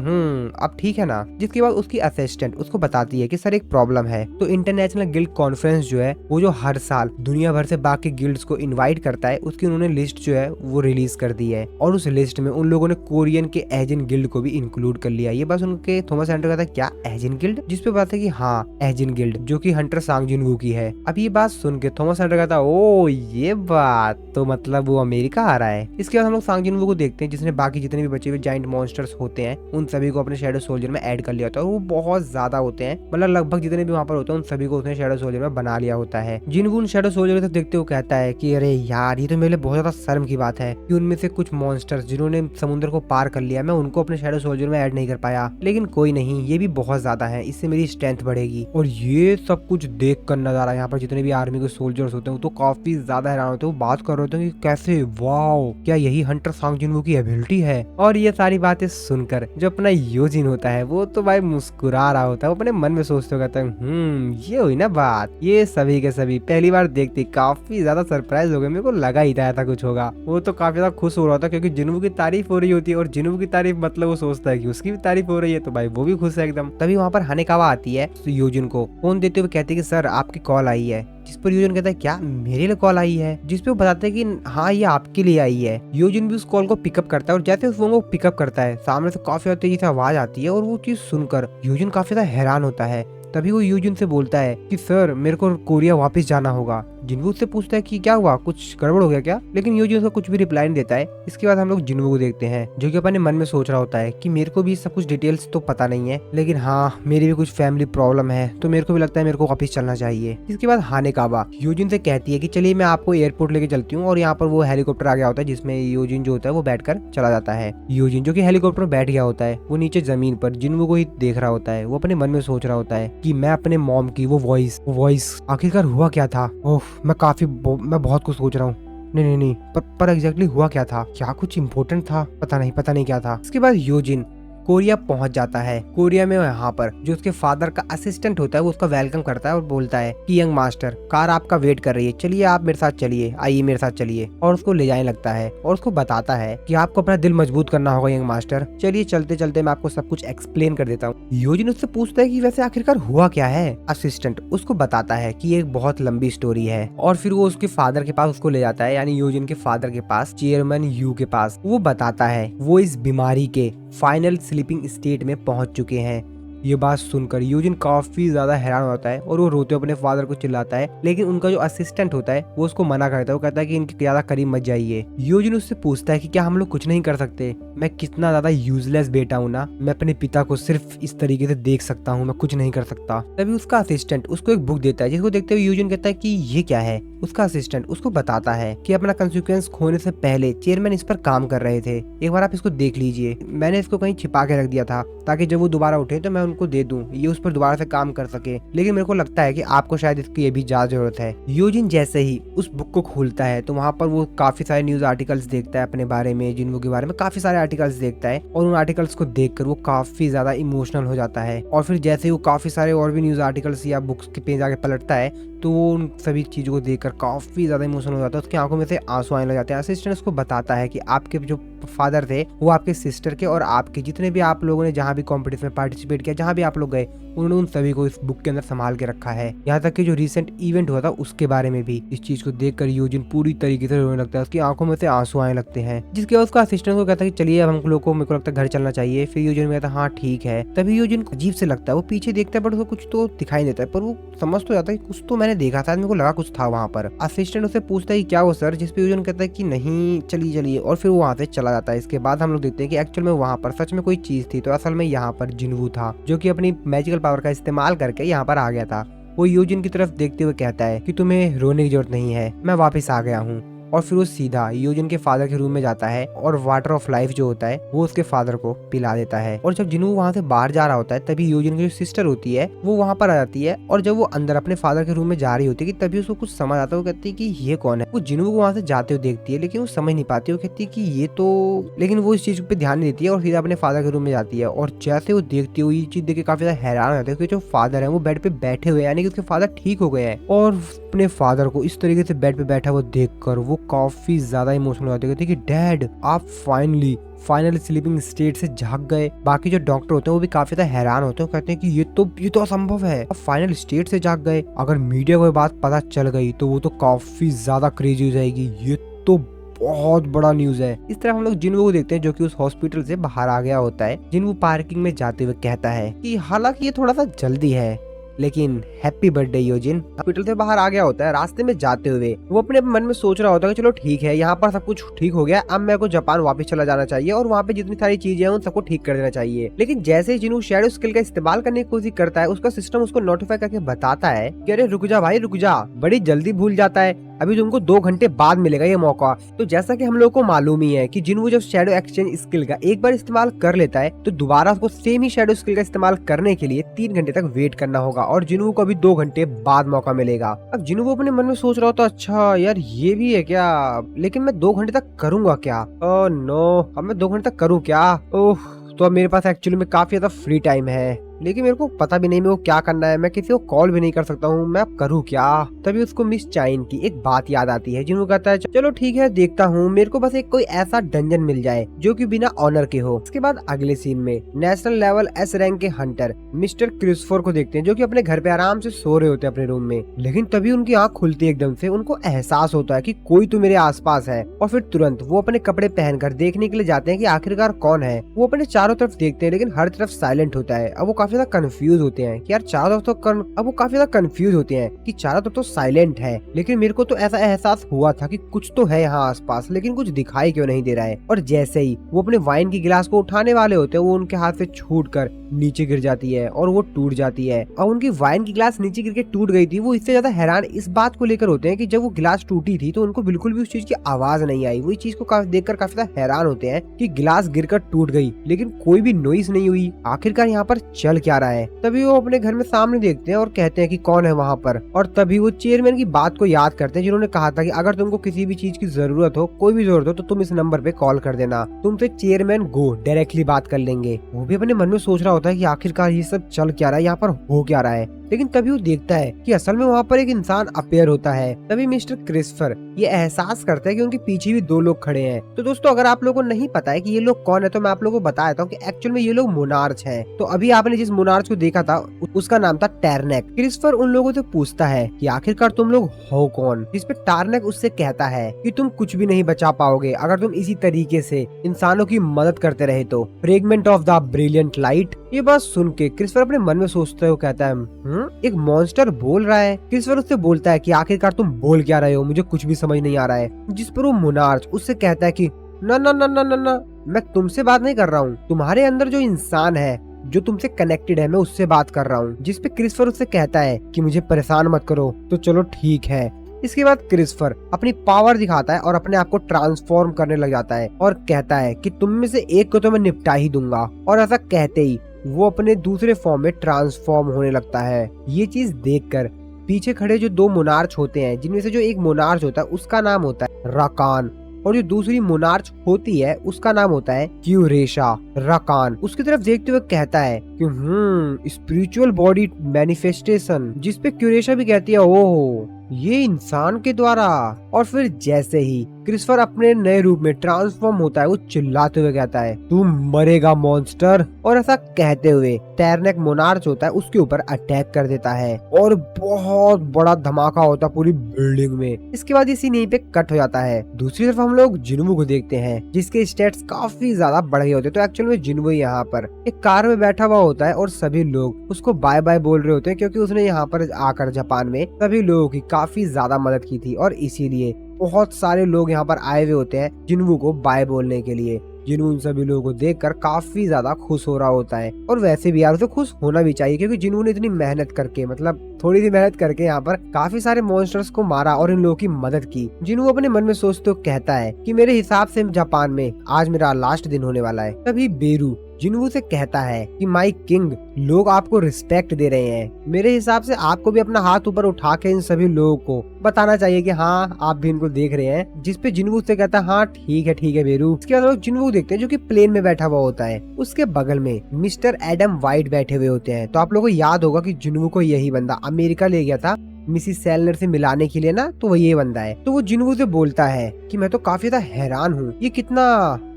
अब ठीक है ना। जिसके बाद उसकी असिस्टेंट उसको बताती है कि सर एक प्रॉब्लम है। तो इंटरनेशनल गिल्ड कॉन्फ्रेंस जो है वो जो हर साल दुनिया भर से बाकी गिल्ड्स को इन्वाइट करता है, उसकी उन्होंने लिस्ट जो है वो रिलीज कर दी है और उस लिस्ट में उन लोगों ने कोरियन के एजिन गिल्ड को भी इंक्लूड कर लिया। ये बस उनके थॉमस एंड्रे कहता है क्या एजिन गिल्ड? जिसपे बात है कि हाँ, एजिन गिल्ड जो कि हंटर सांग जिनवू की है। अब ये बात सुन के थॉमस सेंटर कहता है ओ ये बात तो मतलब वो अमेरिका आ रहा है। इसके बाद हम लोग सांग जिनवू को देखते हैं जिसने बाकी जितने भी बचे हुए जाइंट मॉन्स्टर्स होते हैं उन सभी को अपने शैडो सोल्जर में ऐड कर लिया होता है और वो बहुत ज्यादा होते हैं, मतलब लगभग जितने भी वहाँ पर होते हैं उन सभी को उसने शैडो सोल्जर में बना लिया होता है। जिनवू उन शैडो सोल्जर को देखते हुए कहता है कि अरे यार ये तो मेरे लिए बहुत ज्यादा शर्म की बात है कि उनमें से कुछ मॉन्स्टर्स जिन्होंने समुद्र को पार कर लिया मैं उनको अपने शैडो सोल्जर में ऐड नहीं कर पाया, लेकिन कोई नहीं ये भी बहुत ज्यादा है, इससे मेरी स्ट्रेंथ बढ़ेगी। और ये सब कुछ देख कर नजारा यहाँ पर जितने भी आर्मी के सोल्जर्स होते हैं वो तो काफी ज्यादा हैरान होते हैं, वो बात कर रहे होते हैं कि कैसे वाओ क्या यही हंटर सांग जिनवू की एबिलिटी है। और ये सारी बातें सुनकर जो अपना योजिन होता है वो तो भाई मुस्कुरा रहा होता है, वो अपने मन में सोचते कहता है ये हुई ना बात। ये सभी के सभी पहली बार देखते काफी ज्यादा सरप्राइज हो गए, मेरे को लगा ही था ऐसा कुछ होगा। वो तो काफी ज्यादा खुश हो रहा था क्योंकि जिनवू की तारीफ हो रही होती है और जिनवू की तारीफ मतलब वो सोचता है कि उसकी भी तारीफ हो रही है, तो भाई वो भी खुश है एकदम। तभी वहाँ पर हानेकावा आती है तो योजिन को फोन देते हुए कहते हैं कि सर आपकी कॉल आई है, जिस पर योजिन कहता है क्या मेरे लिए कॉल आई है, जिस पे वो बताते हैं कि हाँ ये आपके लिए आई है। योजिन भी उस कॉल को पिकअप करता है और जैसे उस फोन को पिकअप करता है सामने से काफी ज्यादा तेजी से आवाज आती है और वो चीज सुनकर योजिन काफी ज्यादा हैरान होता है। तभी वो यूजिन से बोलता है कि सर मेरे को कोरिया वापस जाना होगा। जिनवू उससे पूछता है कि क्या हुआ, कुछ गड़बड़ हो गया क्या, लेकिन यूजिन उसका कुछ भी रिप्लाई नहीं देता है। इसके बाद हम लोग जिनवू को देखते हैं जो कि अपने मन में सोच रहा होता है कि मेरे को भी सब कुछ डिटेल्स तो पता नहीं है, लेकिन हाँ मेरी भी कुछ फैमिली प्रॉब्लम है तो मेरे को भी लगता है मेरे को वापस चलना चाहिए। इसके बाद हानेकावा यूजिन से कहती है कि चलिए मैं आपको एयरपोर्ट लेके चलती हूँ, और यहाँ पर वो हेलीकॉप्टर आ गया होता है जिसमें यूजिन जो होता है वो बैठकर चला जाता है। यूजिन जो कि हेलीकॉप्टर में बैठ गया होता है वो नीचे जमीन पर जिनवू को ही देख रहा होता है, वो अपने मन में सोच रहा होता है कि मैं अपने मॉम की वो वॉइस आखिरकार हुआ क्या था। ओह मैं बहुत कुछ सोच रहा हूँ। नहीं पर एग्जैक्टली हुआ क्या था, क्या कुछ इम्पोर्टेंट था, पता नहीं क्या था। इसके बाद योजिन कोरिया पहुंच जाता है। कोरिया में यहाँ पर जो उसके फादर का असिस्टेंट होता है वो उसका वेलकम करता है और बोलता है कि यंग मास्टर कार आपका वेट कर रही है, चलिए आप मेरे साथ चलिए, आइए मेरे साथ चलिए। और उसको ले जाने लगता है और उसको बताता है कि आपको अपना दिल मजबूत करना होगा यंग मास्टर, चलिए चलते चलते मैं आपको सब कुछ एक्सप्लेन कर देता हूँ। योजिन उससे पूछता है कि वैसे आखिरकार हुआ क्या है। असिस्टेंट उसको बताता है कि ये एक बहुत लंबी स्टोरी है और फिर वो उसके फादर के पास उसको ले जाता है, यानी योजिन के फादर के पास, चेयरमैन यू के पास। वो बताता है वो इस बीमारी के फाइनल स्लीपिंग स्टेट में पहुंच चुके हैं। ये बात सुनकर यूजिन काफी ज्यादा हैरान होता है और वो रोते हुए अपने फादर को चिल्लाता है, लेकिन उनका जो असिस्टेंट होता है वो उसको मना करता है। वो कहता है कि इनके ज्यादा करीब मत जाइए। यूजिन उससे पूछता है कि क्या हम लोग कुछ नहीं कर सकते, मैं कितना ज्यादा यूजलेस बेटा हूँ ना, मैं अपने पिता को सिर्फ इस तरीके से देख सकता हूँ, मैं कुछ नहीं कर सकता। तभी उसका असिस्टेंट उसको एक बुक देता है जिसको देखते हुए यूजिन कहता है कि ये क्या है। उसका असिस्टेंट उसको बताता है कि अपना कंसिक्वेंस खोने से पहले चेयरमैन इस पर काम कर रहे थे, एक बार आप इसको देख लीजिए, मैंने इसको कहीं छिपा के रख दिया था ताकि जब वो दोबारा उठे तो मैं उनको दे दूं, ये उस पर दोबारा से काम कर सके, लेकिन मेरे को लगता है कि आपको शायद इसकी ये भी ज्यादा जरूरत है। यूजिन जैसे ही उस बुक को खोलता है तो वहाँ पर वो काफी सारे न्यूज आर्टिकल्स देखता है अपने बारे में, जिनवू के बारे में काफी सारे आर्टिकल्स देखता है और उन आर्टिकल्स को देखकर वो काफी ज्यादा इमोशनल हो जाता है। और फिर जैसे ही वो काफी सारे और भी न्यूज आर्टिकल्स या बुक्स के पेज आगे पलटता है तो वो उन सभी चीजों को देखकर काफी ज्यादा इमोशनल हो जाता है, उसकी आंखों में से आंसू आने लग जाते हैं। असिस्टेंट उसको बताता है कि आपके जो फादर थे वो आपके सिस्टर के और आपके जितने भी आप लोगों ने जहाँ भी कॉम्पिटिशन में पार्टिसिपेट किया, जहाँ भी आप लोग गए, उन्होंने उन सभी को इस बुक के अंदर संभाल के रखा है। यहाँ तक कि जो रिसेंट इवेंट हुआ था उसके बारे में भी। इस चीज को देखकर यूजिन पूरी तरीके से रोने लगता है, उसकी आंखों में से आंसू आने लगते हैं, जिसके बाद उसका असिस्टेंट को कहता है कि चलिए अब हम लोग को, मेरे को लगता है घर चलना चाहिए। फिर यूजिन कहता है हाँ ठीक है। तभी यूजिन को अजीब से लगता है, वो पीछे देखता है बट उसको कुछ तो दिखाई देता है, पर वो समझ तो जाता है कुछ तो मैंने देखा था, मेरे को लगा कुछ था वहाँ पर। असिस्टेंट उससे पूछता है कि क्या वो सर, जिसपे यूजिन कहता है कि नहीं चलिए, और फिर वो वहाँ से चला जाता है। इसके बाद हम लोग देखते हैं कि एक्चुअल में वहाँ पर सच में कोई चीज थी, तो असल में यहाँ पर जिनवू था जो कि अपनी मैजिकल पावर का इस्तेमाल करके यहाँ पर आ गया था। वो यूजिन की तरफ देखते हुए कहता है कि तुम्हें रोने की जरूरत नहीं है, मैं वापस आ गया हूँ। और फिर वो सीधा यूजिन के फादर के रूम में जाता है और वाटर ऑफ लाइफ जो होता है वो उसके फादर को पिला देता है। और जब जिनवू वहाँ से बाहर जा रहा होता है तभी यूजिन की जो सिस्टर होती है वो वहाँ पर आ जाती है, और जब वो अंदर अपने फादर के रूम में जा रही होती है तभी उसको कुछ समझ आता है। वो कहती है कि ये कौन है। वो जिनवू को वहाँ से जाते हुए देखती है लेकिन वो समझ नहीं पाती, वो कहती है कि ये तो, लेकिन वो इस चीज पे ध्यान नहीं देती है और सीधा अपने फादर के रूम में जाती है। और जैसे वो देखती है वो ये चीज देख के काफी ज्यादा हैरान हो जाती है कि जो फादर है वो बेड पे बैठे हुए, यानी कि उसके फादर ठीक हो गए हैं। और अपने फादर को इस तरीके से बेड पे बैठा हुआ देखकर वो काफी ज्यादा इमोशनल हो जाते हैं कि डैड आप फाइनली स्लीपिंग स्टेट से जाग गए। बाकी जो डॉक्टर होते हैं वो भी काफी ज्यादा हैरान होते हैं, कहते हैं कि ये तो असंभव है, आप फाइनल स्टेट से जाग गए। अगर मीडिया को ये बात पता चल गई तो वो तो काफी ज्यादा क्रेजी हो जाएगी, ये तो बहुत बड़ा न्यूज है। इस तरह हम लोग जिनवू को देखते हैं जो कि उस हॉस्पिटल से बाहर आ गया होता है। जिनवू पार्किंग में जाते हुए कहता है कि हालांकि ये थोड़ा सा जल्दी है, लेकिन हैप्पी बर्थडे योजिन। हॉस्पिटल से बाहर आ गया होता है। रास्ते में जाते हुए वो अपने मन में सोच रहा होता है कि चलो ठीक है, यहाँ पर सब कुछ ठीक हो गया, अब मेरे को जापान वापस चला जाना चाहिए और वहाँ पे जितनी सारी चीजें हैं उन सबको ठीक कर देना चाहिए। लेकिन जैसे ही जिन्हों शैडो स्किल का इस्तेमाल करने की कोशिश करता है, उसका सिस्टम उसको नोटिफाई करके बताता है कि अरे रुक जा भाई रुक जा, बड़ी जल्दी भूल जाता है, अभी तुमको 2 घंटे बाद मिलेगा ये मौका। तो जैसा कि हम लोग को मालूम ही है कि जिन्हों जब शैडो एक्सचेंज स्किल का एक बार इस्तेमाल कर लेता है तो दोबारा उसको सेम ही शैडो स्किल का इस्तेमाल करने के लिए 3 घंटे तक वेट करना होगा और जिन्हों को अभी 2 घंटे बाद मौका मिलेगा। अब जिन्हों को अपने मन में सोच रहा होता अच्छा यार ये भी है क्या, लेकिन मैं 2 घंटे तक करूंगा क्या, ओह नो अब मैं 2 घंटे तक करूँ क्या, ओह तो अब मेरे पास एक्चुअली में काफी ज्यादा फ्री टाइम है, लेकिन मेरे को पता भी नहीं मेरे को क्या करना है, मैं किसी को कॉल भी नहीं कर सकता हूँ, मैं अब करूँ क्या। तभी उसको मिस चाइन की एक बात याद आती है जिन्हों कहता है चलो ठीक है देखता हूँ, मेरे को बस एक कोई ऐसा डंजन मिल जाए जो कि बिना ऑनर के हो। उसके बाद अगले सीन में नेशनल लेवल एस रैंक के हंटर मिस्टर क्रिस्फोर को देखते हैं जो कि अपने घर पे आराम से सो रहे होते हैं अपने रूम में। लेकिन तभी उनकी आंख खुलती है एकदम से, उनको एहसास होता है कि कोई तो मेरे आसपास है और फिर तुरंत वो अपने कपड़े पहनकर देखने के लिए जाते हैं कि आखिरकार कौन है। वो अपने चारों तरफ देखते हैं लेकिन हर तरफ साइलेंट होता है। अब वो काफी ज्यादा कंफ्यूज होते हैं कि यार चारों तरफ तो अब वो काफी ज्यादा कंफ्यूज होते हैं कि चारों तरफ तो साइलेंट है, लेकिन मेरे को तो ऐसा एहसास हुआ था कि कुछ तो है यहाँ आसपास, लेकिन कुछ दिखाई क्यों नहीं दे रहा है। और जैसे ही वो अपने वाइन की गिलास को उठाने वाले होते हैं वो उनके हाथ से छूटकर नीचे गिर जाती है और वो टूट जाती है। और उनकी वाइन की गिलास नीचे गिर के टूट गई थी। वो इससे ज्यादा हैरान इस बात को लेकर होते हैं कि जब वो गिलास टूटी थी तो उनको बिल्कुल भी उस चीज की आवाज नहीं आई। वो इस चीज को देखकर काफी ज्यादा हैरान होते हैं कि गिलास गिरकर टूट गई लेकिन कोई भी नॉइस नहीं हुई, आखिरकार यहाँ पर चल क्या रहा है। तभी वो अपने घर में सामने देखते हैं और कहते हैं कि कौन है वहाँ पर। और तभी वो चेयरमैन की बात को याद करते हैं जिन्होंने कहा था कि अगर तुमको किसी भी चीज की जरूरत हो, कोई भी जरूरत हो, तो तुम इस नंबर पे कॉल कर देना, तुमसे चेयरमैन गो डायरेक्टली बात कर लेंगे। वो भी अपने मन में सोच रहा होता है कि आखिरकार ये सब चल क्या रहा है, यहाँ पर हो क्या रहा है। लेकिन तभी वो देखता है कि असल में वहाँ पर एक इंसान अपेयर होता है। तभी मिस्टर क्रिस्फर ये एहसास करता है कि उनके पीछे भी 2 लोग खड़े हैं। तो दोस्तों अगर आप लोगों को नहीं पता है कि ये लोग कौन है तो मैं आप लोगों को बता देता हूँ कि एक्चुअल में ये लोग मोनार्च हैं। तो अभी आपने जिस मोनार्च को देखा था उसका नाम था टैरनेक। क्रिस्फर उन लोगों से पूछता है कि आखिरकार तुम लोग हो कौन, जिसपे टारनेक उससे कहता है कि तुम कुछ भी नहीं बचा पाओगे अगर तुम इसी तरीके से इंसानों की मदद करते रहे तो। Fragment of the brilliant light. ये बात सुन के क्रिस्फर अपने मन में सोचते हुए कहता है एक मॉन्स्टर बोल रहा है। क्रिस्फर उससे बोलता है कि आखिरकार तुम बोल क्या रहे हो, मुझे कुछ भी समझ नहीं आ रहा है। जिस पर वो मोनार्च उससे कहता है कि ना ना ना ना ना ना, मैं तुमसे बात नहीं कर रहा हूँ, तुम्हारे अंदर जो इंसान है जो तुमसे कनेक्टेड है मैं उससे बात कर रहा हूँ। जिस पे क्रिस्फर उससे कहता है कि मुझे परेशान मत करो। तो चलो ठीक है। इसके बाद क्रिस्फर अपनी पावर दिखाता है और अपने आप को ट्रांसफॉर्म करने लग जाता है और कहता है कि तुम में से एक को तो मैं निपटा ही दूंगा। और ऐसा कहते ही वो अपने दूसरे फॉर्म में ट्रांसफॉर्म होने लगता है। ये चीज देखकर पीछे खड़े जो 2 मोनार्च होते हैं, जिनमें से जो एक मोनार्च होता है उसका नाम होता है राकान और जो दूसरी मोनार्च होती है उसका नाम होता है क्यूरेशा। राकान उसकी तरफ देखते हुए कहता है कि स्पिरिचुअल बॉडी मैनिफेस्टेशन, जिस पे क्यूरेशा भी कहती है ओह ये इंसान के द्वारा। और फिर जैसे ही क्रिस्फर अपने नए रूप में ट्रांसफॉर्म होता है वो चिल्लाते हुए कहता है तुम मरेगा मॉन्स्टर। और ऐसा कहते हुए टैरनेक मोनार्च होता है उसके ऊपर अटैक कर देता है और बहुत बड़ा धमाका होता है पूरी बिल्डिंग में। इसके बाद इसी यहीं पे कट हो जाता है। दूसरी तरफ हम लोग जिन्वू को देखते हैं जिसके स्टेट्स काफी ज्यादा बढ़ गए होते हैं। तो एक्चुअल में जिन्वू यहाँ पर एक कार में बैठा हुआ होता है और सभी लोग उसको बाय बाय बोल रहे होते हैं क्योंकि उसने यहाँ पर आकर जापान में सभी लोगों की काफी ज्यादा मदद की थी और इसीलिए बहुत सारे लोग यहाँ पर आए हुए होते हैं जिन्वू को बाय बोलने के लिए। जिन्वू उन सभी लोगों को देखकर काफी ज्यादा खुश हो रहा होता है और वैसे भी यार उसे खुश होना भी चाहिए क्योंकि जिन्वू ने इतनी मेहनत करके मतलब थोड़ी सी मेहनत करके यहाँ पर काफी सारे मॉन्स्टर्स को मारा और इन लोगों की मदद की। जिन्वू अपने मन में सोचते हुए कहता है कि मेरे हिसाब से जापान में आज मेरा लास्ट दिन होने वाला है। तभी बेरू जिन्वू से कहता है कि माई किंग, लोग आपको रिस्पेक्ट दे रहे हैं, मेरे हिसाब से आपको भी अपना हाथ ऊपर उठा के इन सभी लोगों को बताना चाहिए कि हाँ आप भी इनको देख रहे हैं। जिस पे जिन्वू से कहता है हाँ ठीक है बेरू। इसके बाद लोग जिन्वू देखते हैं जो कि प्लेन में बैठा हुआ होता है। उसके बगल में मिस्टर एडम वाइट बैठे हुए होते हैं। तो आप लोगों को याद होगा कि जिन्वू को यही बंदा अमेरिका ले गया था मिसिस सेलनर से मिलाने के लिए ना, तो वो ये बंदा है। तो वो जिन्वू से बोलता है कि मैं तो काफी ज्यादा हैरान हूँ, ये कितना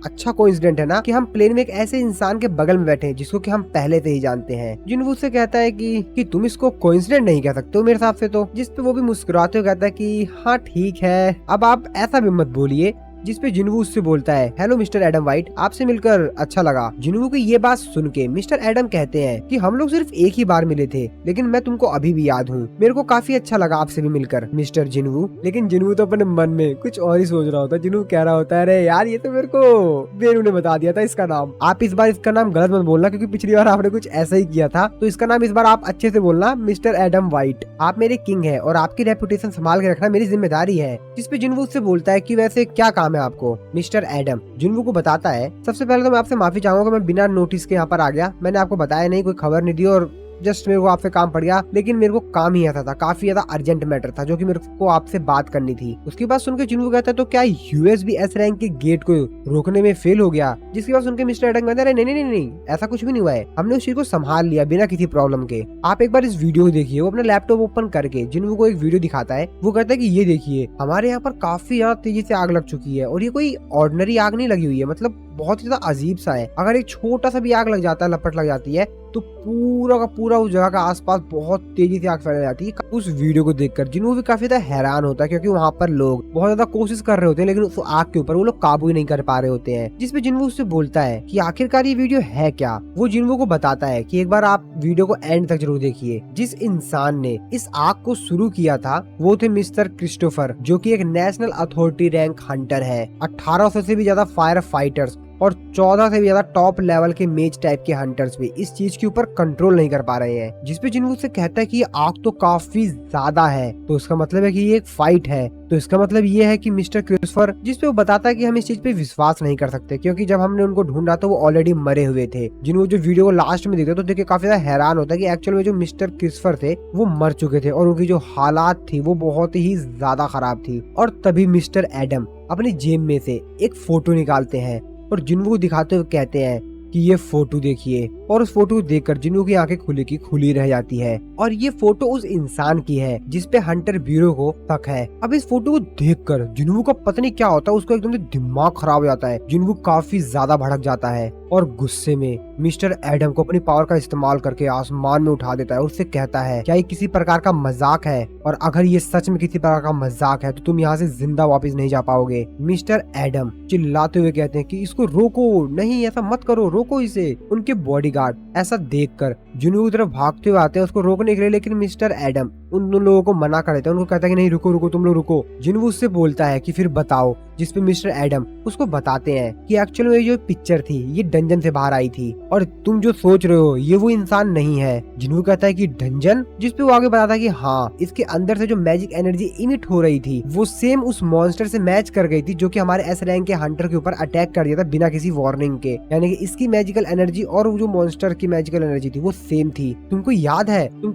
अच्छा कोइंसिडेंट है ना कि हम प्लेन में एक ऐसे इंसान के बगल में बैठे हैं जिसको कि हम पहले से ही जानते हैं। जिन्वू से कहता है कि तुम इसको कोइंसिडेंट नहीं कह सकते हो मेरे हिसाब से तो। जिस पे वो भी मुस्कुराते हुए कहता है कि हाँ ठीक है, अब आप ऐसा भी मत बोलिए, जिसपे जिनवू उससे बोलता है, हेलो मिस्टर एडम वाइट, आपसे मिलकर अच्छा लगा। जिनवू की ये बात सुन के मिस्टर एडम कहते हैं कि हम लोग सिर्फ एक ही बार मिले थे, लेकिन मैं तुमको अभी भी याद हूँ। मेरे को काफी अच्छा लगा आपसे भी मिलकर मिस्टर जिनवू। लेकिन जिनवू तो अपने मन में कुछ और ही सोच रहा होता है। जिनवू कह रहा होता है, अरे यार ये तो मेरे को बेनू ने बता दिया था इसका नाम। आप इस बार इसका नाम गलत मत बोलना, क्योंकि पिछली बार आपने कुछ ऐसा ही किया था। तो इसका नाम इस बार आप अच्छे से बोलना, मिस्टर एडम वाइट। आप मेरे किंग है और आपकी रेपुटेशन संभाल के रखना मेरी जिम्मेदारी है। जिसपे जिनवू उससे बोलता है कि वैसे क्या काम है आपको। मिस्टर एडम जिनवू को बताता है, सबसे पहले तो मैं आपसे माफी चाहूंगा, मैं बिना नोटिस के यहाँ पर आ गया। मैंने आपको बताया नहीं, कोई खबर नहीं दी और जस्ट मेरे को आपसे काम पड़ गया। लेकिन मेरे को काम ही ऐसा था, काफी ज्यादा अर्जेंट मैटर था जो कि मेरे को आपसे बात करनी थी। उसकी बात सुनकर जिनवू कहता है, तो क्या यूएस भी एस रैंक के गेट को रोकने में फेल हो गया? जिसकी बात सुनकर मिस्टर एडम कहता है, नहीं नहीं नहीं, ऐसा कुछ भी नहीं हुआ है, हमने उस चीज को संभाल लिया बिना किसी प्रॉब्लम के। आप एक बार इस वीडियो को देखिए। वो अपना लैपटॉप ओपन करके जिनवू को एक वीडियो दिखाता है। वो कहता है कि ये देखिए, हमारे यहाँ पर काफी ज्यादा तेजी से आग लग चुकी है और ये कोई ऑर्डिनरी आग नहीं लगी हुई है, मतलब बहुत ही ज्यादा अजीब सा है। अगर एक छोटा सा भी आग लग जाता है, लपट लग जाती है, तो पूरा का पूरा उस जगह का आसपास बहुत तेजी से आग फैल जाती है। उस वीडियो को देखकर जिनवू भी काफी ज्यादा हैरान होता है, क्योंकि वहाँ पर लोग बहुत ज्यादा कोशिश कर रहे होते हैं, लेकिन उस आग के ऊपर वो लोग काबू ही नहीं कर पा रहे होते हैं। जिसपे जिनवू उससे बोलता है कि आखिरकार ये वीडियो है क्या। वो जिनवू को बताता है कि एक बार आप वीडियो को एंड तक जरूर देखिए। जिस इंसान ने इस आग को शुरू किया था वो थे मिस्टर क्रिस्टोफर, जो की एक नेशनल अथॉरिटी रैंक हंटर है। 1800 से भी ज्यादा फायर फाइटर्स और 14 से भी ज्यादा टॉप लेवल के मेज टाइप के हंटर्स भी इस चीज के ऊपर कंट्रोल नहीं कर पा रहे हैं। जिसपे जिनवू से कहता है कि ये आग तो काफी ज्यादा है, तो इसका मतलब है कि ये एक फाइट है। तो इसका मतलब ये है कि मिस्टर क्रिस्टोफर, जिसपे वो बताता है कि हम इस चीज पे विश्वास नहीं कर सकते, क्योंकि जब हमने उनको ढूंढा तो वो ऑलरेडी मरे हुए थे। जिनवू जो वीडियो को लास्ट में देखते तो देख के काफी ज्यादा हैरान होता है कि एक्चुअल में जो मिस्टर क्रिस्टोफर थे वो मर चुके थे और उनकी जो हालात थी वो बहुत ही ज्यादा खराब थी। और तभी मिस्टर एडम अपनी जेब में से एक फोटो निकालते हैं और जिनवू को दिखाते हुए कहते हैं कि ये फोटो देखिए। और उस फोटो को देखकर जिनवू की आंखें खुली की खुली रह जाती है। और ये फोटो उस इंसान की है जिसपे हंटर ब्यूरो को शक है। अब इस फोटो को देखकर जिनवू का पता नहीं क्या होता है, उसको एकदम से दिमाग खराब हो जाता है। जिनवू काफी ज्यादा भड़क जाता है और गुस्से में मिस्टर एडम को अपनी पावर का इस्तेमाल करके आसमान में उठा देता है। उससे कहता है, क्या ये किसी प्रकार का मजाक है? और अगर ये सच में किसी प्रकार का मजाक है तो तुम यहाँ से जिंदा वापस नहीं जा पाओगे। मिस्टर एडम चिल्लाते हुए कहते हैं कि इसको रोको, नहीं ऐसा मत करो, रोको इसे। उनके बॉडीगार्ड ऐसा देखकर जिनवू की तरफ भागते हुए आते हैं उसको रोकने के लिए, लेकिन मिस्टर एडम उन लोगों को मना कर देता है। उनको कहता है कि नहीं रुको रुको, तुम लोग रुको। जिनवू उससे बोलता है कि फिर बताओ। जिसपे मिस्टर एडम उसको बताते हैं कि एक्चुअल में जो पिक्चर थी ये डंजन से बाहर आई थी और तुम जो सोच रहे हो ये वो इंसान नहीं है। जिनवू कहता है कि डंजन? जिसपे वो आगे बताता है कि हाँ, इसके अंदर से जो मैजिक एनर्जी इमिट हो रही थी वो सेम उस मॉन्स्टर से मैच कर गई थी जो कि हमारे एस रैंक के हंटर के ऊपर अटैक कर दिया था बिना किसी वार्निंग के। यानी कि इसकी मैजिकल एनर्जी और जो मॉन्स्टर की मैजिकल एनर्जी थी वो सेम थी। तुमको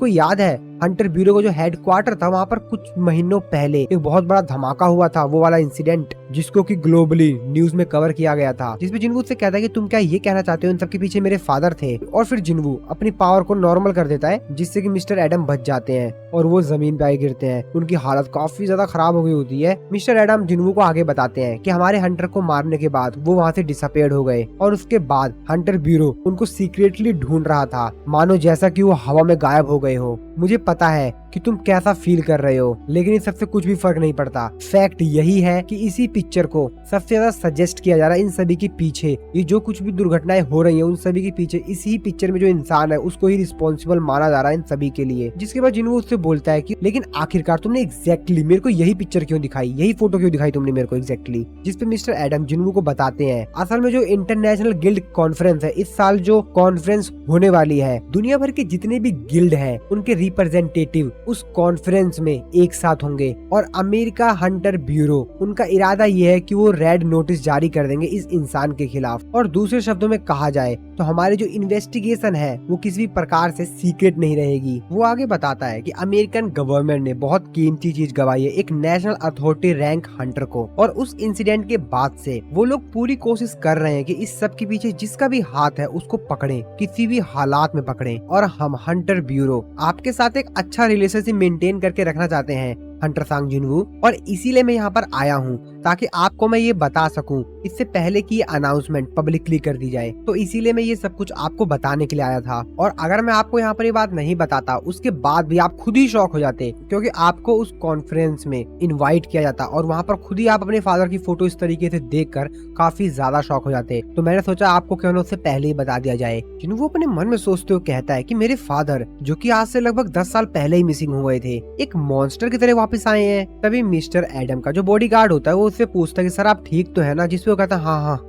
याद है हंटर ब्यूरो का जो हेडक्वार्टर था वहाँ पर कुछ महीनों पहले एक बहुत बड़ा धमाका हुआ था, वो वाला इंसिडेंट जिसको कि ग्लोबली न्यूज में कवर किया गया था। जिसमें जिनवू से कहता है कि तुम क्या ये कहना चाहते हो इन सबके पीछे मेरे फादर थे? और फिर जिनवू अपनी पावर को नॉर्मल कर देता है जिससे कि मिस्टर एडम बच जाते हैं और वो जमीन पे आए गिरते हैं। उनकी हालत काफी ज्यादा खराब हो गई होती है। मिस्टर एडम जिनवू को आगे बताते हैं कि हमारे हंटर को मारने के बाद वो वहाँ से डिसअपियर्ड हो गए और उसके बाद हंटर ब्यूरो उनको सीक्रेटली ढूंढ रहा था, मानो जैसा कि वो हवा में गायब हो गए हो। मुझे पता है कि तुम कैसा फील कर रहे हो, लेकिन इस सबसे कुछ भी फर्क नहीं पड़ता। फैक्ट यही है कि इसी पिक्चर को सबसे ज्यादा सजेस्ट किया जा रहा है इन सभी के पीछे। ये जो कुछ भी दुर्घटनाएं हो रही हैं उन सभी के पीछे इसी पिक्चर में जो इंसान है उसको ही रिस्पॉन्सिबल माना जा रहा है इन सभी के लिए। जिसके बाद जिनवू उससे बोलता है कि लेकिन आखिरकार तुमने एग्जैक्टली मेरे को यही पिक्चर क्यों दिखाई, यही फोटो क्यों दिखाई तुमने मेरे को एग्जैक्टली? जिसपे मिस्टर एडम जिनवू को बताते हैं असल में जो इंटरनेशनल गिल्ड कॉन्फ्रेंस है, इस साल जो कॉन्फ्रेंस होने वाली है, दुनिया भर के जितने भी गिल्ड है उनके रिप्रेजेंटेटिव उस कॉन्फ्रेंस में एक साथ होंगे और अमेरिका हंटर ब्यूरो उनका इरादा ये है कि वो रेड नोटिस जारी कर देंगे इस इंसान के खिलाफ। और दूसरे शब्दों में कहा जाए तो हमारी जो इन्वेस्टिगेशन है वो किसी भी प्रकार से सीक्रेट नहीं रहेगी। वो आगे बताता है कि अमेरिकन गवर्नमेंट ने बहुत कीमती चीज गवाई है, एक नेशनल अथॉरिटी रैंक हंटर को। और उस इंसिडेंट के बाद से वो लोग पूरी कोशिश कर रहे हैं कि इस सब के पीछे जिसका भी हाथ है उसको पकड़े, किसी भी हालात में पकड़े। और हम हंटर ब्यूरो आपके साथ एक अच्छा रिलेशनशिप मेंटेन करके रखना चाहते हैं। हंटर सांग जिनवू, और इसीलिए मैं यहाँ पर आया हूँ ताकि आपको मैं ये बता सकूं इससे पहले कि ये अनाउंसमेंट पब्लिकली कर दी जाए। तो इसीलिए मैं ये सब कुछ आपको बताने के लिए आया था। और अगर मैं आपको यहाँ पर ये बात नहीं बताता उसके बाद भी आप खुद ही शॉक हो जाते, क्योंकि आपको उस कॉन्फ्रेंस में इनवाइट किया जाता और वहाँ पर खुद ही आप अपने फादर की फोटो इस तरीके से देखकर काफी ज्यादा शॉक हो जाते। तो मैंने सोचा आपको क्यों ना उससे पहले ही बता दिया जाए। जिन्हों अपने मन में सोचते हुए कहता है कि मेरे फादर, जो कि आज से लगभग 10 साल पहले ही मिसिंग हो गए थे, एक मॉन्स्टर की तरह वापस आए हैं। तभी मिस्टर एडम का जो बॉडीगार्ड होता है वो उससे पूछता है कि सर आप ठीक तो है ना, जिसपे वो कहता है हाँ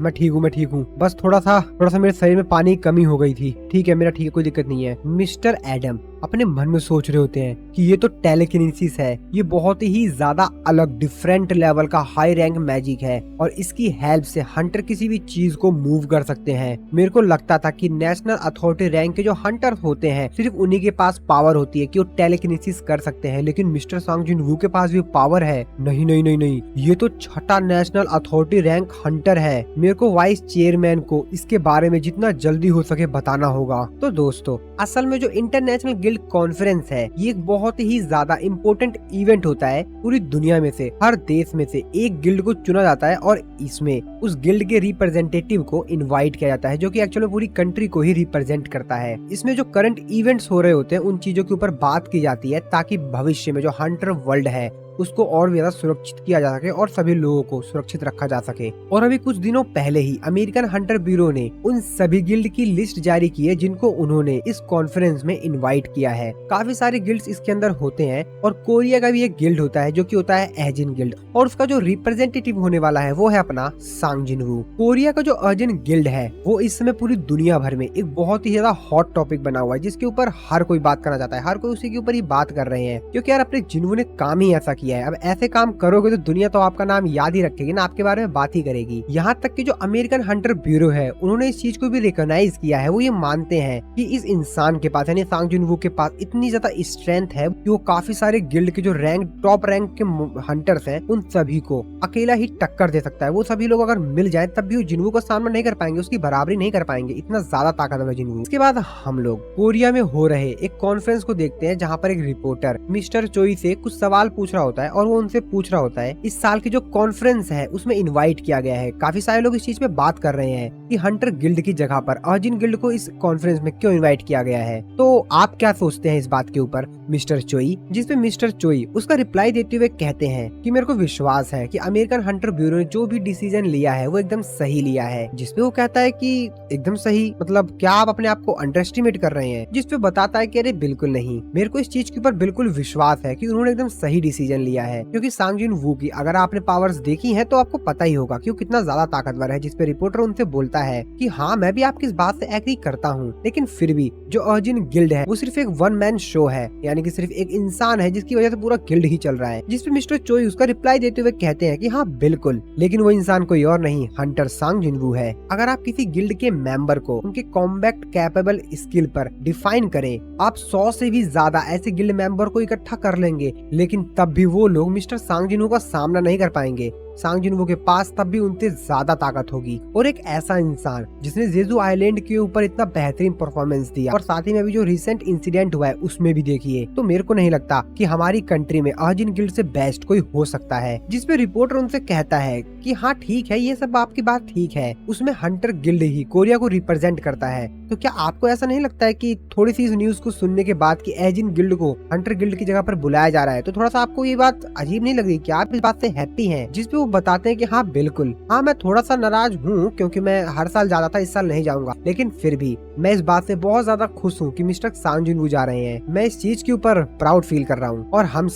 मैं ठीक हूँ, बस थोड़ा सा मेरे शरीर में पानी की कमी हो गई थी, ठीक है मेरा ठीक है, कोई दिक्कत नहीं है। मिस्टर एडम अपने मन में सोच रहे होते हैं कि ये तो टेलीकिनेसिस है, ये बहुत ही ज्यादा अलग डिफरेंट लेवल का हाई रैंक मैजिक है और इसकी हेल्प से हंटर किसी भी चीज को मूव कर सकते हैं। मेरे को लगता था कि नेशनल अथॉरिटी रैंक के जो हंटर होते हैं सिर्फ उन्हीं के पास पावर होती है कि वो टेलीकिनेसिस कर सकते हैं, लेकिन मिस्टर सांग जिन वू के पास भी पावर है। नहीं नहीं नहीं नहीं, ये तो छठा नेशनल अथॉरिटी रैंक हंटर है। मेरे को वाइस चेयरमैन को इसके बारे में जितना जल्दी हो सके बताना होगा। तो दोस्तों, असल में जो इंटरनेशनल गिल्ड कॉन्फ्रेंस है ये एक बहुत ही ज्यादा इम्पोर्टेंट इवेंट होता है। पूरी दुनिया में से हर देश में से एक गिल्ड को चुना जाता है और इसमें उस गिल्ड के रिप्रेजेंटेटिव को इनवाइट किया जाता है, जो कि एक्चुअली पूरी कंट्री को ही रिप्रेजेंट करता है। इसमें जो करंट इवेंट्स हो रहे होते हैं उन चीजों के ऊपर बात की जाती है ताकि भविष्य में जो हंटर वर्ल्ड है उसको और भी ज्यादा सुरक्षित किया जा सके और सभी लोगों को सुरक्षित रखा जा सके। और अभी कुछ दिनों पहले ही अमेरिकन हंटर ब्यूरो ने उन सभी गिल्ड की लिस्ट जारी की है जिनको उन्होंने इस कॉन्फ्रेंस में इनवाइट किया है। काफी सारे गिल्ड्स इसके अंदर होते हैं और कोरिया का भी एक गिल्ड होता है जो कि होता है एजिन गिल्ड, और उसका जो रिप्रेजेंटेटिव होने वाला है वो है अपना सांग जिनवू। कोरिया का जो अर्जिन गिल्ड है वो इस समय पूरी दुनिया भर में एक बहुत ही ज्यादा हॉट टॉपिक बना हुआ है, जिसके ऊपर हर कोई बात करना चाहता है, हर कोई उसी के ऊपर ही बात कर रहे हैं, क्योंकि यार अपने जिनवू ने काम ही ऐसा किया है। अब ऐसे काम करोगे तो दुनिया तो आपका नाम याद ही रखेगी ना, आपके बारे में बात ही करेगी। यहाँ तक कि जो अमेरिकन हंटर ब्यूरो है उन्होंने इस चीज को भी रिकॉग्नाइज किया है। वो ये मानते हैं कि इस इंसान के पास यानी सांग जिनवू के पास इतनी ज्यादा स्ट्रेंथ है कि वो काफी सारे गिल्ड के जो टॉप रैंक के हंटर्स हैं उन सभी को अकेला ही टक्कर दे सकता है। वो सभी लोग अगर मिल जाए तब भी वो जिनवू का सामना नहीं कर पाएंगे, उसकी बराबरी नहीं कर पाएंगे, इतना ज्यादा ताकतवर है जिनवू। इसके बाद हम लोग कोरिया में हो रहे एक कॉन्फ्रेंस को देखते हैं जहाँ पर एक रिपोर्टर मिस्टर चोई से कुछ सवाल पूछ रहा होता है और वो उनसे पूछ रहा होता है इस साल की जो कॉन्फ्रेंस है उसमें इनवाइट किया गया है। काफी सारे लोग इस चीज पे बात कर रहे हैं कि हंटर गिल्ड की जगह पर अर्जिन गिल्ड को इस कॉन्फ्रेंस में क्यों इनवाइट किया गया है। तो आप क्या सोचते हैं इस बात के ऊपर मिस्टर चोई? जिसपे मिस्टर चोई उसका रिप्लाई देते हुए कहते हैं कि मेरे को विश्वास है कि अमेरिकन हंटर ब्यूरो ने जो भी डिसीजन लिया है वो एकदम सही लिया है। जिसपे वो कहता है कि एकदम सही मतलब क्या आप अपने आप को अंडर एस्टिमेट कर रहे हैं? जिसपे बताता है कि अरे बिल्कुल नहीं, मेरे को इस चीज के ऊपर बिल्कुल विश्वास है कि उन्होंने एकदम सही डिसीजन लिया है, क्योंकि सांग जिन वू की अगर आपने पावर्स देखी हैं तो आपको पता ही होगा कि वो कितना ज्यादा ताकतवर है। जिसपे रिपोर्टर उनसे बोलता है कि हाँ मैं भी आपकी इस बात से एग्री करता हूँ, लेकिन फिर भी जो अर्जिन गिल्ड है वो सिर्फ एक वन मैन शो है, यानी कि सिर्फ एक इंसान है जिसकी वजह से पूरा गिल्ड ही चल रहा है। जिसपे मिस्टर चोई उसका रिप्लाई देते हुए कहते हैं कि हाँ बिल्कुल, लेकिन वो इंसान कोई और नहीं हंटर सांग जिनवू है। अगर आप किसी गिल्ड के मेंबर को उनके कॉम्बैट कैपेबल स्किल पर डिफाइन करें, आप 100 से भी ज्यादा ऐसे गिल्ड मेंबर को इकट्ठा कर लेंगे, लेकिन तब भी वो लोग मिस्टर सांग जिनवू का सामना नहीं कर पाएंगे। सांग जिनवू के पास तब भी उनसे ज्यादा ताकत होगी। और एक ऐसा इंसान जिसने जेजू आइलैंड के ऊपर इतना बेहतरीन परफॉर्मेंस दिया और साथ ही में अभी जो रिसेंट इंसिडेंट हुआ है उसमें भी देखिए, तो मेरे को नहीं लगता कि हमारी कंट्री में अर्जिन गिल्ड से बेस्ट कोई हो सकता है। जिसपे रिपोर्टर उनसे कहता है कि हाँ ठीक है, ये सब आपकी बात ठीक है, उसमें हंटर गिल्ड ही कोरिया को रिप्रेजेंट करता है। तो क्या आपको ऐसा नहीं लगता है कि थोड़ी सी इस न्यूज को सुनने के बाद कि अर्जिन गिल्ड को हंटर गिल्ड की जगह पर बुलाया जा रहा है, तो थोड़ा सा आपको ये बात अजीब नहीं लग रही? क्या आप इस बात से हैप्पी हैं? जिसपे वो बताते हैं कि हाँ बिल्कुल, हाँ मैं थोड़ा सा नाराज हूँ क्योंकि मैं हर साल जाता था, इस साल नहीं जाऊंगा, लेकिन फिर भी मैं इस बात से बहुत ज्यादा खुश हूँ कि मिस्टर सांग जिनवू जा रहे हैं। मैं इस चीज के ऊपर प्राउड फील कर रहा हूँ और हम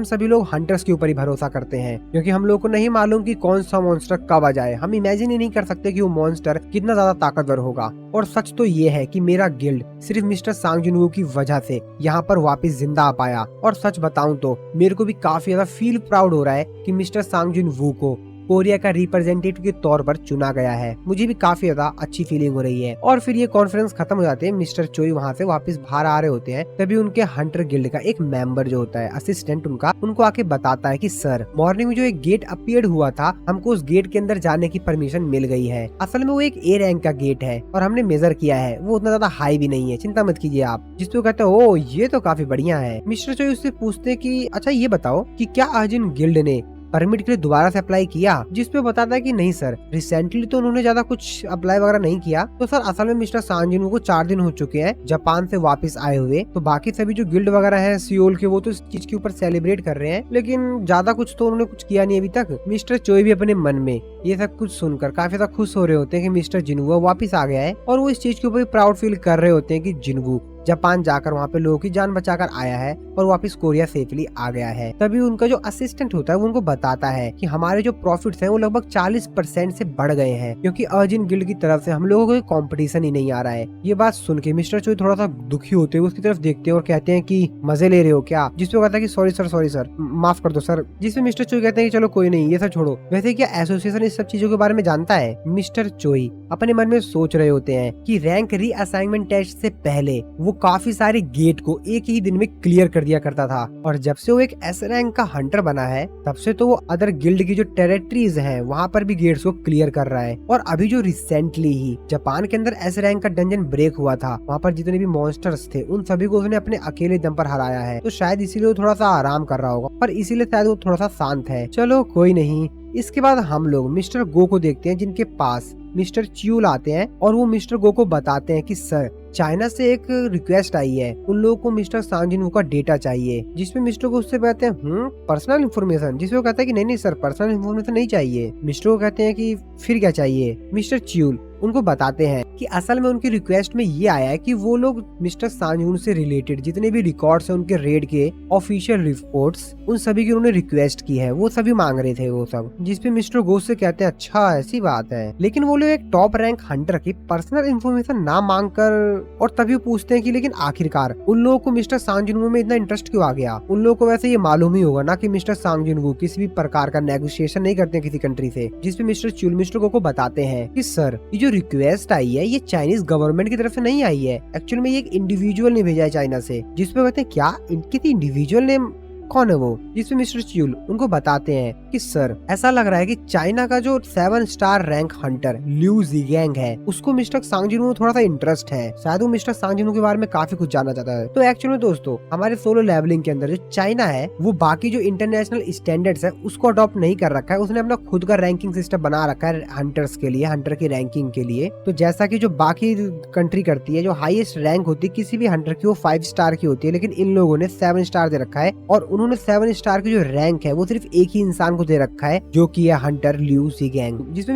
सभी लोग हंटर्स के ऊपर ही भरोसा करते हैं, क्योंकि हम लोग को नहीं मालूम कि कौन सा मॉन्स्टर कब आ जाए। हम इमेजिन ही नहीं कर सकते कि वो मॉन्स्टर कितना ज्यादा ताकतवर होगा। और सच तो ये है कि मेरा गिल्ड सिर्फ मिस्टर सांग जिनवू की वजह से यहाँ पर वापस जिंदा आ पाया। और सच बताऊं तो मेरे को भी काफी ज्यादा फील प्राउड हो रहा है कि मिस्टर सांग जिनवू को कोरिया का रिप्रेजेंटेटिव के तौर पर चुना गया है। मुझे भी काफी ज्यादा अच्छी फीलिंग हो रही है। और फिर ये कॉन्फ्रेंस खत्म हो जाते हैं, मिस्टर चोई वहाँ से वापस बाहर आ रहे होते हैं। तभी उनके हंटर गिल्ड का एक मेंबर जो होता है, असिस्टेंट उनको आके बताता है कि सर, मॉर्निंग में जो एक गेट अपीयर्ड हुआ था, हमको उस गेट के अंदर जाने की परमिशन मिल गई है। असल में वो एक ए रैंक का गेट है और हमने मेजर किया है, वो उतना ज्यादा हाई भी नहीं है, चिंता मत कीजिए आप। जिस पे कहते हैं ओ ये तो काफी बढ़िया है। मिस्टर चोई उससे पूछते कि अच्छा ये बताओ कि क्या अर्जुन गिल्ड ने परमिट के लिए दोबारा से अप्लाई किया, जिसपे बताता है कि नहीं सर, रिसेंटली तो उन्होंने ज्यादा कुछ अप्लाई वगैरह नहीं किया। तो सर असल में मिस्टर सांजिन को 4 दिन हो चुके हैं जापान से वापस आए हुए। तो बाकी सभी जो गिल्ड वगैरह है सियोल के, वो तो इस चीज के ऊपर सेलिब्रेट कर रहे हैं, लेकिन ज्यादा कुछ तो उन्होंने कुछ किया नहीं अभी तक। मिस्टर चोई भी अपने मन में ये सब कुछ सुनकर काफी ज्यादा खुश हो रहे होते हैं कि मिस्टर जिनवू वापस आ गया है, और वो इस चीज के ऊपर प्राउड फील कर रहे होते हैं कि जिनवू जापान जाकर वहाँ पे लोगों की जान बचाकर आया है और वापस कोरिया सेफली आ गया है। तभी उनका जो असिस्टेंट होता है वो उनको बताता है कि हमारे जो प्रॉफिट्स हैं वो लगभग 40% से बढ़ गए हैं, क्योंकि अर्जुन गिल्ड की तरफ से हम लोगों को कोई कंपटीशन ही नहीं आ रहा है। ये बात सुन के मिस्टर चोई थोड़ा सा दुखी होते हुए उसकी तरफ देखते हैं और कहते हैं कि मजे ले रहे हो क्या, जिसपे कहता है कि सॉरी सर, माफ कर दो सर। जिसपे मिस्टर चोई कहते हैं कि चलो कोई नहीं, ये सब छोड़ो। वैसे क्या एसोसिएशन इस सब चीजों के बारे में जानता है? मिस्टर चोई अपने मन में सोच रहे होते हैं कि रैंक रीअसाइनमेंट टेस्ट से पहले वो काफी सारे गेट को एक ही दिन में क्लियर कर दिया करता था, और जब से वो एक एस रैंक का हंटर बना है तब से तो वो अदर गिल्ड की जो टेरिटरीज हैं वहाँ पर भी गेट्स को क्लियर कर रहा है। और अभी जो रिसेंटली ही जापान के अंदर एस रैंक का डंजन ब्रेक हुआ था, वहाँ पर जितने भी मॉन्स्टर्स थे उन सभी को उसने अपने अकेले दम पर हराया है। तो शायद इसीलिए वो थोड़ा सा आराम कर रहा होगा, पर इसीलिए शायद वो थोड़ा सा शांत है। चलो कोई नहीं। इसके बाद हम लोग मिस्टर गो को देखते हैं, जिनके पास मिस्टर च्यूल आते हैं और वो मिस्टर गो को बताते हैं कि सर, चाइना से एक रिक्वेस्ट आई है, उन लोगों को मिस्टर सांजिनवू का डेटा चाहिए। जिसमें मिस्टर को उससे कहते हैं पर्सनल इन्फॉर्मेशन, जिसमें वो कहता है कि नहीं सर, पर्सनल इन्फॉर्मेशन नहीं चाहिए। मिस्टर को कहते हैं कि फिर क्या चाहिए? मिस्टर च्यूल उनको बताते हैं कि असल में उनकी रिक्वेस्ट में ये आया है कि वो लोग मिस्टर सांजिनवू से रिलेटेड जितने भी रिकॉर्ड्स हैं उनके रेड के ऑफिशियल रिपोर्ट्स, उन सभी की उन्होंने रिक्वेस्ट की है, वो सभी मांग रहे थे वो सब। जिसपे मिस्टर गो से कहते हैं अच्छा ऐसी बात है, लेकिन वो लोग एक टॉप रैंक हंटर की पर्सनल इन्फॉर्मेशन ना मांग कर, और तभी पूछते हैं कि लेकिन आखिरकार उन लोगों को मिस्टर सांजिनवू में इतना इंटरेस्ट क्यों आ गया? उन लोगों को वैसे ये मालूम ही होगा ना कि मिस्टर सांजिनवू किसी भी प्रकार का नेगोशिएशन नहीं करते किसी कंट्री से। जिसपे मिस्टर च्यूल मिस्टर गो को बताते हैं कि सर, ये जो रिक्वेस्ट आई है ये चाइनीज गवर्नमेंट की तरफ से नहीं आई है, एक्चुअली में ये एक इंडिविजुअल ने भेजा है चाइना से। जिसपे कहते हैं क्या इनकी इंडिविजुअल ने कौन है वो? जिसमें मिस्टर च्यूल उनको बताते हैं कि सर, ऐसा लग रहा है कि चाइना का जो 7 स्टार रैंक हंटर लिू जिगैंग है उसको मिस्टर सांजिनवू में थोड़ा सा इंटरेस्ट है, शायद वो मिस्टर सांजिनवू के बारे में काफी कुछ जानना चाहता है। तो एक्चुअली में दोस्तों, हमारे सोलो लेवलिंग के अंदर जो चाइना है वो बाकी जो इंटरनेशनल स्टैंडर्ड्स है उसको अडॉप्ट नहीं कर रखा है, उसने अपना खुद का रैंकिंग सिस्टम बना रखा है हंटर्स के लिए, हंटर की रैंकिंग के लिए। तो जैसा की जो बाकी कंट्री करती है, जो हाईएस्ट रैंक होती है किसी भी हंटर की वो 5 स्टार की होती है, लेकिन इन लोगों ने 7 स्टार दे रखा है, और उन्होंने 7 स्टार की जो रैंक है वो सिर्फ एक ही इंसान को दे रखा है, जो कि है हंटर लिू जिगैंग। जिसमें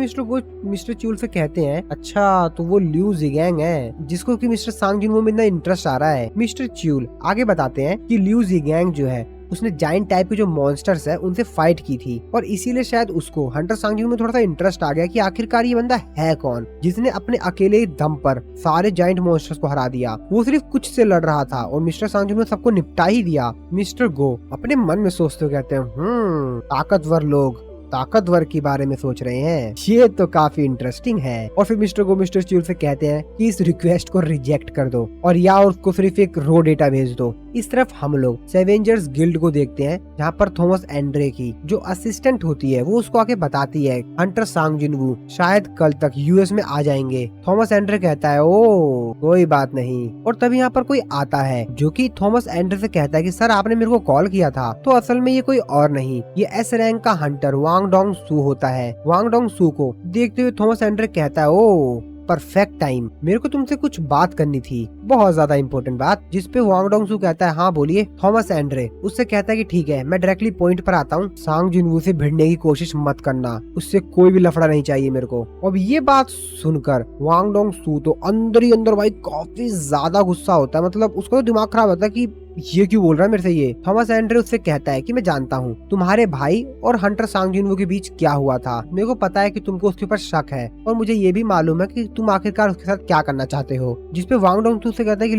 मिस्टर च्यूल से कहते हैं अच्छा तो वो लिू जिगैंग है जिसको कि मिस्टर सांजिनवू में इतना इंटरेस्ट आ रहा है। मिस्टर च्यूल आगे बताते हैं कि लिू जिगैंग जो है उसने जायंट टाइप के जो मॉन्स्टर्स है उनसे फाइट की थी, और इसीलिए शायद उसको हंटर सांजिनवू में थोड़ा सा इंटरेस्ट आ गया कि आखिरकार ये बंदा है कौन जिसने अपने अकेले दम पर सारे जायंट मॉन्स्टर्स को हरा दिया। वो सिर्फ कुछ से लड़ रहा था और मिस्टर सांजिनवू ने सबको निपटा ही दिया। मिस्टर गो अपने मन में सोचते हुए कहते हैं ताकतवर लोग ताकतवर के बारे में सोच रहे हैं, ये तो काफी इंटरेस्टिंग है। और फिर मिस्टर गो मिस्टर च्यूल से कहते हैं कि इस रिक्वेस्ट को रिजेक्ट कर दो और या उसको सिर्फ एक रो डेटा भेज दो। इस तरफ हम लोग सेवेंजर्स गिल्ड को देखते हैं, जहाँ पर थॉमस एंड्रे की जो असिस्टेंट होती है वो उसको आके बताती है हंटर सांजिनवू शायद कल तक यूएस में आ जाएंगे। थॉमस एंड्रे कहता है ओ कोई बात नहीं, और तभी यहाँ पर कोई आता है जो कि थॉमस एंड्रे से कहता है कि सर आपने मेरे को कॉल किया था। तो असल में ये कोई और नहीं, ये एस रैंक का हंटर वांग डोंग सू होता है। वांग डोंग सू को देखते हुए थॉमस एंड्रे कहता है ओ परफेक्ट टाइम, मेरे को तुमसे कुछ बात करनी थी, बहुत ज्यादा इंपॉर्टेंट बात। जिसपे वांग डोंग सू कहता है हाँ बोलिए। थॉमस एंड्रे उससे कहता है कि ठीक है मैं डायरेक्टली पॉइंट पर आता हूँ, सांजिनवू से भिड़ने की कोशिश मत करना, उससे कोई भी लफड़ा नहीं चाहिए मेरे को। अब ये बात सुनकर वांग डोंग सू तो अंदर ही अंदर भाई काफी ज्यादा गुस्सा होता है, मतलब उसका तो दिमाग खराब होता है कि ये क्यों बोल रहा है मेरे से ये। थॉमस एंड्रे उससे कहता है कि मैं जानता हूँ तुम्हारे भाई और हंटर सांजिनवू के बीच क्या हुआ था, मेरे को पता है कि तुमको उसके ऊपर शक है, और मुझे ये भी मालूम है कि तुम आखिरकार उसके साथ क्या करना चाहते हो। जिसपे वांग डोंग सू से कहता है कि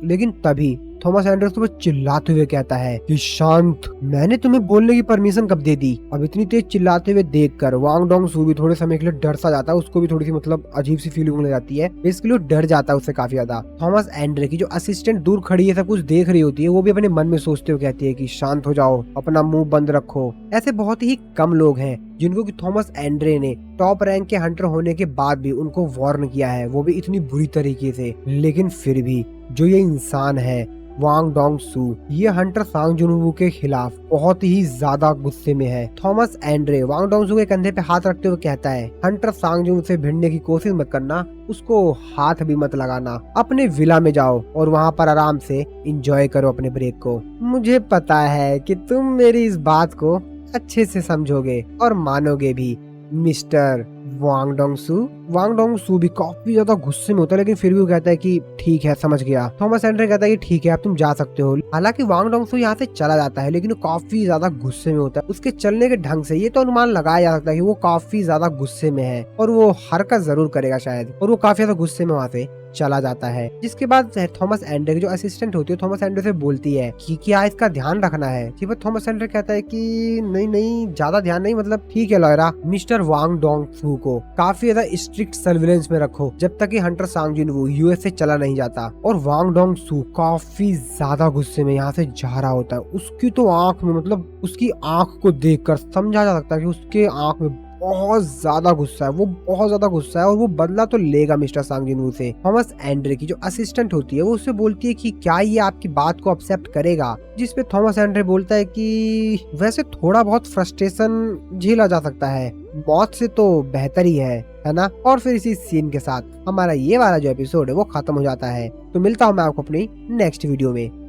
लेकिन तभी थॉमस एंड्रे उसके ऊपर चिल्लाते हुए कहता है कि शांत, मैंने तुम्हें बोलने की परमिशन कब दे दी। अब इतनी तेज चिल्लाते हुए देखकर वांग डोंग सू भी थोड़े समय के लिए डर सा जाता है, उसको भी थोड़ी सी मतलब अजीब सी फीलिंग होने जाती है। बेसिकली वो डर जाता है उससे काफी ज्यादा। थॉमस एंड्रे की जो असिस्टेंट दूर खड़ी है, सब कुछ देख रही होती है, वो भी अपने मन में सोचते हुए कहती है कि शांत हो जाओ, अपना मुंह बंद रखो। ऐसे बहुत ही कम लोग हैं जिनको कि थॉमस एंड्रे ने टॉप रैंक के हंटर होने के बाद भी उनको वार्न किया है, वो भी इतनी बुरी तरीके से। लेकिन फिर भी जो ये इंसान है वांग डोंग सू, ये हंटर सांग जुनवू के खिलाफ बहुत ही ज्यादा गुस्से में है। थॉमस एंड्रे वांग डोंग सू के कंधे पे हाथ रखते हुए कहता है, हंटर सांग जुन से भिड़ने की कोशिश मत करना, उसको हाथ भी मत लगाना, अपने विला में जाओ और वहाँ पर आराम से एंजॉय करो अपने ब्रेक को। मुझे पता है कि तुम मेरी इस बात को अच्छे से समझोगे और मानोगे भी मिस्टर वांग डोंग सू। वांग डोंग सू भी काफी ज्यादा गुस्से में होता है, लेकिन फिर भी वो कहता है कि ठीक है, समझ गया। थॉमस एंड्रे कहता है कि ठीक है, अब तुम जा सकते हो। हालांकि वांग डोंग सू यहाँ से चला जाता है, लेकिन वो काफी ज्यादा गुस्से में होता है। उसके चलने के ढंग से ये तो अनुमान लगाया जा सकता है कि वो काफी ज्यादा गुस्से में है और वो हरकत जरूर करेगा शायद, और वो काफी ज्यादा गुस्से में वहाँ से चला जाता है। जिसके बाद थॉमस एंड्रे की जो असिस्टेंट होती है, थॉमस एंड्रे से बोलती है कि क्या इसका ध्यान रखना है। जी थॉमस एंड्रे कहता है कि नहीं नहीं, ज्यादा ध्यान नहीं, मतलब ठीक है लॉयरा, मिस्टर वांग डोंग सू को काफी ज्यादा स्ट्रिक्ट सर्विलेंस में रखो जब तक कि हंटर सांग जुनवू यूएस से चला नहीं जाता। और वांग डोंग सू काफी ज्यादा गुस्से में यहाँ से जा रहा होता है। उसकी तो आंख में, मतलब उसकी आंख को देखकर समझा जा सकता है कि उसके आंख में बहुत ज्यादा गुस्सा है, वो बहुत ज्यादा गुस्सा है और वो बदला तो लेगा मिस्टर सांग जिनवू से। थॉमस एंड्रे की जो असिस्टेंट होती है वो उससे बोलती है कि क्या ये आपकी बात को एक्सेप्ट करेगा, जिसपे थॉमस एंड्रे बोलता है कि वैसे थोड़ा बहुत फ्रस्ट्रेशन झेला जा सकता है, मौत से तो बेहतर ही है ना। और फिर इसी सीन के साथ हमारा ये वाला जो एपिसोड है वो खत्म हो जाता है। तो मिलता हूँ मैं आपको अपनी नेक्स्ट वीडियो में।